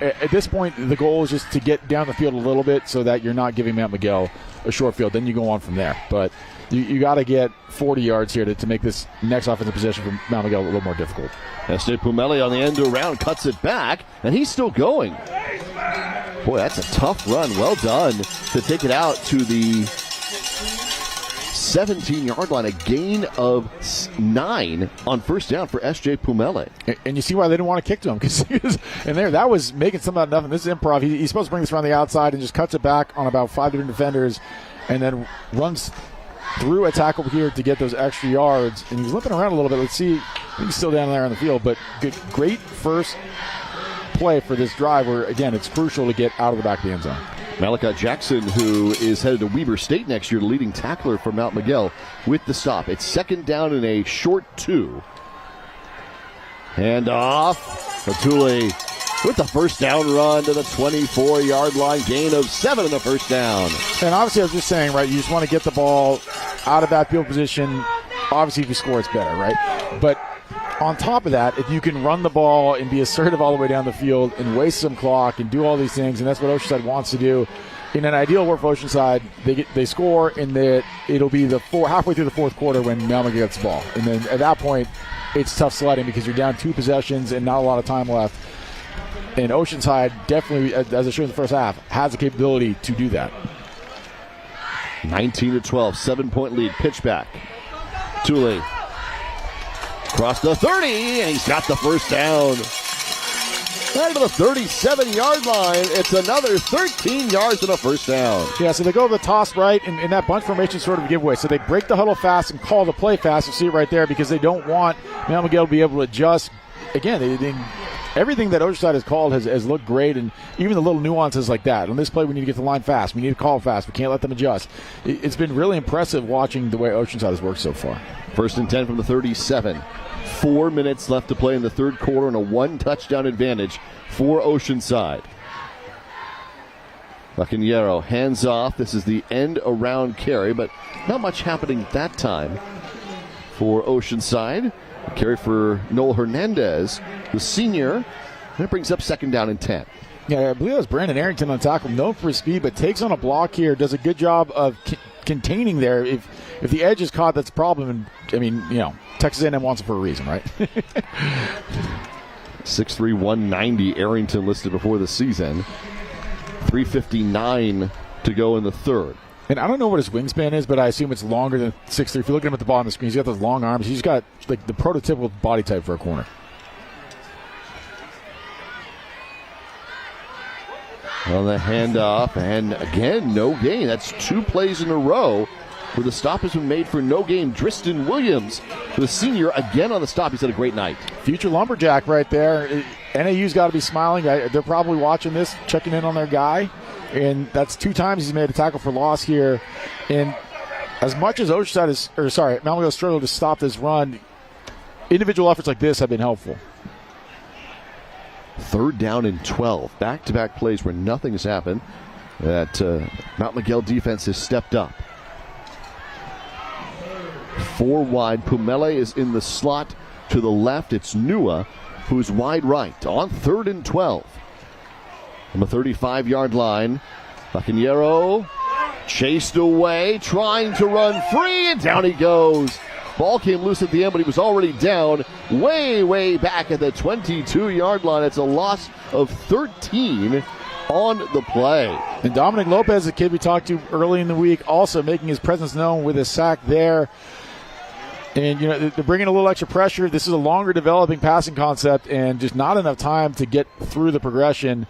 at this point, the goal is just to get down the field a little bit so that you're not giving Mount Miguel a short field. Then you go on from there. But you got to get 40 yards here to make this next offensive possession for Mount Miguel a little more difficult. S.J. Pomeli on the end around cuts it back, and he's still going. Boy, that's a tough run. Well done to take it out to the 17-yard line. A gain of 9 on first down for S.J. Pomeli. And you see why they didn't want to kick to him because that was making something out of nothing. This is improv. He's supposed to bring this around the outside and just cuts it back on about 5 different defenders and then runs through a tackle here to get those extra yards. And he's limping around a little bit. Let's see. He's still down there on the field, but great first play for this drive where, again, it's crucial to get out of the back of the end zone. Malachi Jackson, who is headed to Weber State next year, the leading tackler for Mount Miguel, with the stop. It's second down and a short 2. Hand off. Fatuli with the first down run to the 24-yard line. Gain of 7 in the first down. And obviously, I was just saying, right, you just want to get the ball out of that field position. Obviously, if you score, it's better, right? But on top of that, if you can run the ball and be assertive all the way down the field and waste some clock and do all these things, and that's what Oceanside wants to do. In an ideal world for Oceanside, they score, and it'll be halfway through the fourth quarter when Mount Miguel gets the ball. And then at that point, it's tough sledding because you're down 2 possessions and not a lot of time left. And Oceanside definitely, as it showed in the first half, has the capability to do that. 19-12, 7-point lead. Pitch back. Thule. Across the 30, and he's got the first down. Right to the 37-yard line. It's another 13 yards and a first down. Yeah, so they go to the toss right, and that bunch formation sort of a giveaway. So they break the huddle fast and call the play fast. You see it right there because they don't want Mount Miguel to be able to adjust. Again, everything that Oceanside has called has looked great, and even the little nuances like that. On this play, we need to get the line fast. We need to call fast. We can't let them adjust. It's been really impressive watching the way Oceanside has worked so far. First and 10 from the 37. 4 minutes left to play in the third quarter and a 1-touchdown advantage for Oceanside. Bacanero hands off. This is the end around carry, but not much happening that time for Oceanside. Carry for Noel Hernandez, the senior. And it brings up 2nd down and 10. Yeah, I believe it was Brandon Arrington on tackle, known for his speed, but takes on a block here, does a good job of containing there. If the edge is caught, that's a problem. And I mean, Texas A&M wants it for a reason, right? 6'3", 190, Arrington listed before the season. 3:59 to go in the third. And I don't know what his wingspan is, but I assume it's longer than 6'3". If you look at him at the bottom of the screen, he's got those long arms. He's got like the prototypical body type for a corner. On the handoff, and again, no gain. That's 2 plays in a row where the stop has been made for no gain. Driston Williams, the senior, again on the stop. He's had a great night. Future Lumberjack right there. NAU's got to be smiling. They're probably watching this, checking in on their guy. And that's 2 times he's made a tackle for loss here. And as much as Mount Miguel struggled to stop this run, individual efforts like this have been helpful. 3rd down and 12. Back-to-back plays where nothing has happened. That Mount Miguel defense has stepped up. 4 wide. Pumele is in the slot to the left. It's Nua who's wide right on 3rd and 12. From the 35-yard line, Bacanero chased away, trying to run free, and down he goes. Ball came loose at the end, but he was already down way back at the 22-yard line. It's a loss of 13 on the play. And Dominic Lopez, the kid we talked to early in the week, also making his presence known with a sack there. And, they're bringing a little extra pressure. This is a longer developing passing concept and just not enough time to get through the progression.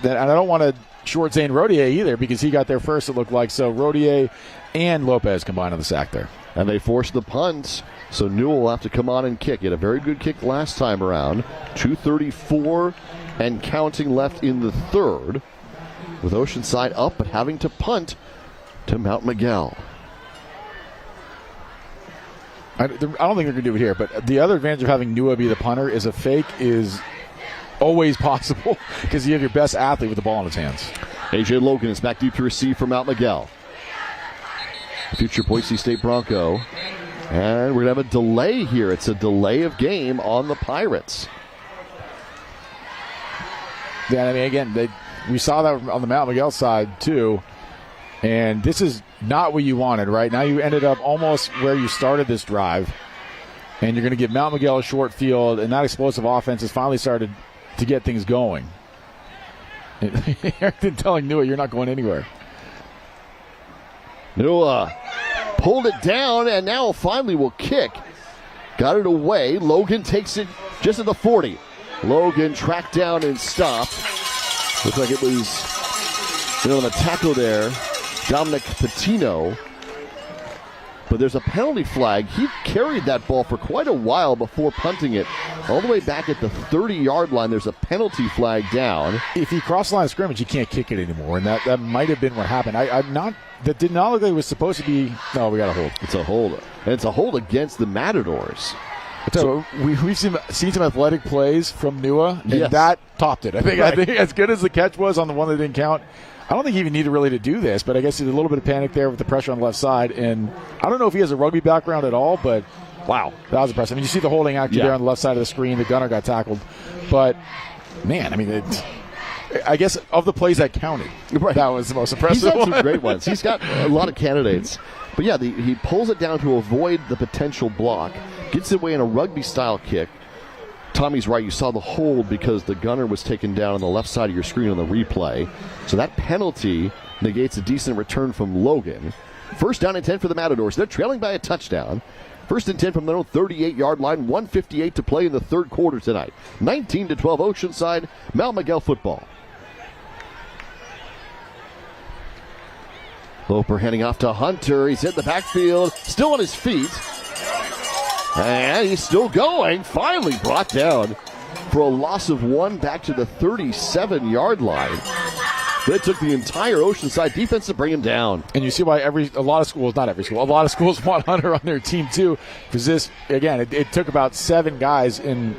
And I don't want to short Zane Rodier either because he got there first, it looked like. So Rodier and Lopez combined on the sack there. And they forced the punt, so Newell will have to come on and kick. He had a very good kick last time around. 2:34 and counting left in the third. With Oceanside up, but having to punt to Mount Miguel. I don't think they're going to do it here, but the other advantage of having Nua be the punter is a fake is always possible because you have your best athlete with the ball in his hands. A.J. Logan is back deep to receive for Mount Miguel. Future Boise State Bronco. And we're going to have a delay here. It's a delay of game on the Pirates. Yeah, I mean, again, we saw that on the Mount Miguel side, too. And this is not what you wanted, right? Now you ended up almost where you started this drive. And you're going to give Mount Miguel a short field, and that explosive offense has finally started to get things going. They're telling Nua, you're not going anywhere. Nua pulled it down, and now finally will kick. Got it away. Logan takes it just at the 40. Logan tracked down and stopped. Looks like it was, on the tackle there, Dominic Patino. But there's a penalty flag. He carried that ball for quite a while before punting it. All the way back at the 30-yard line, there's a penalty flag down. If he crossed the line of scrimmage, he can't kick it anymore, and that might have been what happened. That did not look like it was supposed to be. No, we got a hold. It's a hold. And it's a hold against the Matadors. So we've seen some athletic plays from Nua, and yes, that topped it. I think as good as the catch was on the one that didn't count, I don't think he even needed really to do this, but I guess there's a little bit of panic there with the pressure on the left side. And I don't know if he has a rugby background at all, but wow, that was impressive. I mean, you see the holding action there on the left side of the screen. The gunner got tackled. But, man, I mean, I guess of the plays that counted, that was the most impressive. He's had some great ones. He's got a lot of candidates. But, yeah, he pulls it down to avoid the potential block, gets it away in a rugby-style kick. Tommy's right. You saw the hold because the gunner was taken down on the left side of your screen on the replay. So that penalty negates a decent return from Logan. 1st down and 10 for the Matadors. They're trailing by a touchdown. 1st and 10 from their own 38-yard line. 1:58 to play in the third quarter tonight. 19-12 Oceanside. Mount Miguel football. Loper handing off to Hunter. He's in the backfield. Still on his feet. And he's still going. Finally brought down for a loss of 1 back to the 37-yard line. But it took the entire Oceanside defense to bring him down. And you see why a lot of schools want Hunter on their team too. Because this, again, it took about 7 guys in.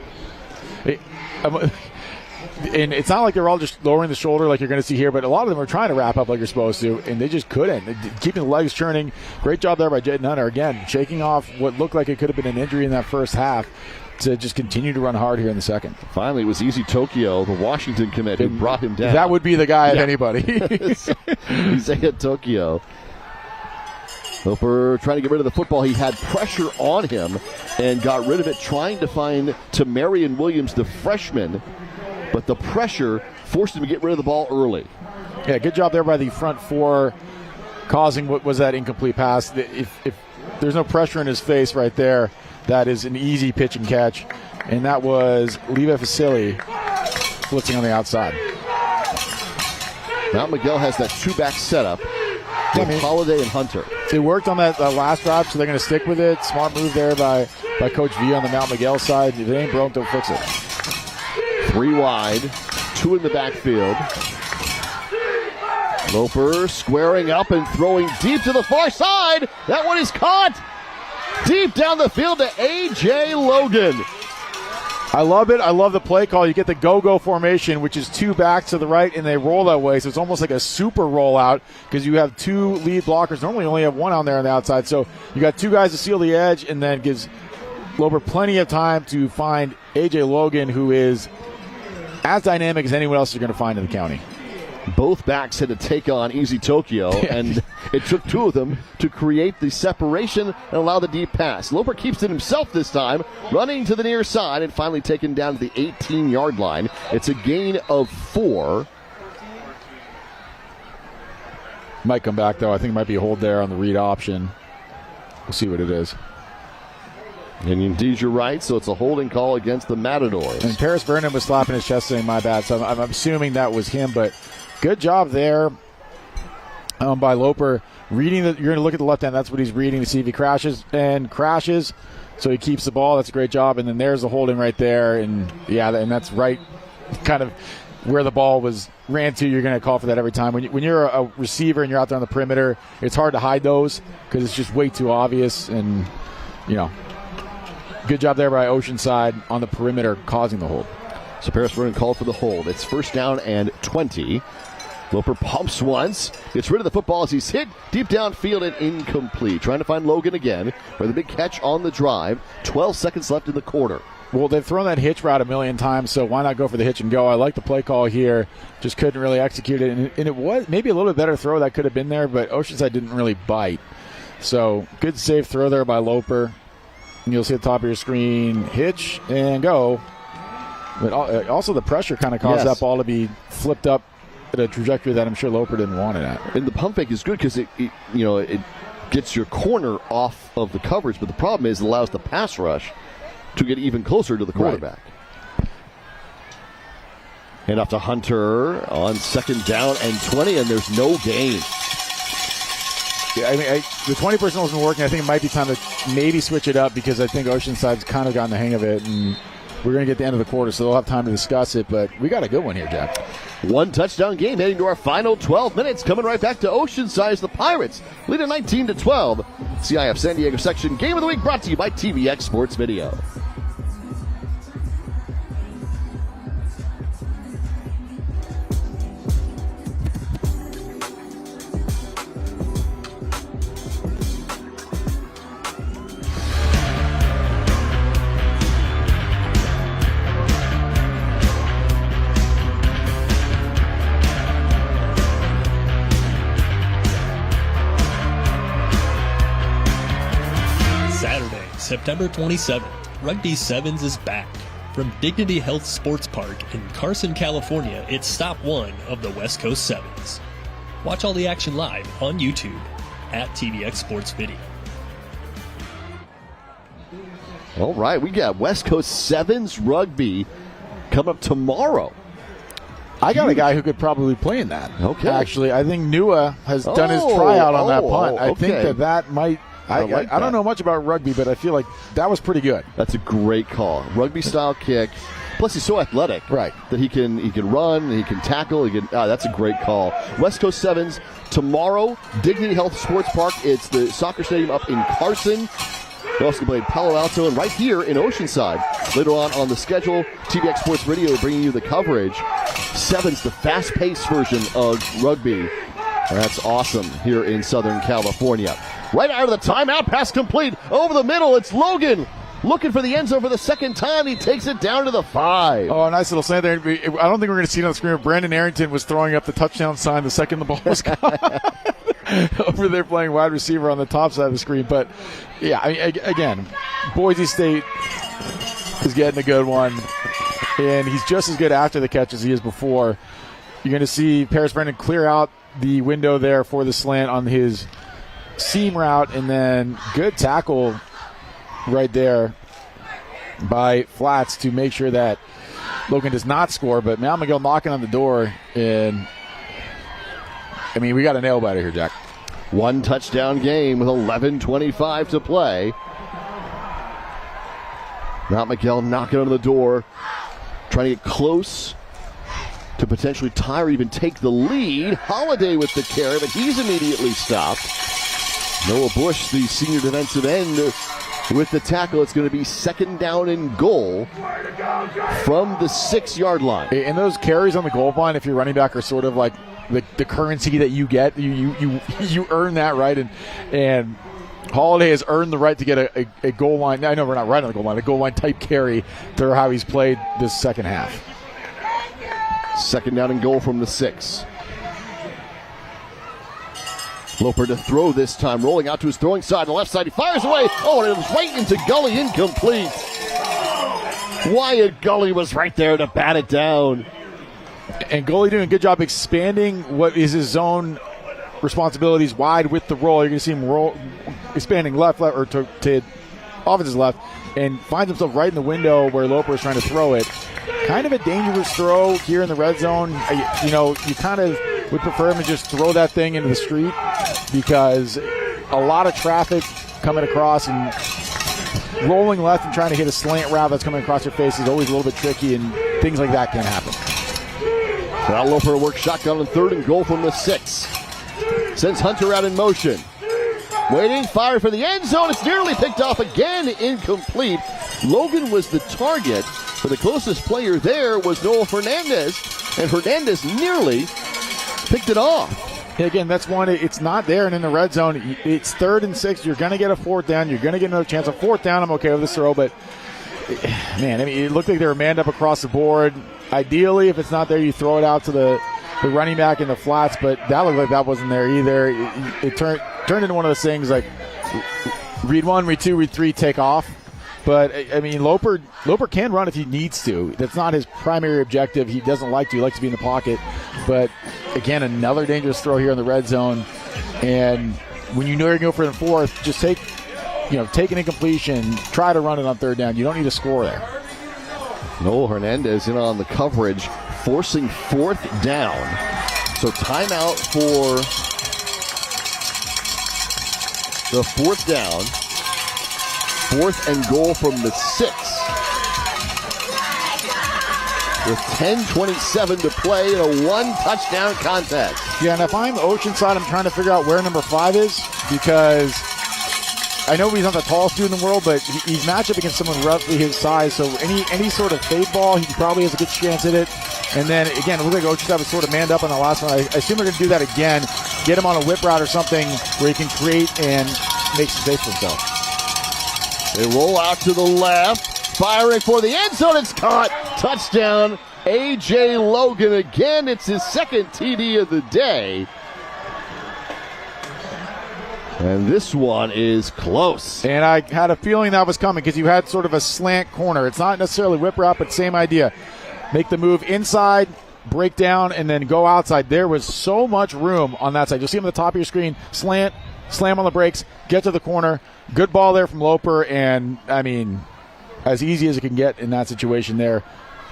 And it's not like they're all just lowering the shoulder like you're going to see here, but a lot of them are trying to wrap up like you're supposed to, and they just couldn't. Keeping the legs churning. Great job there by Jaden Hunter. Again, shaking off what looked like it could have been an injury in that first half to just continue to run hard here in the second. Finally, it was Easy Tokyo, the Washington commit, who brought him down. That would be the guy, if anybody. Isaiah Tokyo. Loper trying to get rid of the football. He had pressure on him and got rid of it, trying to find Tamarian Williams, the freshman. But the pressure forced him to get rid of the ball early. Yeah, good job there by the front four, causing what was that incomplete pass. If there's no pressure in his face right there, that is an easy pitch and catch. And that was Levi Vasily blitzing on the outside. Mount Miguel has that two-back setup with Holiday and Hunter. It worked on that last drive, so they're going to stick with it. Smart move there by Coach V on the Mount Miguel side. If it ain't broke, don't fix it. 3 wide, 2 in the backfield. Loper squaring up and throwing deep to the far side. That one is caught. Deep down the field to A.J. Logan. I love it. I love the play call. You get the go-go formation, which is 2 backs to the right, and they roll that way. So it's almost like a super rollout because you have 2 lead blockers. Normally you only have 1 on there on the outside. So you got 2 guys to seal the edge, and then gives Loper plenty of time to find A.J. Logan, who is as dynamic as anyone else you're going to find in the county. Both backs had to take on Easy Tokyo, and it took 2 of them to create the separation and allow the deep pass. Loper keeps it himself this time, running to the near side and finally taken down to the 18-yard line. It's a gain of 4. Might come back, though. I think it might be a hold there on the read option. We'll see what it is. And indeed, you're right, so it's a holding call against the Matadors. And Paris Vernon was slapping his chest saying, my bad. So I'm assuming that was him, but good job there by Loper. You're going to look at the left hand. That's what he's reading to see if he crashes. So he keeps the ball. That's a great job. And then there's the holding right there. And, and that's right kind of where the ball ran to. You're going to call for that every time. When you're a receiver and you're out there on the perimeter, it's hard to hide those because it's just way too obvious. And, good job there by Oceanside on the perimeter causing the hold. So Paris Vernon called for the hold. It's 1st down and 20. Loper pumps once, gets rid of the football as he's hit deep downfield and incomplete. Trying to find Logan again for the big catch on the drive. 12 seconds left in the quarter. Well, they've thrown that hitch route a million times, so why not go for the hitch and go? I like the play call here. Just couldn't really execute it. And it was maybe a little bit better throw that could have been there, but Oceanside didn't really bite. So good safe throw there by Loper. And you'll see at the top of your screen, hitch and go. But also the pressure kind of caused that ball to be flipped up at a trajectory that I'm sure Loper didn't want it at. And the pump fake is good because it gets your corner off of the coverage, but the problem is it allows the pass rush to get even closer to the quarterback. Right. Hand off to Hunter on 2nd down and 20, and there's no gain. Yeah, the 20 personnel isn't working. I think it might be time to maybe switch it up because I think Oceanside's kind of gotten the hang of it, and we're going to get the end of the quarter, so they'll have time to discuss it. But we got a good one here, Jack. 1 touchdown game heading to our final 12 minutes. Coming right back to Oceanside as the Pirates lead at 19-12. CIF San Diego section game of the week brought to you by TVX Sports Video. September 27th, Rugby Sevens is back. From Dignity Health Sports Park in Carson, California, it's stop 1 of the West Coast Sevens. Watch all the action live on YouTube at TVX Sports Video. All right, we got West Coast Sevens rugby coming up tomorrow. I got a guy who could probably play in that. Okay. Actually, I think Nua has done his tryout on that punt. I think that might... I don't know much about rugby, but I feel like that was pretty good. That's a great call. Rugby-style kick. Plus, he's so athletic, right? That he can run, he can tackle. That's a great call. West Coast Sevens tomorrow, Dignity Health Sports Park. It's the soccer stadium up in Carson. They also played Palo Alto and right here in Oceanside. Later on the schedule, TVX Sports Radio bringing you the coverage. Seven's the fast-paced version of rugby. That's awesome here in Southern California. Right out of the timeout, pass complete. Over the middle, it's Logan. Looking for the end zone for the second time. He takes it down to the 5. Oh, a nice little slant there. I don't think we're going to see it on the screen. Brandon Arrington was throwing up the touchdown sign the second the ball was caught. Over there playing wide receiver on the top side of the screen. But, yeah, again, Boise State is getting a good one. And he's just as good after the catch as he is before. You're going to see Paris Brandon clear out the window there for the slant on his seam route. And then good tackle right there by Flats to make sure that Logan does not score. But Mount Miguel knocking on the door. And, we got a nail biter here, Jack. One touchdown game with 11:25 to play. Mount Miguel knocking on the door, trying to get close to potentially tie or even take the lead. Holiday with the carry, but he's immediately stopped. Noah Bush, the senior defensive end, with the tackle. It's going to be second down and goal from the 6-yard line. And those carries on the goal line, if you're running back, are sort of like the currency that you get. You earn that, right? And Holiday has earned the right to get a goal line. I know we're not right on the goal line. A goal line type carry through how he's played this second half. Second down and goal from the 6. Loper to throw this time, rolling out to his throwing side, the left side. He fires away. Oh, and it was right into Gully, incomplete. Wyatt Gully was right there to bat it down. And Gully doing a good job expanding what is his zone responsibilities wide with the roll. You're going to see him roll, expanding left or to offense's left, and finds himself right in the window where Loper is trying to throw it. Kind of a dangerous throw here in the red zone. You kind of would prefer him to just throw that thing into the street because a lot of traffic coming across and rolling left and trying to hit a slant route that's coming across your face is always a little bit tricky, and things like that can happen. Now Loper works shotgun on third and goal from the 6. Sends Hunter out in motion. Waiting, fire for the end zone. It's nearly picked off again, incomplete. Logan was the target, but the closest player there was Noel Hernandez, and Hernandez nearly picked it off. Again, that's one. It's not there, and in the red zone, it's 3rd and 6. You're going to get a 4th down. You're going to get another chance. A 4th down, I'm okay with this throw, but man, it looked like they were manned up across the board. Ideally, if it's not there, you throw it out to the running back in the flats, but that looked like that wasn't there either. It turned into one of those things like read 1, read 2, read 3, take off. But, Loper can run if he needs to. That's not his primary objective. He doesn't like to. He likes to be in the pocket. But, again, another dangerous throw here in the red zone. And when you know you're going to go for the 4th, just take an incompletion, try to run it on 3rd down. You don't need to score there. Noel Hernandez in on the coverage, forcing 4th down. So timeout for the 4th down. 4th and goal from the 6. With 10:27 to play in a 1-touchdown contest. Yeah, and if I'm Oceanside, I'm trying to figure out where number 5 is, because I know he's not the tallest dude in the world, but he's matched up against someone roughly his size, so any sort of fade ball, he probably has a good chance at it. And then, again, it looks like Oceanside was sort of manned up on the last one. I assume they're going to do that again, get him on a whip route or something where he can create and make some space for himself. They roll out to the left, firing for the end zone. It's caught. Touchdown, A.J. Logan again. It's his 2nd TD of the day. And this one is close. And I had a feeling that was coming because you had sort of a slant corner. It's not necessarily whip route, but same idea. Make the move inside, break down, and then go outside. There was so much room on that side. You'll see him at the top of your screen. Slant, slam on the brakes, get to the corner. Good ball there from Loper, and, as easy as it can get in that situation there.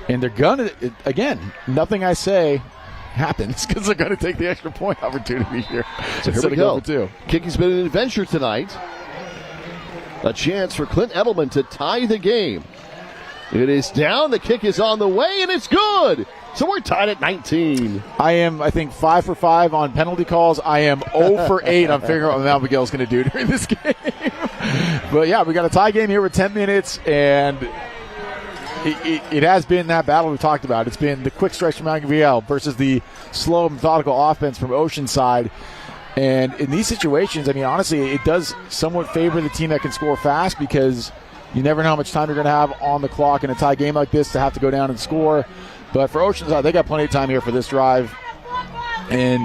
And they're going to, again, nothing I say happens because they're going to take the extra point opportunity here. So here we go. Kicking's been an adventure tonight. A chance for Clint Edelman to tie the game. It is down. The kick is on the way, and it's good. So we're tied at 19. I am, 5 for 5 on penalty calls. I am 0 for 8 on figuring out what Mount Miguel's going to do during this game. But yeah, we got a tie game here with 10 minutes, and it has been that battle we talked about. It's been the quick stretch from Miguel versus the slow, methodical offense from Oceanside. And in these situations, I mean, honestly, it does somewhat favor the team that can score fast, because you never know how much time you're going to have on the clock in a tie game like this to have to go down and score. But for Oceanside, they got plenty of time here for this drive. And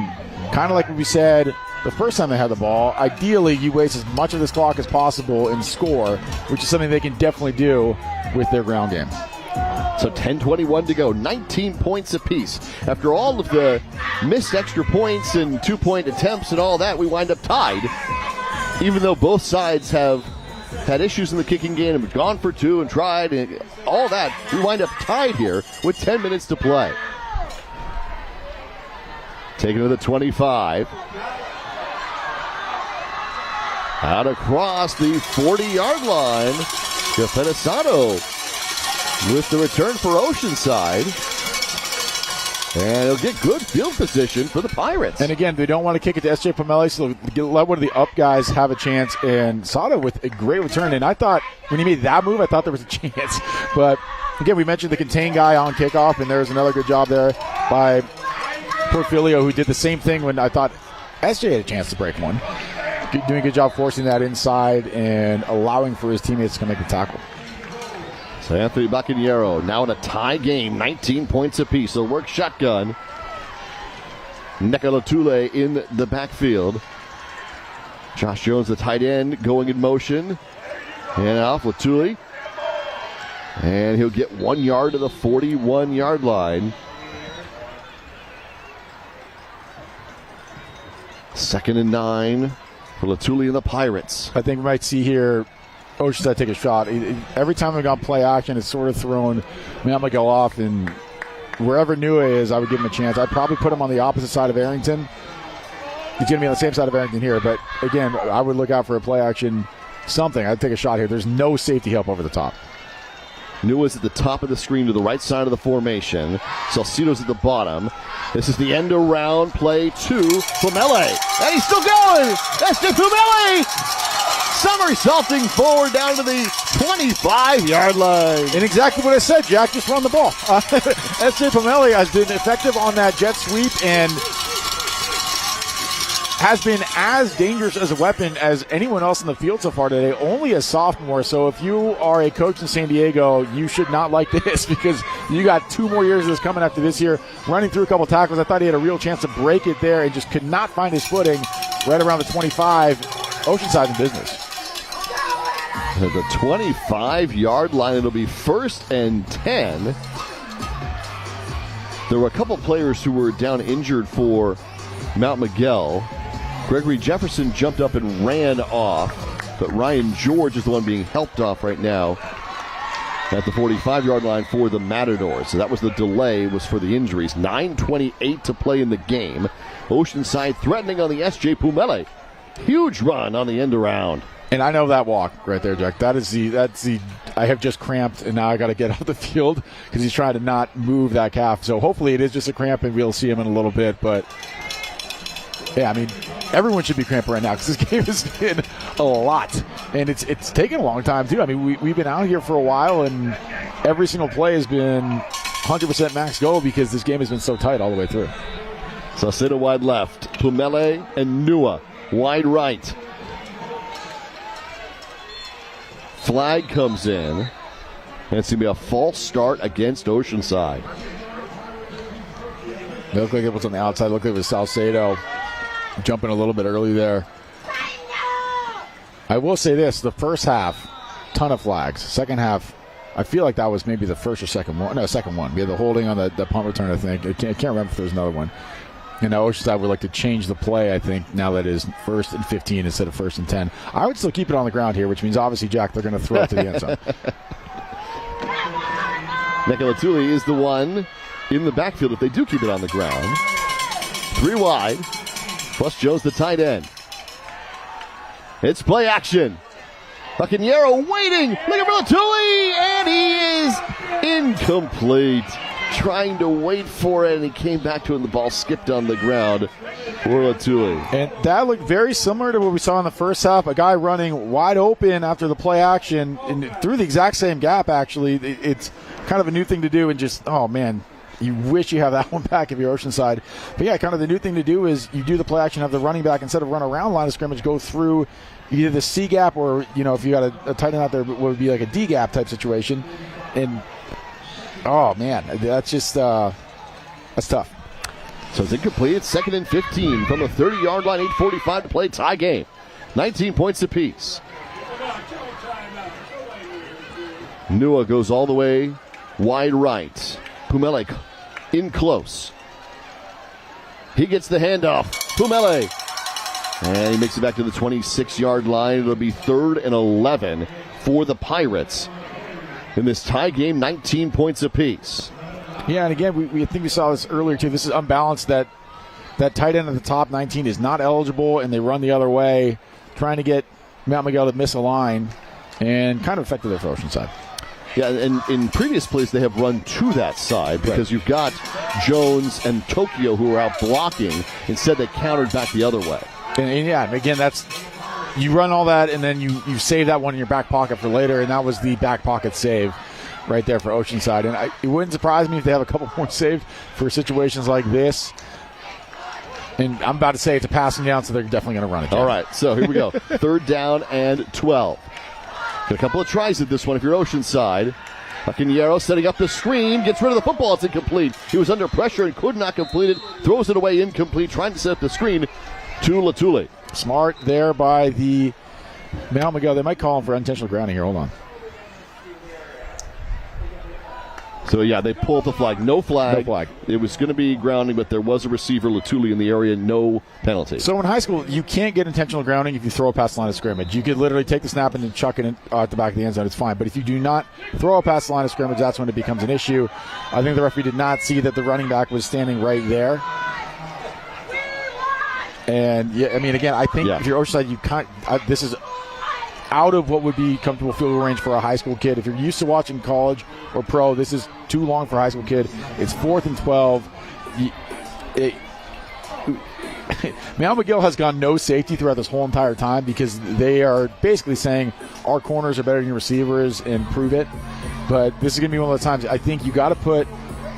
kind of like what we said the first time they had the ball, ideally you waste as much of this clock as possible and score, which is something they can definitely do with their ground game. So 10:21 to go, 19 points apiece. After all of the missed extra points and 2-point attempts and all that, we wind up tied. Even though both sides have had issues in the kicking game and gone for two and tried and all that, we wind up tied here with 10 minutes to play. Taking to the 25. Out across the 40-yard line. Gafenisano with the return for Oceanside. And he'll get good field position for the Pirates. And again, they don't want to kick it to S.J. Pomeli, so let one of the up guys have a chance. And Sato with a great return. And I thought, when he made that move, I thought there was a chance. But again, we mentioned the contain guy on kickoff, and there's another good job there by Porfilio, who did the same thing when I thought S.J. had a chance to break one. Doing a good job forcing that inside and allowing for his teammates to make the tackle. So Anthony Bacaniero now in a tie game, 19 points apiece. So work shotgun. Nekalatule in the backfield. Josh Jones, the tight end, going in motion. And off Latule. And he'll get 1 yard to the 41-yard line. 2nd and 9 for Latule and the Pirates. I think we might see here Oceanside take a shot. Every time we got play action, it's sort of thrown Miguel off, and wherever Nua is, I would give him a chance. I'd probably put him on the opposite side of Arrington. He's going to be on the same side of Arrington here, but again, I would look out for a play action something. I'd take a shot here. There's no safety help over the top. Nua's at the top of the screen to the right side of the formation. Salcido's at the bottom. This is the end around play 2. Pomeli. And he's still going. That's to Pomeli. Somersaulting forward down to the 25-yard line. And exactly what I said, Jack. Just run the ball. S.J. Pomeli has been effective on that jet sweep and has been as dangerous as a weapon as anyone else in the field so far today, only a sophomore. So if you are a coach in San Diego, you should not like this, because you got 2 more years of this coming after this year. Running through a couple tackles, I thought he had a real chance to break it there and just could not find his footing right around the 25. Oceanside in business. At the 25-yard line, it'll be 1st and 10. There were a couple players who were down injured for Mount Miguel. Gregory Jefferson jumped up and ran off, but Ryan George is the one being helped off right now at the 45-yard line for the Matadors. So that was the delay, was for the injuries. 9:28 to play in the game. Oceanside threatening on the S.J. Pomeli. Huge run on the end around. And I know that walk right there, Jack. That's the I have just cramped, and now I got to get off the field because he's trying to not move that calf. So hopefully it is just a cramp, and we'll see him in a little bit. But yeah, I mean, everyone should be cramping right now because this game has been a lot, and it's taken a long time too. I mean, we've been out here for a while, and every single play has been 100% max go because this game has been so tight all the way through. Saucedo wide left, Pomeli and Nua wide right. Flag comes in, and it's going to be a false start against Oceanside. It looked like it was on the outside. It looked like it was Salcedo jumping a little bit early there. I will say this, the first half, ton of flags. Second half, I feel like that was maybe the first or second one. No, second one. We had the holding on the punt return, I think. I can't remember if there was another one. And now Oceanside would like to change the play, I think, now that it is 1st and 15 instead of 1st and 10. I would still keep it on the ground here, which means obviously, Jack, they're going to throw it to the end zone. Nekalatule is the one in the backfield if they do keep it on the ground. 3 wide, plus Joe's the tight end. It's play action. Bacaniero waiting, looking for Latule, and he is incomplete. trying to wait for it, and he came back to it, and the ball skipped on the ground for Latuli. And that looked very similar to what we saw in the first half. A guy running wide open after the play action and through the exact same gap, actually. It's kind of a new thing to do, and just, oh, man, you wish you have that one back if you're Oceanside. But, yeah, kind of the new thing to do is you do the play action, have the running back, instead of run around line of scrimmage, go through either the C gap or, you know, if you got a tight end out there, what would be like a D gap type situation. And, oh, man, that's just that's tough. So it's incomplete. It's 2nd and 15 from the 30-yard line, 8:45 to play, tie game. 19 points apiece. Nua goes all the way wide right. Pumele in close. He gets the handoff. Pumele. And he makes it back to the 26-yard line. It'll be 3rd and 11 for the Pirates. In this tie game, 19 points apiece. Yeah, and again, we think we saw this earlier, too. This is unbalanced. That tight end at the top, 19, is not eligible, and they run the other way, trying to get Mount Miguel to miss a line, and kind of effective there for Oceanside. Yeah, and in previous plays, they have run to that side because you've got Jones and Tokyo who are out blocking. Instead, they countered back the other way. And yeah, again, that's you run all that, and then you save that one in your back pocket for later, and that was the back pocket save right there for Oceanside. And it wouldn't surprise me if they have a couple points saved for situations like this. And I'm about to say it's a passing down, so they're definitely going to run it down. All right, so here we go. 3rd down and 12. Got a couple of tries at this one if you're Oceanside. Macaniero setting up the screen, gets rid of the football. It's incomplete. He was under pressure and could not complete it. Throws it away incomplete, trying to set up the screen to Latuli. Smart there by the Mount Miguel. They might call him for unintentional grounding here. Hold on. So, yeah, they pull up the flag. No flag. No flag. It was going to be grounding, but there was a receiver, Latuli, in the area. No penalty. So in high school, you can't get intentional grounding if you throw past the line of scrimmage. You could literally take the snap and then chuck it at the back of the end zone. It's fine. But if you do not throw past the line of scrimmage, that's when it becomes an issue. I think the referee did not see that the running back was standing right there. And, yeah, I mean, again, I think if you're Oceanside, you can't this is out of what would be comfortable field goal range for a high school kid. If you're used to watching college or pro, this is too long for a high school kid. It's 4th and 12. Mount Miguel has gone no safety throughout this whole entire time because they are basically saying our corners are better than your receivers and prove it. But this is going to be one of those times I think you got to put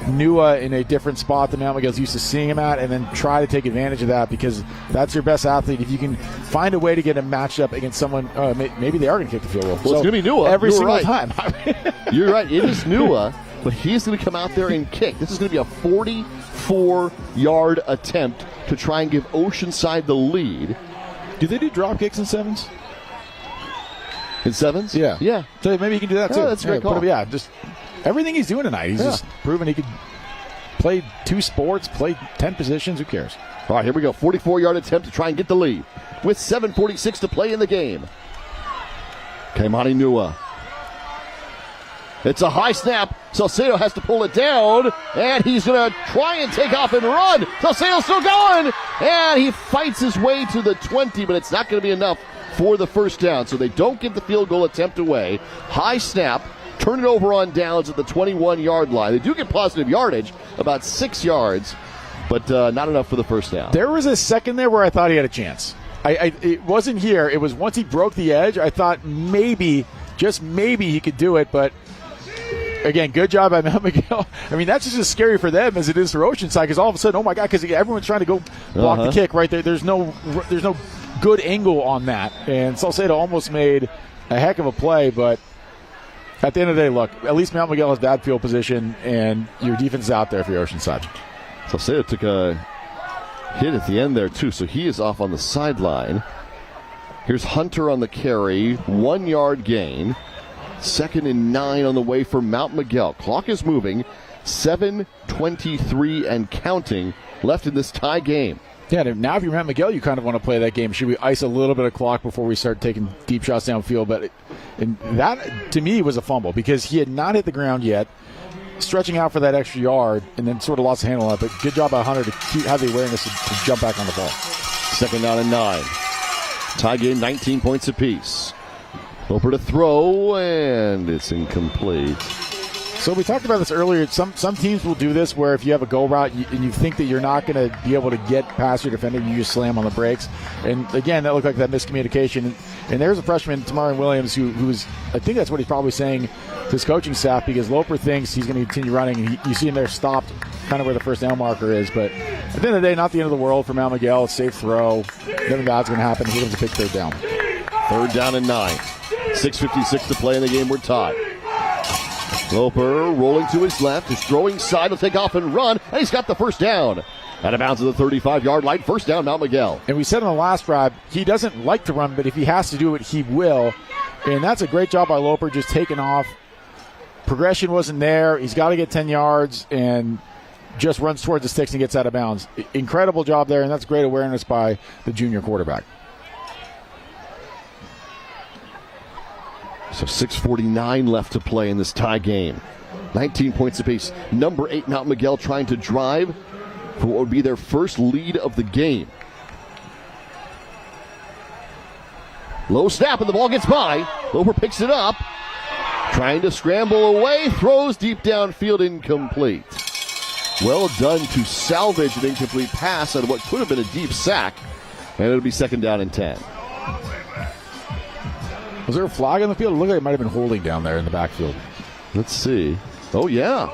Nua in a different spot than Mount Miguel's used to seeing him at, and then try to take advantage of that because that's your best athlete. If you can find a way to get him matched up against someone, maybe they are going to kick the field goal. Well, it's going to be Nua every single time. You're right. It is Nua, but he's going to come out there and kick. This is going to be a 44-yard attempt to try and give Oceanside the lead. Do they do drop kicks in sevens? In sevens? Yeah. Yeah. So maybe you can do that too. That's a great call. Just everything he's doing tonight, he's just proven he could play 2 sports, play 10 positions. Who cares? All right, here we go. 44-yard attempt to try and get the lead with 7:46 to play in the game. Kaimani Nua. It's a high snap. Salcedo has to pull it down, and he's going to try and take off and run. Salcedo's still going, and he fights his way to the 20, but it's not going to be enough for the first down, so they don't get the field goal attempt away. High snap. Turn it over on downs at the 21-yard line. They do get positive yardage, about 6 yards, but not enough for the first down. There was a second there where I thought he had a chance. It wasn't here. It was once he broke the edge, I thought maybe, just maybe he could do it, but again, good job by Mount Miguel. I mean, that's just as scary for them as it is for Oceanside because all of a sudden, oh my God, because everyone's trying to go block the kick right there. There's no good angle on that, and Salcedo almost made a heck of a play, but at the end of the day, look, at least Mount Miguel has bad field position, and your defense is out there for your Oceanside. Salcedo took a hit at the end there, too, so he is off on the sideline. Here's Hunter on the carry, 1-yard gain. 2nd and 9 on the way for Mount Miguel. Clock is moving, 7:23 and counting left in this tie game. Yeah, now if you're Mount Miguel, you kind of want to play that game. Should we ice a little bit of clock before we start taking deep shots downfield? But and that, to me, was a fumble because he had not hit the ground yet, stretching out for that extra yard, and then sort of lost the handle on it. But good job by Hunter to have the awareness to jump back on the ball. 2nd down and 9. Tie game, 19 points apiece. Over to throw, and it's incomplete. So we talked about this earlier. Some teams will do this where if you have a go route and you think that you're not going to be able to get past your defender, you just slam on the brakes. And again, that looked like that miscommunication. And there's a freshman, Tamarian Williams, who's I think that's what he's probably saying to his coaching staff, because Loper thinks he's going to continue running. And you see him there stopped kind of where the first down marker is. But at the end of the day, not the end of the world for Mount Miguel. It's a safe throw. Nothing bad's going to happen. He comes to pick third down. 3rd down and 9. 6:56 to play in the game. We're tied. Loper rolling to his left. His throwing side will take off and run. And he's got the first down. Out of bounds at the 35-yard line. First down, Mount Miguel. And we said in the last drive, he doesn't like to run, but if he has to do it, he will. And that's a great job by Loper, just taking off. Progression wasn't there. He's got to get 10 yards and just runs towards the sticks and gets out of bounds. Incredible job there, and that's great awareness by the junior quarterback. So 6:49 left to play in this tie game. 19 points apiece. Number 8, Mount Miguel trying to drive for what would be their first lead of the game. Low snap and the ball gets by. Loper picks it up. Trying to scramble away. Throws deep downfield, incomplete. Well done to salvage an incomplete pass on what could have been a deep sack. And it'll be 2nd down and 10. Was there a flag on the field? It looked like it might have been holding down there in the backfield. Let's see. Oh, yeah.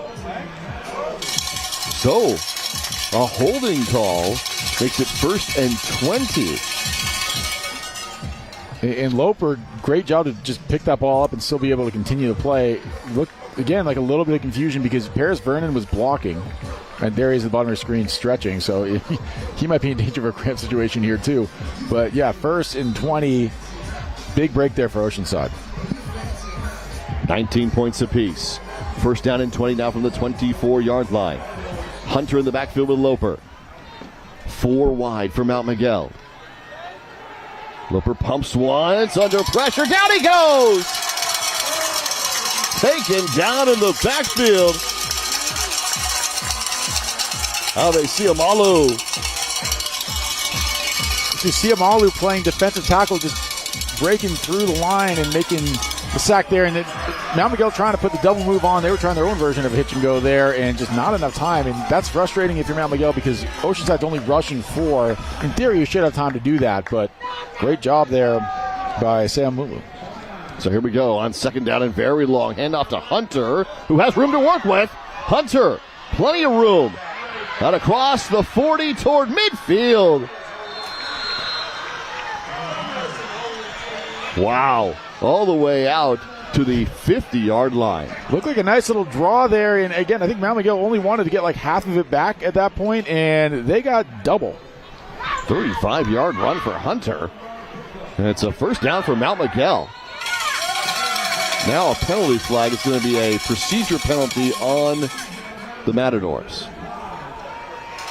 So, a holding call makes it 1st and 20. And Loper, great job to just pick that ball up and still be able to continue to play. Look, again, like a little bit of confusion because Paris Vernon was blocking. And there he's at the bottom of the screen stretching. So he might be in danger of a cramp situation here too. But, yeah, 1st and 20. Big break there for Oceanside. 19 points apiece. 1st down and 20 now from the 24-yard line. Hunter in the backfield with Loper. 4 wide for Mount Miguel. Loper pumps once under pressure. Down he goes! Taken down in the backfield. How they see Amalu. You see Amalu playing defensive tackle, just breaking through the line and making the sack there. And Mount Miguel trying to put the double move on. They were trying their own version of a hitch and go there, and just not enough time. And that's frustrating if you're Mount Miguel because Oceanside's only rushing 4. In theory, you should have time to do that, but great job there by Sam Lulu. So here we go on 2nd down and very long. Handoff to Hunter, who has room to work with. Hunter, plenty of room. Out across the 40 toward midfield. Wow. All the way out to the 50-yard line. Looked like a nice little draw there. And again, I think Mount Miguel only wanted to get like half of it back at that point, and they got double. 35-yard run for Hunter. And it's a 1st down for Mount Miguel. Now a penalty flag is going to be a procedure penalty on the Matadors.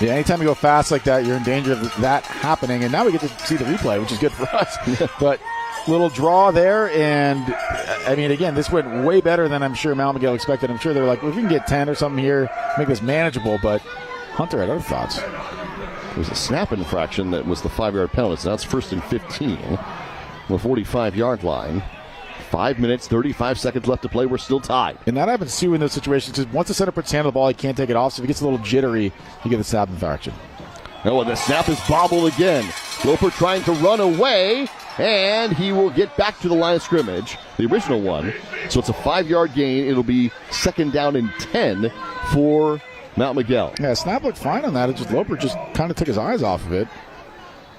Yeah, anytime you go fast like that, you're in danger of that happening. And now we get to see the replay, which is good for us. But little draw there, and I mean, again, this went way better than I'm sure Mount Miguel expected. I'm sure they're like, well, if we can get 10 or something here, make this manageable. But Hunter had other thoughts. There was a snap infraction that was the 5-yard penalty. So that's 1st and 15 on the 45-yard line. 5 minutes, 35 seconds left to play. We're still tied. And that happens too in those situations because once the center puts his hand on the ball, he can't take it off. So if he gets a little jittery, you get the snap infraction. Oh, and the snap is bobbled again. Loper trying to run away, and he will get back to the line of scrimmage, the original one. So it's a 5-yard gain. It'll be 2nd down and 10 for Mount Miguel. Yeah, snap looked fine on that. It's just Loper just kind of took his eyes off of it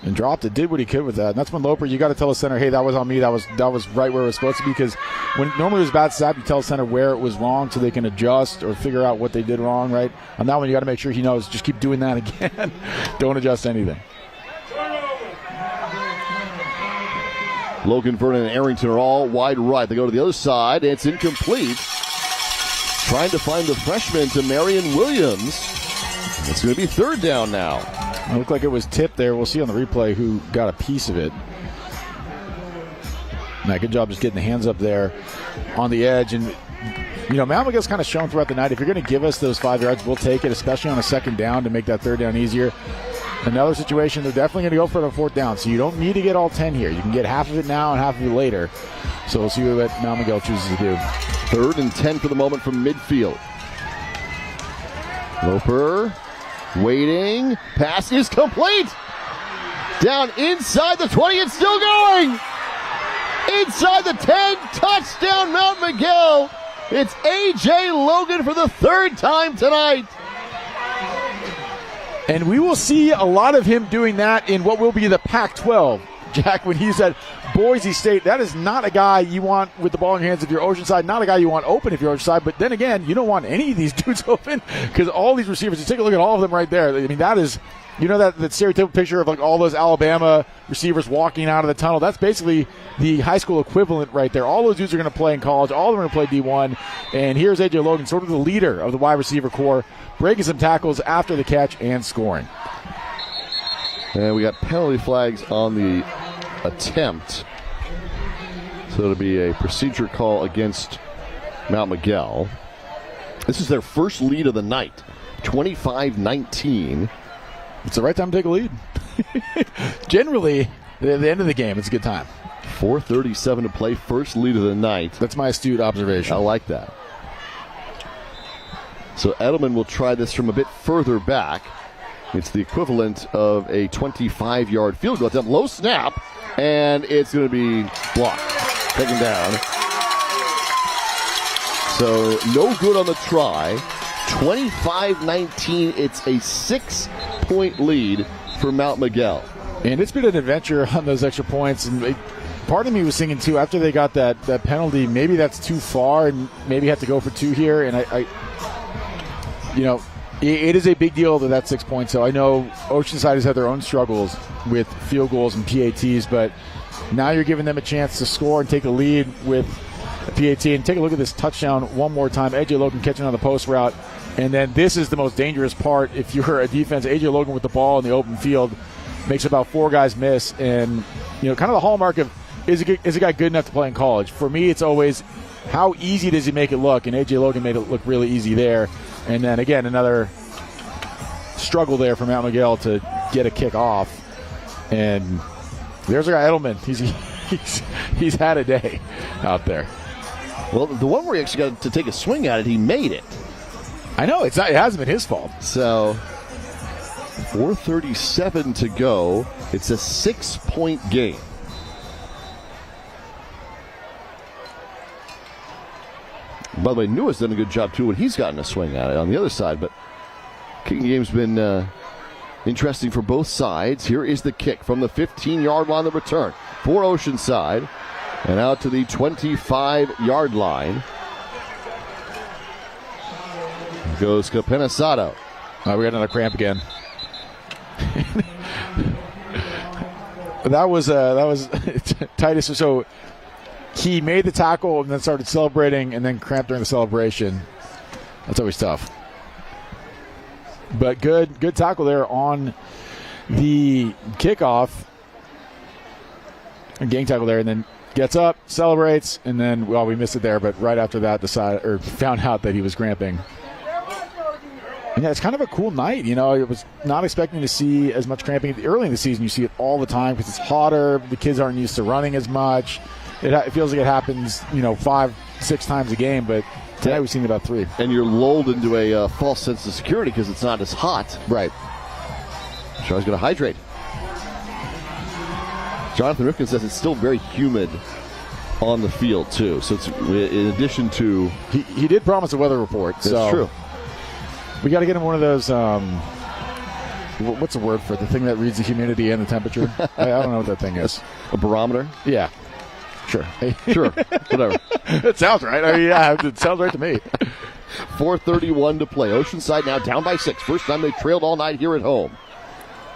and dropped it, did what he could with that. And that's when Loper, you got to tell the center, hey, that was on me. That was right where it was supposed to be, because when normally it was bad snap, you tell the center where it was wrong so they can adjust or figure out what they did wrong, right? On that one, you got to make sure he knows, just keep doing that again. Don't adjust anything. Logan Vernon and Arrington are all wide right. They go to the other side. It's incomplete. Trying to find the freshman to Marion Williams. It's going to be 3rd down now. It looked like it was tipped there. We'll see on the replay who got a piece of it. Now, good job just getting the hands up there on the edge. And, you know, Mount Miguel's kind of shown throughout the night, if you're going to give us those 5 yards, we'll take it, especially on a 2nd down to make that 3rd down easier. Another situation, they're definitely going to go for the 4th down, so you don't need to get all 10 here. You can get half of it now and half of it later. So we'll see what Mount Miguel chooses to do. 3rd and 10 for the moment from midfield. Loper waiting. Pass is complete. Down inside the 20. It's still going. Inside the 10. Touchdown, Mount Miguel. It's A.J. Logan for the 3rd time tonight. And we will see a lot of him doing that in what will be the Pac-12. Jack, when he's at Boise State, that is not a guy you want with the ball in your hands if you're Oceanside, not a guy you want open if you're Oceanside. But then again, you don't want any of these dudes open because all these receivers, you take a look at all of them right there. I mean, that is, you know, that stereotypical picture of like all those Alabama receivers walking out of the tunnel. That's basically the high school equivalent right there. All those dudes are going to play in college. All of them are going to play D1. And here's A.J. Logan, sort of the leader of the wide receiver core, breaking some tackles after the catch and scoring. And we got penalty flags on the attempt. So it'll be a procedure call against Mount Miguel. This is their first lead of the night, 25-19. It's the right time to take a lead. Generally, at the end of the game, it's a good time. 4:37 to play, first lead of the night. That's my astute observation. I like that. So Edelman will try this from a bit further back. It's the equivalent of a 25-yard field goal attempt. Low snap, and it's going to be blocked, taken down. So no good on the try. 25-19, it's a 6-point lead for Mount Miguel. And it's been an adventure on those extra points. And part of me was thinking, too, after they got that penalty, maybe that's too far and maybe have to go for 2 here. And I you know, it is a big deal that that's 6 points. So I know Oceanside has had their own struggles with field goals and PATs, but now you're giving them a chance to score and take a lead with a PAT. And take a look at this touchdown one more time. A.J. Logan catching on the post route. And then this is the most dangerous part. If you're a defense, A.J. Logan with the ball in the open field makes about 4 guys miss. And, you know, kind of the hallmark of is a guy good enough to play in college? For me, it's always how easy does he make it look? And A.J. Logan made it look really easy there. And then, again, another struggle there for Mount Miguel to get a kick off. And there's our guy, Edelman. He's had a day out there. Well, the one where he actually got to take a swing at it, he made it. I know. It hasn't been his fault. So, 4:37 to go. It's a 6-point game. By the way, Nua's done a good job, too, when he's gotten a swing at it on the other side. But kicking game's been interesting for both sides. Here is the kick from the 15-yard line, the return for Oceanside. And out to the 25-yard line goes Capenasato. We got another cramp again. that was Titus. So he made the tackle and then started celebrating and then cramped during the celebration. That's always tough. But good tackle there on the kickoff. A gang tackle there, and then gets up, celebrates, and then, well, we missed it there, but right after that found out that he was cramping. And yeah, it's kind of a cool night. You know, I was not expecting to see as much cramping. Early in the season, you see it all the time because it's hotter. The kids aren't used to running as much. It feels like it happens, 5-6 times a game, but tonight we've seen about 3. And you're lulled into a false sense of security because it's not as hot. Right. So I was going to hydrate. Jonathan Rifkin says it's still very humid on the field, too. So it's in addition to... He did promise a weather report. That's true. We got to get him one of those... what's the word for it? The thing that reads the humidity and the temperature? I don't know what that thing is. A barometer? Yeah. Sure. Sure. Whatever. It sounds right. I mean, yeah, it sounds right to me. 4:31 to play. Oceanside now down by 6. First time they trailed all night here at home.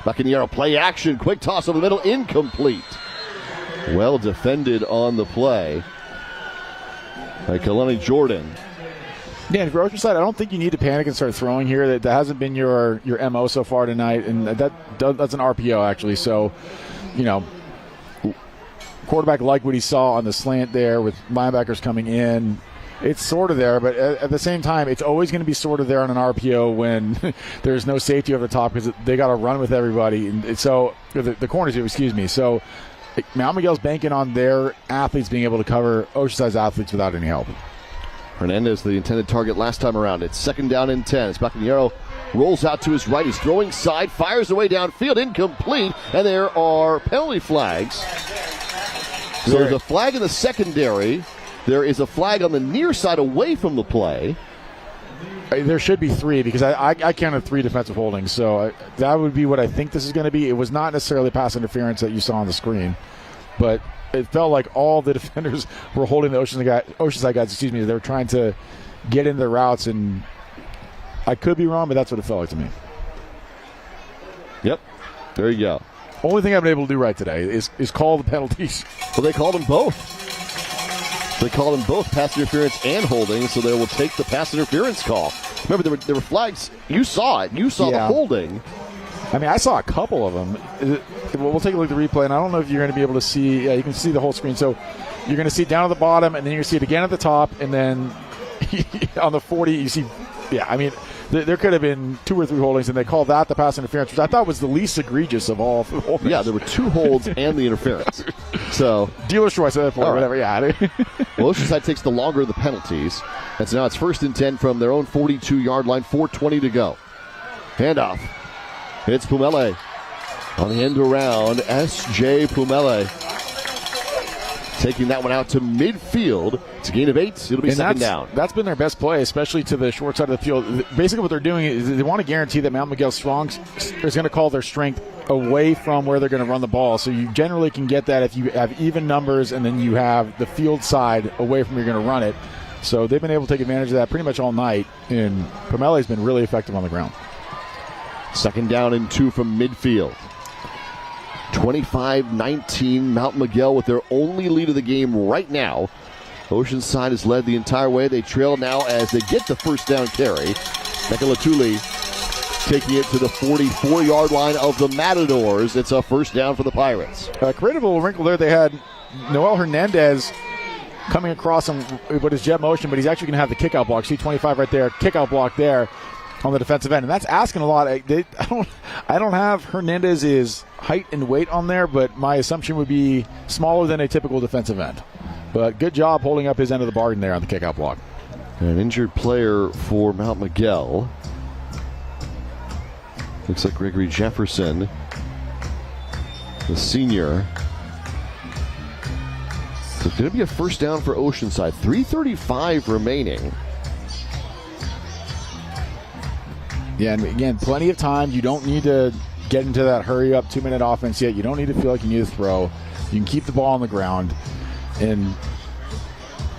Buccaneero play action. Quick toss over the middle. Incomplete. Well defended on the play by Kalani Jordan. Yeah, for Oceanside, I don't think you need to panic and start throwing here. That hasn't been your MO so far tonight, and that's an RPO, actually. So, quarterback liked what he saw on the slant there with linebackers coming in. It's sort of there, but at the same time, it's always going to be sort of there on an RPO when there's no safety over the top because they got to run with everybody. And so the corners do, excuse me. So Mount Miguel's banking on their athletes being able to cover Oceanside's athletes without any help. Hernandez, the intended target last time around. It's 2nd down and 10. As Bacanero rolls out to his right. He's throwing side, fires away downfield, incomplete, and there are penalty flags. So there's a flag in the secondary. There is a flag on the near side away from the play. There should be 3 because I counted 3 defensive holdings. So that would be what I think this is going to be. It was not necessarily pass interference that you saw on the screen, but it felt like all the defenders were holding the Oceanside guys. They were trying to get in their routes, and I could be wrong, but that's what it felt like to me. Yep, there you go. Only thing I've been able to do right today is call the penalties. Well, they called them both. They called them both pass interference and holding, so they will take the pass interference call. Remember, there were flags. You saw it. You saw the holding. I mean, I saw a couple of them. We'll take a look at the replay, and I don't know if you're going to be able to see. You can see the whole screen. So you're going to see it down at the bottom, and then you're going to see it again at the top, and then on the 40, you see. Yeah, I mean, there could have been 2 or 3 holdings, and they called that the pass interference, which I thought was the least egregious of all the holdings. Yeah, there were 2 holds and the interference. So dealer's choice at that point, whatever. Yeah. Well, Oceanside takes the longer of the penalties, and so now it's 1st and 10 from their own 42-yard line. 4:20 to go. Handoff. It's Pumele on the end around. S.J. Pumele taking that one out to midfield. It's a gain of 8. It'll be 2nd down. That's been their best play, especially to the short side of the field. Basically what they're doing is they want to guarantee that Mount Miguel Strong is going to call their strength away from where they're going to run the ball. So you generally can get that if you have even numbers and then you have the field side away from where you're going to run it. So they've been able to take advantage of that pretty much all night, and Pumele's been really effective on the ground. 2nd down and 2 from midfield. 25-19, Mount Miguel with their only lead of the game right now. Oceanside has led the entire way. They trail now as they get the 1st down carry. Mekalatuli taking it to the 44-yard line of the Matadors. It's a 1st down for the Pirates. Creative little wrinkle there. They had Noel Hernandez coming across him with his jet motion, but he's actually going to have the kickout block. See 25 right there, kickout block there on the defensive end, and that's asking a lot. I don't have Hernandez's height and weight on there, but my assumption would be smaller than a typical defensive end. But good job holding up his end of the bargain there on the kickout block. An injured player for Mount Miguel. Looks like Gregory Jefferson, the senior. So it's going to be a 1st down for Oceanside. 3:35 remaining. Yeah, and again, plenty of time. You don't need to get into that hurry-up 2-minute offense yet. You don't need to feel like you need to throw. You can keep the ball on the ground. And,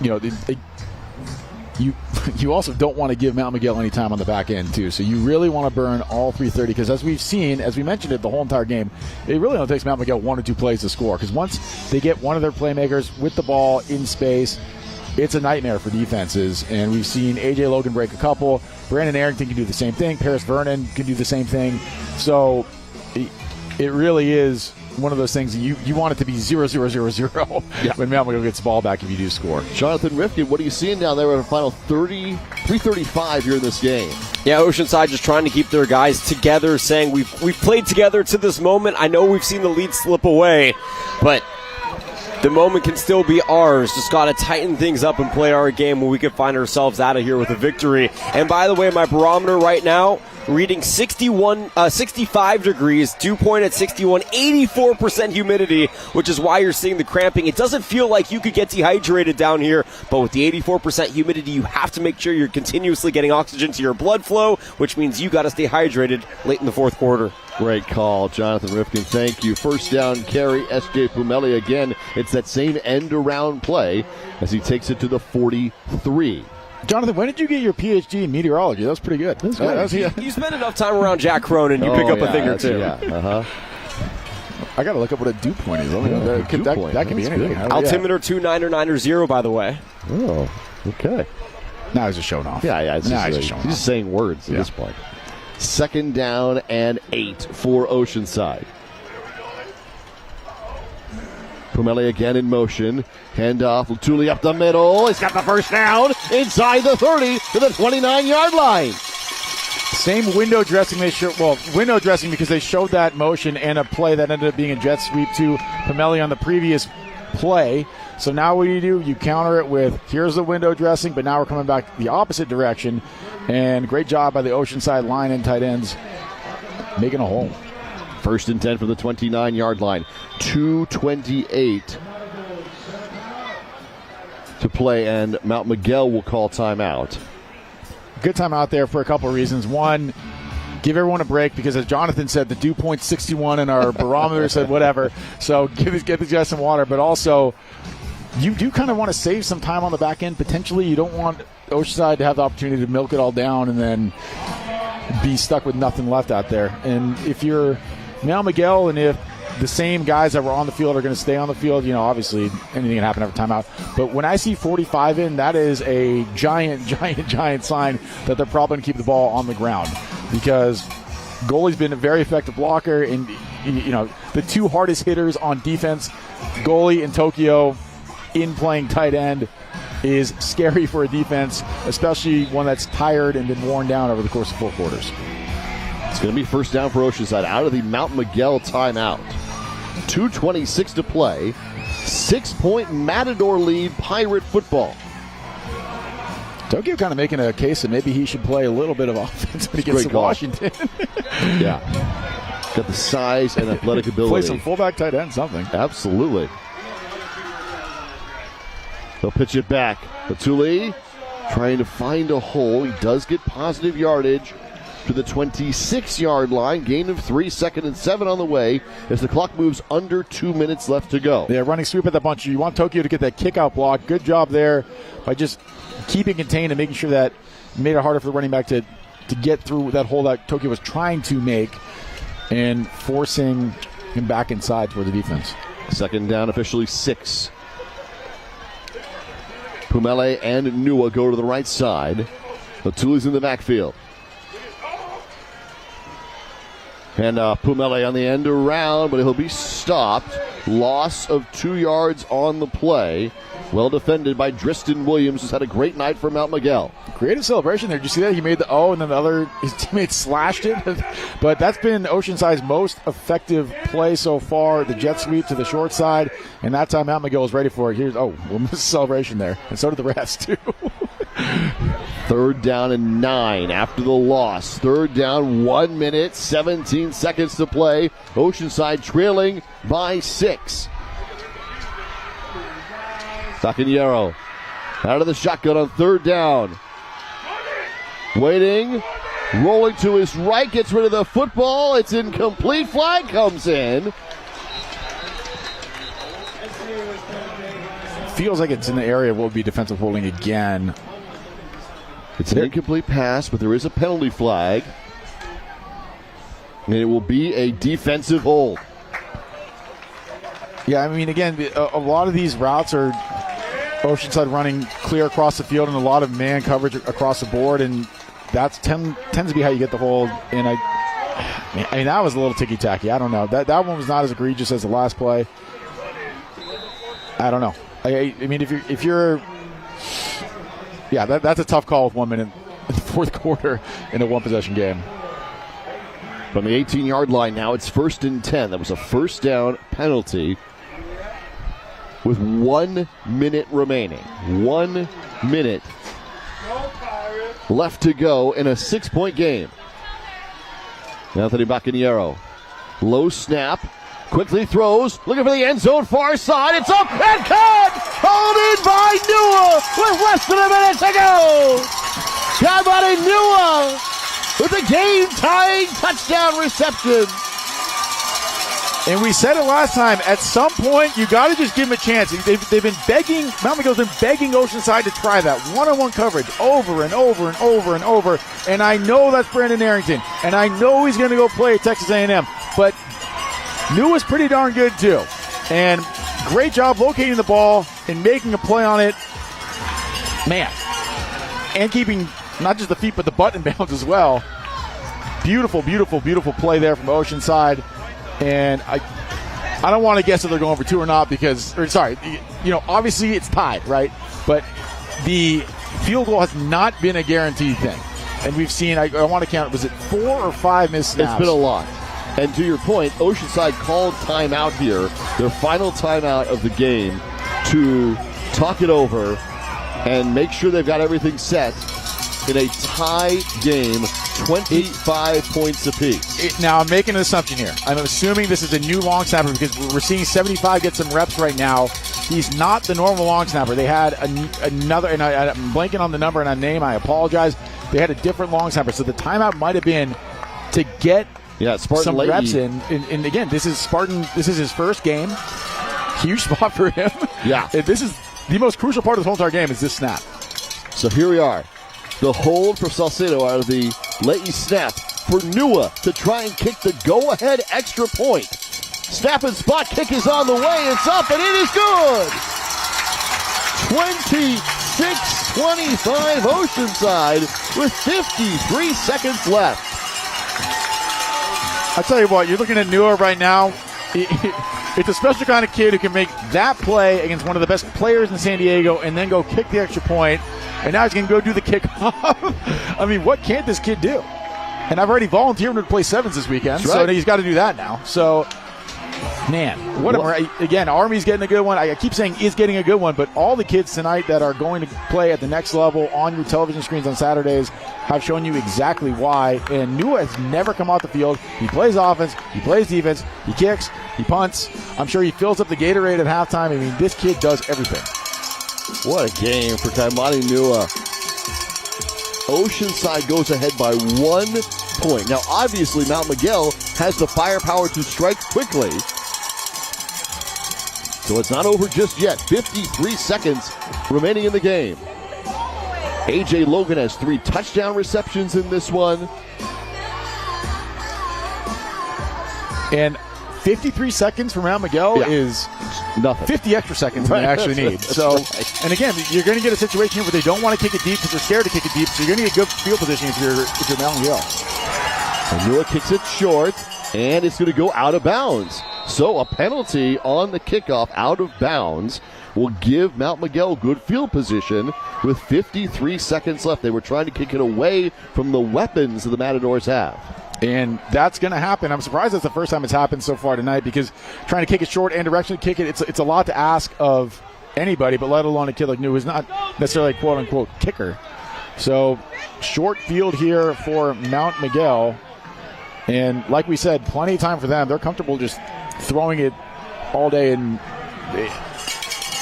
you know, you also don't want to give Mount Miguel any time on the back end, too. So you really want to burn all 3:30 because as we've seen, as we mentioned it the whole entire game, it really only takes Mount Miguel 1 or 2 plays to score because once they get one of their playmakers with the ball in space, it's a nightmare for defenses. And we've seen A.J. Logan break a couple. Brandon Arrington can do the same thing. Paris Vernon can do the same thing. So it really is one of those things that you want it to be 0-0-0-0 when Mount Miguel gets the ball back if you do score. Jonathan Rifkin, what are you seeing down there in the final 3:35 here in this game? Yeah, Oceanside just trying to keep their guys together, saying we've played together to this moment. I know we've seen the lead slip away, but the moment can still be ours. Just got to tighten things up and play our game where we can find ourselves out of here with a victory. And by the way, my barometer right now reading 65 degrees, dew point at 61, 84% humidity, which is why you're seeing the cramping. It doesn't feel like you could get dehydrated down here, but with the 84% humidity, you have to make sure you're continuously getting oxygen to your blood flow, which means you got to stay hydrated late in the 4th quarter. Great call, Jonathan Rifkin. Thank you. 1st down carry, S.J. Pumele again. It's that same end-around play as he takes it to the 43. Jonathan, when did you get your PhD in meteorology? That was pretty good. You spend enough time around Jack Cronin, you pick up a thing or two. Yeah. I got to look up what a dew point is. That could be anything. Altimeter 299 by the way. Oh, okay. Now he's just showing off. Yeah. He's just saying words at this point. 2nd down and 8 for Oceanside. Pumele again in motion. Handoff. Lutuli up the middle. He's got the 1st down inside the 30 to the 29-yard line. Same window dressing they showed. Well, window dressing because they showed that motion and a play that ended up being a jet sweep to Pumele on the previous play. So now what do? You counter it with, here's the window dressing, but now we're coming back the opposite direction. And great job by the Oceanside line and tight ends making a hole. 1st and 10 from the 29-yard line. 2:28 to play, and Mount Miguel will call timeout. Good timeout there for a couple of reasons. One, give everyone a break because, as Jonathan said, the dew point's 61 and our barometer said whatever. So get these guys some water. But also, you do kind of want to save some time on the back end. Potentially, you don't want Oceanside to have the opportunity to milk it all down and then be stuck with nothing left out there. And if you're Mount Miguel, and if the same guys that were on the field are going to stay on the field, obviously anything can happen every timeout. But when I see 45 in, that is a giant sign that they're probably going to keep the ball on the ground, because goalie's been a very effective blocker, and the two hardest hitters on defense, goalie and Tokyo, in playing tight end, is scary for a defense, especially one that's tired and been worn down over the course of 4 quarters. It's going to be first down for Oceanside out of the Mount Miguel timeout. 2:26 to play. 6-point Matador lead, Pirate football. Tokyo kind of making a case that maybe he should play a little bit of offense when he gets to Washington. Yeah. Got the size and athletic ability. Play some fullback, tight end, something. Absolutely. They'll pitch it back. Patuli trying to find a hole. He does get positive yardage to the 26-yard line. Gain of 3, 2nd and 7 on the way as the clock moves under 2 minutes left to go. Yeah, running sweep at the bunch. You want Tokyo to get that kick-out block. Good job there by just keeping contained and making sure that made it harder for the running back to get through that hole that Tokyo was trying to make and forcing him back inside toward the defense. 2nd down, officially 6. Pumele and Nua go to the right side. Latuli's in the backfield. And Pumele on the end around, but he'll be stopped. Loss of 2 yards on the play. Well defended by Driston Williams, who's had a great night for Mount Miguel. Creative celebration there. Did you see that? He made the O, and then his teammates slashed it. But that's been Oceanside's most effective play so far. The jet sweep to the short side, and that time Mount Miguel was ready for it. We'll miss a celebration there. And so did the refs, too. 3rd down and 9 after the loss. 3rd down, 1 minute, 17 seconds to play. Oceanside trailing by 6. Tacanero out of the shotgun on 3rd down. Waiting, rolling to his right, gets rid of the football. It's incomplete. Flag comes in. Feels like it's in the area of what would be defensive holding again. It's an incomplete pass, but there is a penalty flag. And it will be a defensive hold. Yeah, I mean, again, a lot of these routes are Oceanside running clear across the field and a lot of man coverage across the board, and that tends to be how you get the hold. And I mean, that was a little ticky-tacky. I don't know. That one was not as egregious as the last play. I don't know. I mean, if you're that's a tough call with 1 minute in the 4th quarter in a one-possession game. From the 18-yard line now, it's 1st and 10. That was a first down penalty with 1 minute remaining. 1 minute left to go in a 6-point game. Anthony Baccaniero. Low snap. Quickly throws. Looking for the end zone. Far side. It's up and caught. Hauled in by Nua with less than a minute to go. Kamari Nua with a game-tying touchdown reception. And we said it last time, at some point, you got to just give them a chance. They've been begging, Mount Miguel's been begging Oceanside to try that one-on-one coverage over and over and over and over. And I know that's Brandon Arrington, and I know he's going to go play at Texas A&M. But New was pretty darn good, too. And great job locating the ball and making a play on it. Man. And keeping not just the feet, but the butt in bounds as well. Beautiful, beautiful, beautiful play there from Oceanside. And I don't want to guess if they're going for 2 or not obviously it's tied, right? But the field goal has not been a guaranteed thing. And we've seen, I want to count, was it 4 or 5 missed snaps? It's been a lot. And to your point, Oceanside called timeout here, their final timeout of the game, to talk it over and make sure they've got everything set in a tie game, 25 points apiece. Now, I'm making an assumption here. I'm assuming this is a new long snapper because we're seeing 75 get some reps right now. He's not the normal long snapper. They had another, and I'm blanking on the number and on name. I apologize. They had a different long snapper. So the timeout might have been to get some reps in. And again, this is Spartan. This is his first game. Huge spot for him. Yeah. This is the most crucial part of the whole entire game is this snap. So here we are. The hold for Salcedo out of the Leahy snap for Nua to try and kick the go-ahead extra point. Snap and spot kick is on the way. It's up and it is good. 26-25 Oceanside with 53 seconds left. I'll tell you what, you're looking at Nua right now. It's a special kind of kid who can make that play against one of the best players in San Diego and then go kick the extra point. And now he's going to go do the kickoff. I mean, what can't this kid do? And I've already volunteered him to play sevens this weekend, so he's got to do that now. So, man, again, Army's getting a good one. I keep saying is getting a good one, but all the kids tonight that are going to play at the next level on your television screens on Saturdays have shown you exactly why. And Nua has never come off the field. He plays offense, he plays defense, he kicks, he punts. I'm sure he fills up the Gatorade at halftime. I mean, this kid does everything. What a game for Kaimani Nua. Oceanside goes ahead by 1 point. Now, obviously, Mount Miguel has the firepower to strike quickly. So it's not over just yet. 53 seconds remaining in the game. A.J. Logan has 3 touchdown receptions in this one. And 53 seconds for Mount Miguel is nothing. 50 extra seconds they actually need. So, and again, you're going to get a situation here where they don't want to kick it deep because they're scared to kick it deep. So you're going to get good field position if you're Mount Miguel. And Nua kicks it short, and it's going to go out of bounds. So a penalty on the kickoff out of bounds will give Mount Miguel good field position with 53 seconds left. They were trying to kick it away from the weapons that the Matadors have. And that's going to happen. I'm surprised that's the first time it's happened so far tonight because trying to kick it short and directionally kick it, it's a lot to ask of anybody, but let alone a kid like Nua who's not necessarily a quote-unquote kicker. So short field here for Mount Miguel. And like we said, plenty of time for them. They're comfortable just throwing it all day. And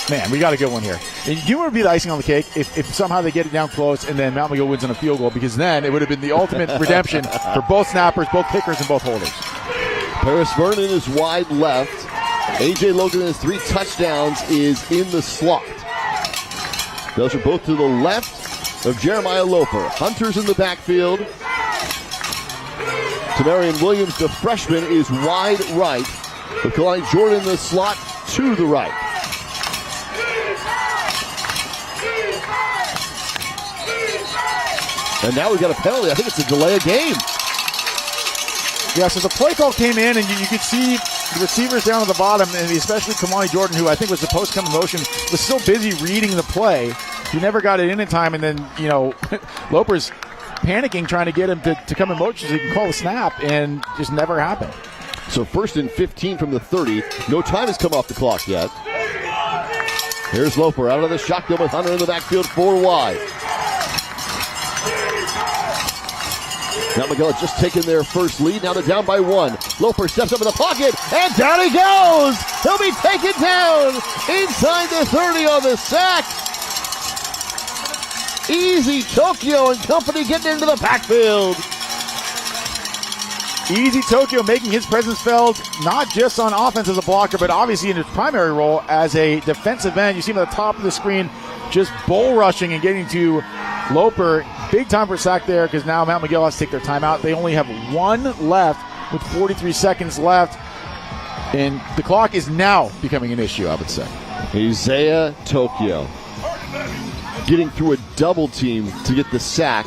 man, we got a good one here. And you would be the icing on the cake if somehow they get it down close and then Mount Miguel wins on a field goal, because then it would have been the ultimate redemption for both snappers, both kickers, and both holders. Paris Vernon is wide left. A.J. Logan has 3 touchdowns, is in the slot. Those are both to the left of Jeremiah Loper. Hunter's in the backfield. Tamarian Williams, the freshman, is wide right, with Kalani Jordan in the slot to the right. And now we've got a penalty. I think it's a delay of game. Yeah, so the play call came in, and you could see the receivers down at the bottom, and especially Kamani Jordan, who I think was supposed to come in motion, was still busy reading the play. He never got it in time, and then, Loper's panicking, trying to get him to come in motion so he can call the snap, and just never happened. So 1st and 15 from the 30. No time has come off the clock yet. Here's Loper out of the shotgun with Hunter in the backfield, 4 wide. Mount Miguel has just taken their first lead. Now they're down by 1. Loper steps up in the pocket, and down he goes! He'll be taken down inside the 30 on the sack. Easy Tokyo and company getting into the backfield. Easy Tokyo making his presence felt not just on offense as a blocker, but obviously in his primary role as a defensive end. You see him at the top of the screen just bull rushing and getting to Loper. Big time for a sack there, because now Mount Miguel has to take their timeout. They only have 1 left with 43 seconds left. And the clock is now becoming an issue, I would say. Isaiah Tokyo getting through a double team to get the sack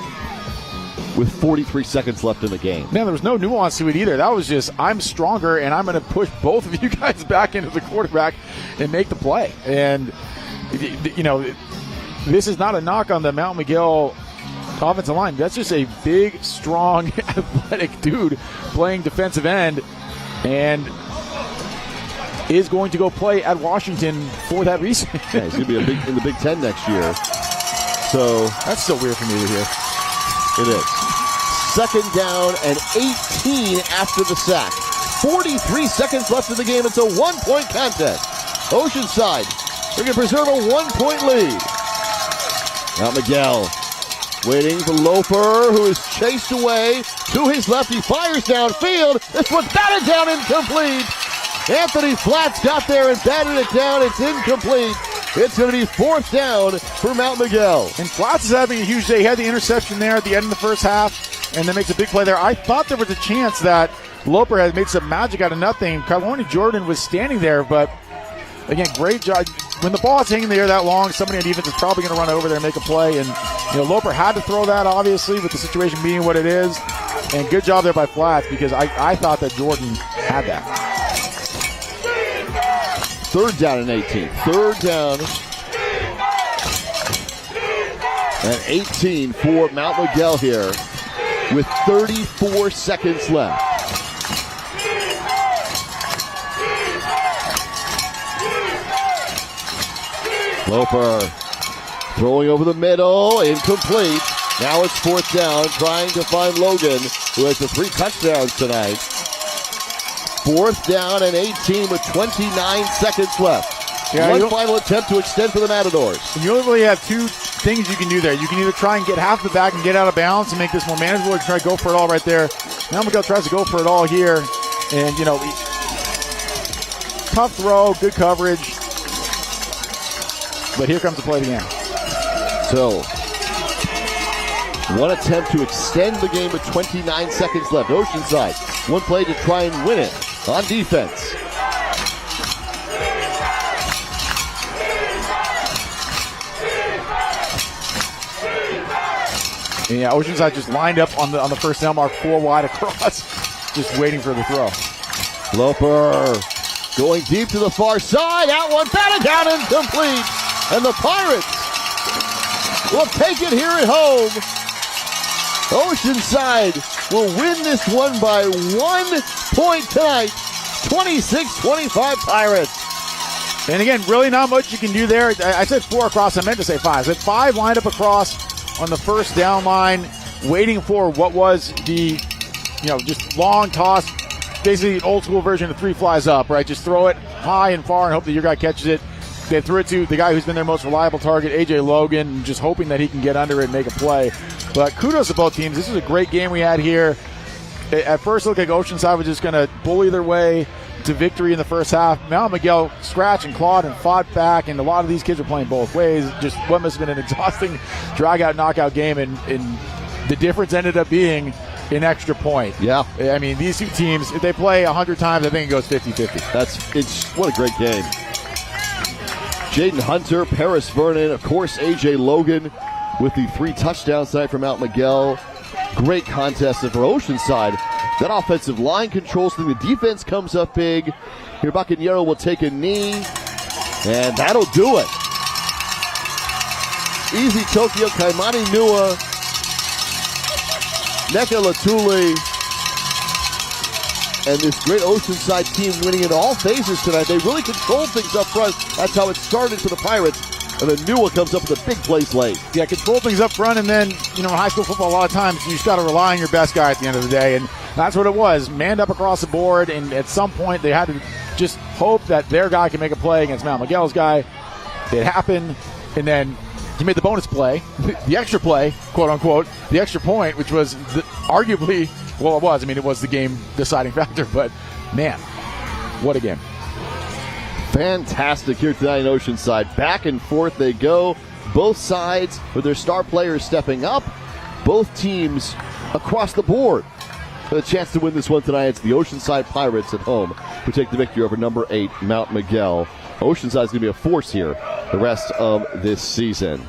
with 43 seconds left in the game. Man, there was no nuance to it either. That was just, I'm stronger, and I'm going to push both of you guys back into the quarterback and make the play. And, this is not a knock on the Mount Miguel offensive line. That's just a big, strong, athletic dude playing defensive end and is going to go play at Washington for that reason. Yeah, he's going to be in the Big Ten next year. So that's still weird for me to hear. It is. Second down and 18 after the sack. 43 seconds left in the game. It's a 1-point contest. Oceanside, they're going to preserve a 1-point lead. Now Miguel waiting for Loper, who is chased away to his left. He fires downfield. This one's batted down, incomplete. Anthony Flatts got there and batted it down. It's incomplete. It's going to be 4th down for Mount Miguel. And Flatts is having a huge day. He had the interception there at the end of the first half, and then makes a big play there. I thought there was a chance that Loper had made some magic out of nothing. Kaloni Jordan was standing there, but again, great job. When the ball is hanging in the air that long, somebody on defense is probably going to run over there and make a play. And Loper had to throw that, obviously, with the situation being what it is. And good job there by Flatts, because I thought that Jordan had that. 3rd down and 18. 3rd down and 18 for Mount Miguel here with 34 seconds left. Loper throwing over the middle, incomplete. Now it's 4th down, trying to find Logan, who has the 3 touchdowns tonight. 4th down and 18 with 29 seconds left. Yeah, One final attempt to extend for the Matadors. You only really have 2 things you can do there. You can either try and get half the back and get out of bounds and make this more manageable, or try to go for it all right there. Now Miguel tries to go for it all here. And, tough throw, good coverage. But here comes the play again. So, one attempt to extend the game with 29 seconds left. Oceanside, one play to try and win it on defense. Yeah, Oceanside just lined up on the first down mark, 4 wide across, just waiting for the throw. Loper going deep to the far side. Out one, batted down, incomplete. And the Pirates will take it here at home. Oceanside will win this one by 1 point tonight. 26-25 Pirates. And again, really not much you can do there. I said 4 across. I meant to say 5. I said 5 lined up across on the first down line, waiting for what was the, just long toss, basically an old school version of 3 flies up, right? Just throw it high and far and hope that your guy catches it. They threw it to the guy who's been their most reliable target, A.J. Logan, just hoping that he can get under it and make a play. But kudos to both teams. This is a great game we had here. At first, it looked like Oceanside was just going to bully their way to victory in the first half. Mount Miguel scratched and clawed and fought back, and a lot of these kids are playing both ways. Just what must have been an exhausting drag-out, knockout game, and the difference ended up being an extra point. Yeah. I mean, these 2 teams, if they play 100 times, I think it goes 50-50. What a great game. Jaden Hunter, Paris Vernon, of course, A.J. Logan with the 3 touchdowns tonight for Mount Miguel. Great contest. And for Oceanside, that offensive line controls thing. The defense comes up big. Here, Bacaniero will take a knee, and that'll do it. Easy Tokyo, Kaimani Nua, Neka Latuli, and this great Oceanside team winning in all phases tonight. They really controlled things up front. That's how it started for the Pirates. And then Nua comes up with a big plays late. Yeah, control things up front, and then, in high school football, a lot of times you just got to rely on your best guy at the end of the day. And that's what it was. Manned up across the board, and at some point they had to just hope that their guy can make a play against Mount Miguel's guy. It happened, and then he made the bonus play, the extra play, quote unquote, the extra point, which was arguably, well, it was. I mean, it was the game deciding factor, but man, what a game. Fantastic here tonight in Oceanside. Back and forth they go. Both sides with their star players stepping up. Both teams across the board with a chance to win this one tonight. It's the Oceanside Pirates at home who take the victory over number 8, Mount Miguel. Oceanside's going to be a force here the rest of this season.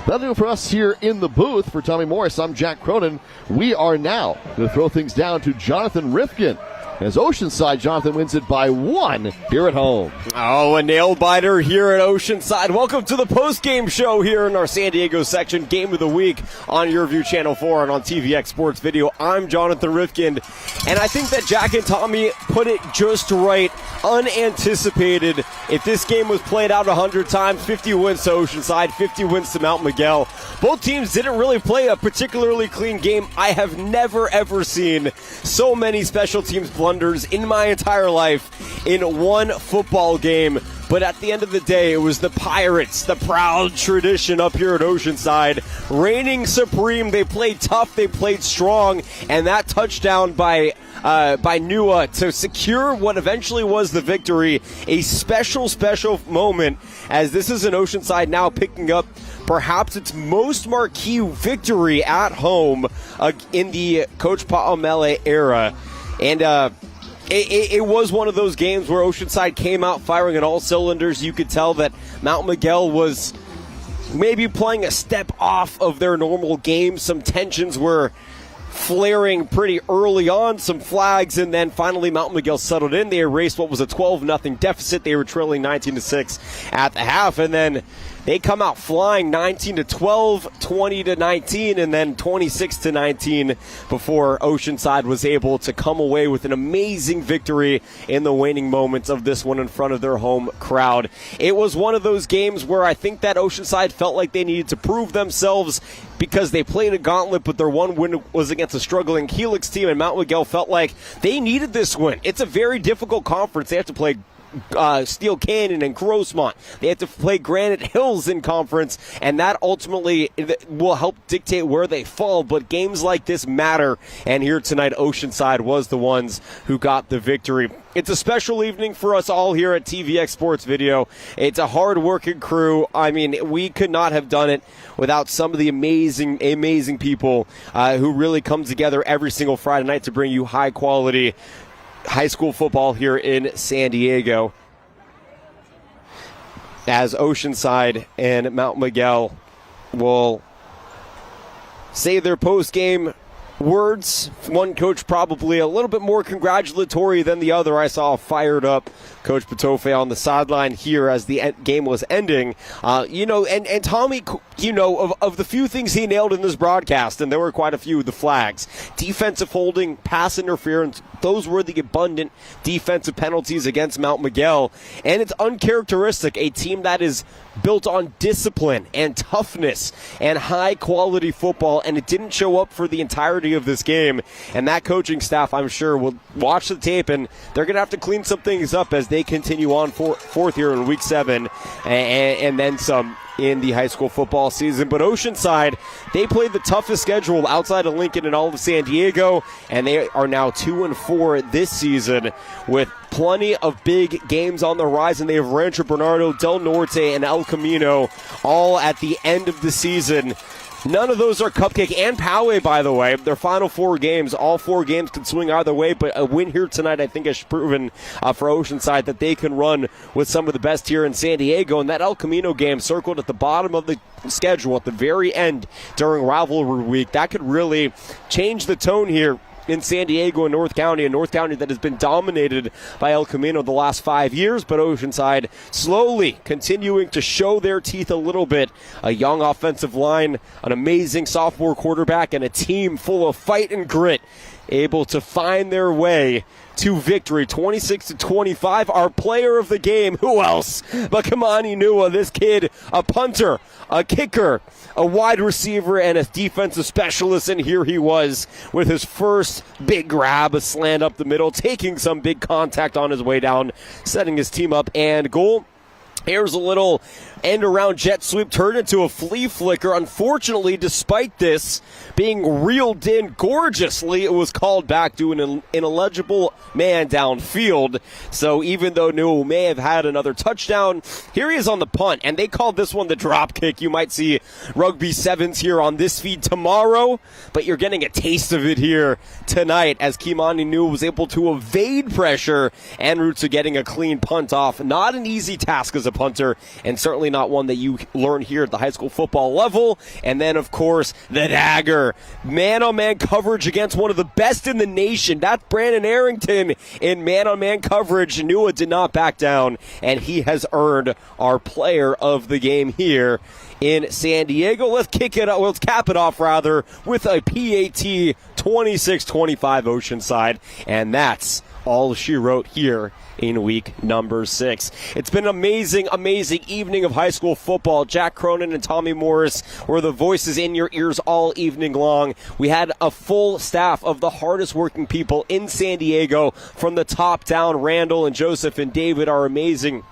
That'll do it for us here in the booth. For Tommy Morris, I'm Jack Cronin. We are now going to throw things down to Jonathan Rifkin as Oceanside, Jonathan, wins it by 1 here at home. Oh, a nail-biter here at Oceanside. Welcome to the post-game show here in our San Diego section. Game of the week on YurView Channel 4 and on TVX Sports Video. I'm Jonathan Rifkind, and I think that Jack and Tommy put it just right. Unanticipated. If this game was played out 100 times, 50 wins to Oceanside, 50 wins to Mount Miguel. Both teams didn't really play a particularly clean game. I have never, ever seen so many special teams blunders in my entire life in one football game. But at the end of the day, it was the Pirates, the proud tradition up here at Oceanside, reigning supreme. They played tough, they played strong, and that touchdown by Nua to secure what eventually was the victory, a special moment, as this is an Oceanside now picking up perhaps its most marquee victory at home in the Coach Pa'amele era. And it was one of those games where Oceanside came out firing on all cylinders. You could tell that Mount Miguel was maybe playing a step off of their normal game. Some tensions were flaring pretty early on, some flags, and then finally Mount Miguel settled in. They erased what was a 12-0 deficit. They were trailing 19-6 at the half, and then they come out flying 19-12, 20-19, and then 26-19 before Oceanside was able to come away with an amazing victory in the waning moments of this one in front of their home crowd. It was one of those games where I think that Oceanside felt like they needed to prove themselves because they played a gauntlet, but their one win was against a struggling Helix team, and Mount Miguel felt like they needed this win. It's a very difficult conference. They have to play Steel Canyon and Grossmont. They have to play Granite Hills in conference, and that ultimately will help dictate where they fall. But games like this matter, and here tonight, Oceanside was the ones who got the victory. It's a special evening for us all here at TVX Sports Video. It's a hard-working crew. I mean, we could not have done it without some of the amazing people who really come together every single Friday night to bring you high-quality high school football here in San Diego, as Oceanside and Mount Miguel will say their post-game words. One coach probably a little bit more congratulatory than the other. I saw a fired up Coach Patofe on the sideline here as the game was ending. And Tommy, of the few things he nailed in this broadcast, and there were quite a few, the flags, defensive holding, pass interference, those were the abundant defensive penalties against Mount Miguel. And it's uncharacteristic, a team that is built on discipline and toughness and high-quality football, and it didn't show up for the entirety of this game. And that coaching staff, I'm sure, will watch the tape, and they're going to have to clean some things up as they continue on fourth here in Week 7 and then some in the high school football season. But Oceanside, they played the toughest schedule outside of Lincoln and all of San Diego, and they are now 2-4 this season with plenty of big games on the horizon. They have Rancho Bernardo, Del Norte, and El Camino all at the end of the season. None of those are Cupcake and Poway, by the way. Their final 4 games, all 4 games can swing either way, but a win here tonight I think has proven for Oceanside that they can run with some of the best here in San Diego. And that El Camino game circled at the bottom of the schedule at the very end during rivalry week, that could really change the tone here in San Diego and North County, that has been dominated by El Camino the last 5 years, but Oceanside slowly continuing to show their teeth a little bit. A young offensive line, an amazing sophomore quarterback, and a team full of fight and grit, able to find their way to victory, 26-25. Our player of the game, who else but Kimani Nua? This kid, a punter, a kicker, a wide receiver, and a defensive specialist, and here he was with his first big grab, a slant up the middle, taking some big contact on his way down, setting his team up, and goal. Here's a little end-around jet sweep turned into a flea flicker. Unfortunately, despite this being reeled in gorgeously, it was called back to an ineligible man downfield. So even though Newell may have had another touchdown, here he is on the punt, and they called this one the drop kick. You might see Rugby Sevens here on this feed tomorrow, but you're getting a taste of it here tonight as Kimani Newell was able to evade pressure en route to getting a clean punt off. Not an easy task as a the punter, and certainly not one that you learn here at the high school football level. And then, of course, the dagger. Man-on-man coverage against one of the best in the nation. That's Brandon Arrington in man-on-man coverage. Nua did not back down, and he has earned our player of the game here in San Diego. Let's cap it off with a PAT 26-25 Oceanside, and that's all she wrote here in week number 6. It's been an amazing evening of high school football. Jack Cronin and Tommy Morris were the voices in your ears all evening long. We had a full staff of the hardest working people in San Diego from the top down. Randall and Joseph and David are amazing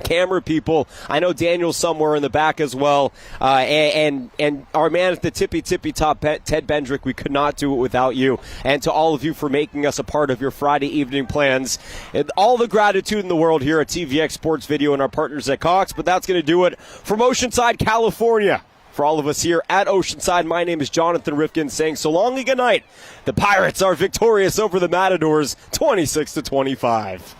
camera people. I know Daniel's somewhere in the back as well. And our man at the tippy top, Ted Bendrick, we could not do it without you. And to all of you for making us a part of your Friday evening plans. And all the gratitude in the world here at TVX Sports Video and our partners at Cox. But that's going to do it from Oceanside, California. For all of us here at Oceanside, my name is Jonathan Rifkin saying so long and good night. The Pirates are victorious over the Matadors 26-25.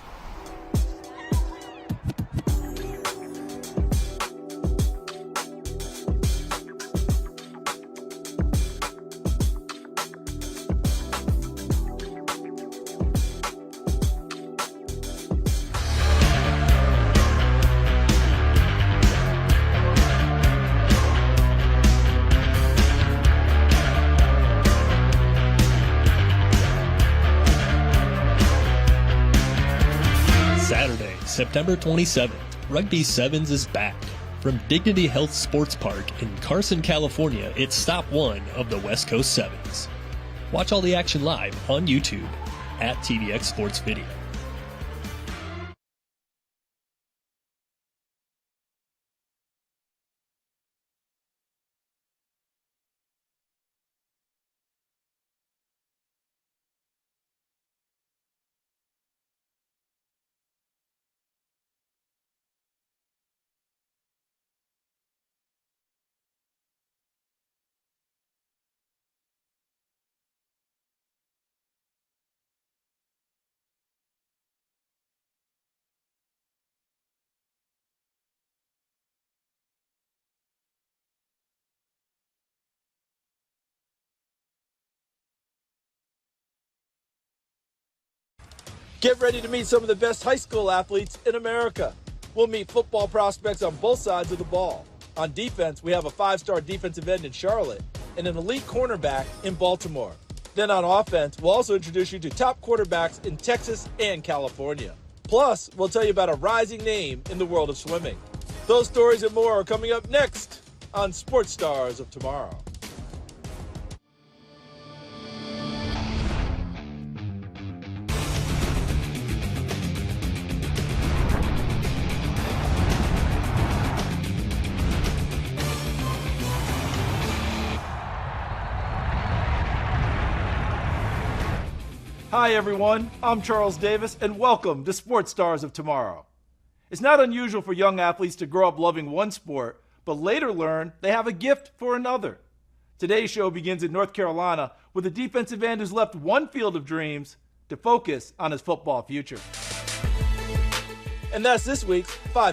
Saturday, September 27th, Rugby Sevens is back. From Dignity Health Sports Park in Carson, California, it's stop 1 of the West Coast Sevens. Watch all the action live on YouTube at TVX Sports Video. Get ready to meet some of the best high school athletes in America. We'll meet football prospects on both sides of the ball. On defense, we have a 5-star defensive end in Charlotte and an elite cornerback in Baltimore. Then on offense, we'll also introduce you to top quarterbacks in Texas and California. Plus, we'll tell you about a rising name in the world of swimming. Those stories and more are coming up next on Sports Stars of Tomorrow. Hi everyone, I'm Charles Davis and welcome to Sports Stars of Tomorrow. It's not unusual for young athletes to grow up loving one sport, but later learn they have a gift for another. Today's show begins in North Carolina with a defensive end who's left one field of dreams to focus on his football future. And that's this week's 5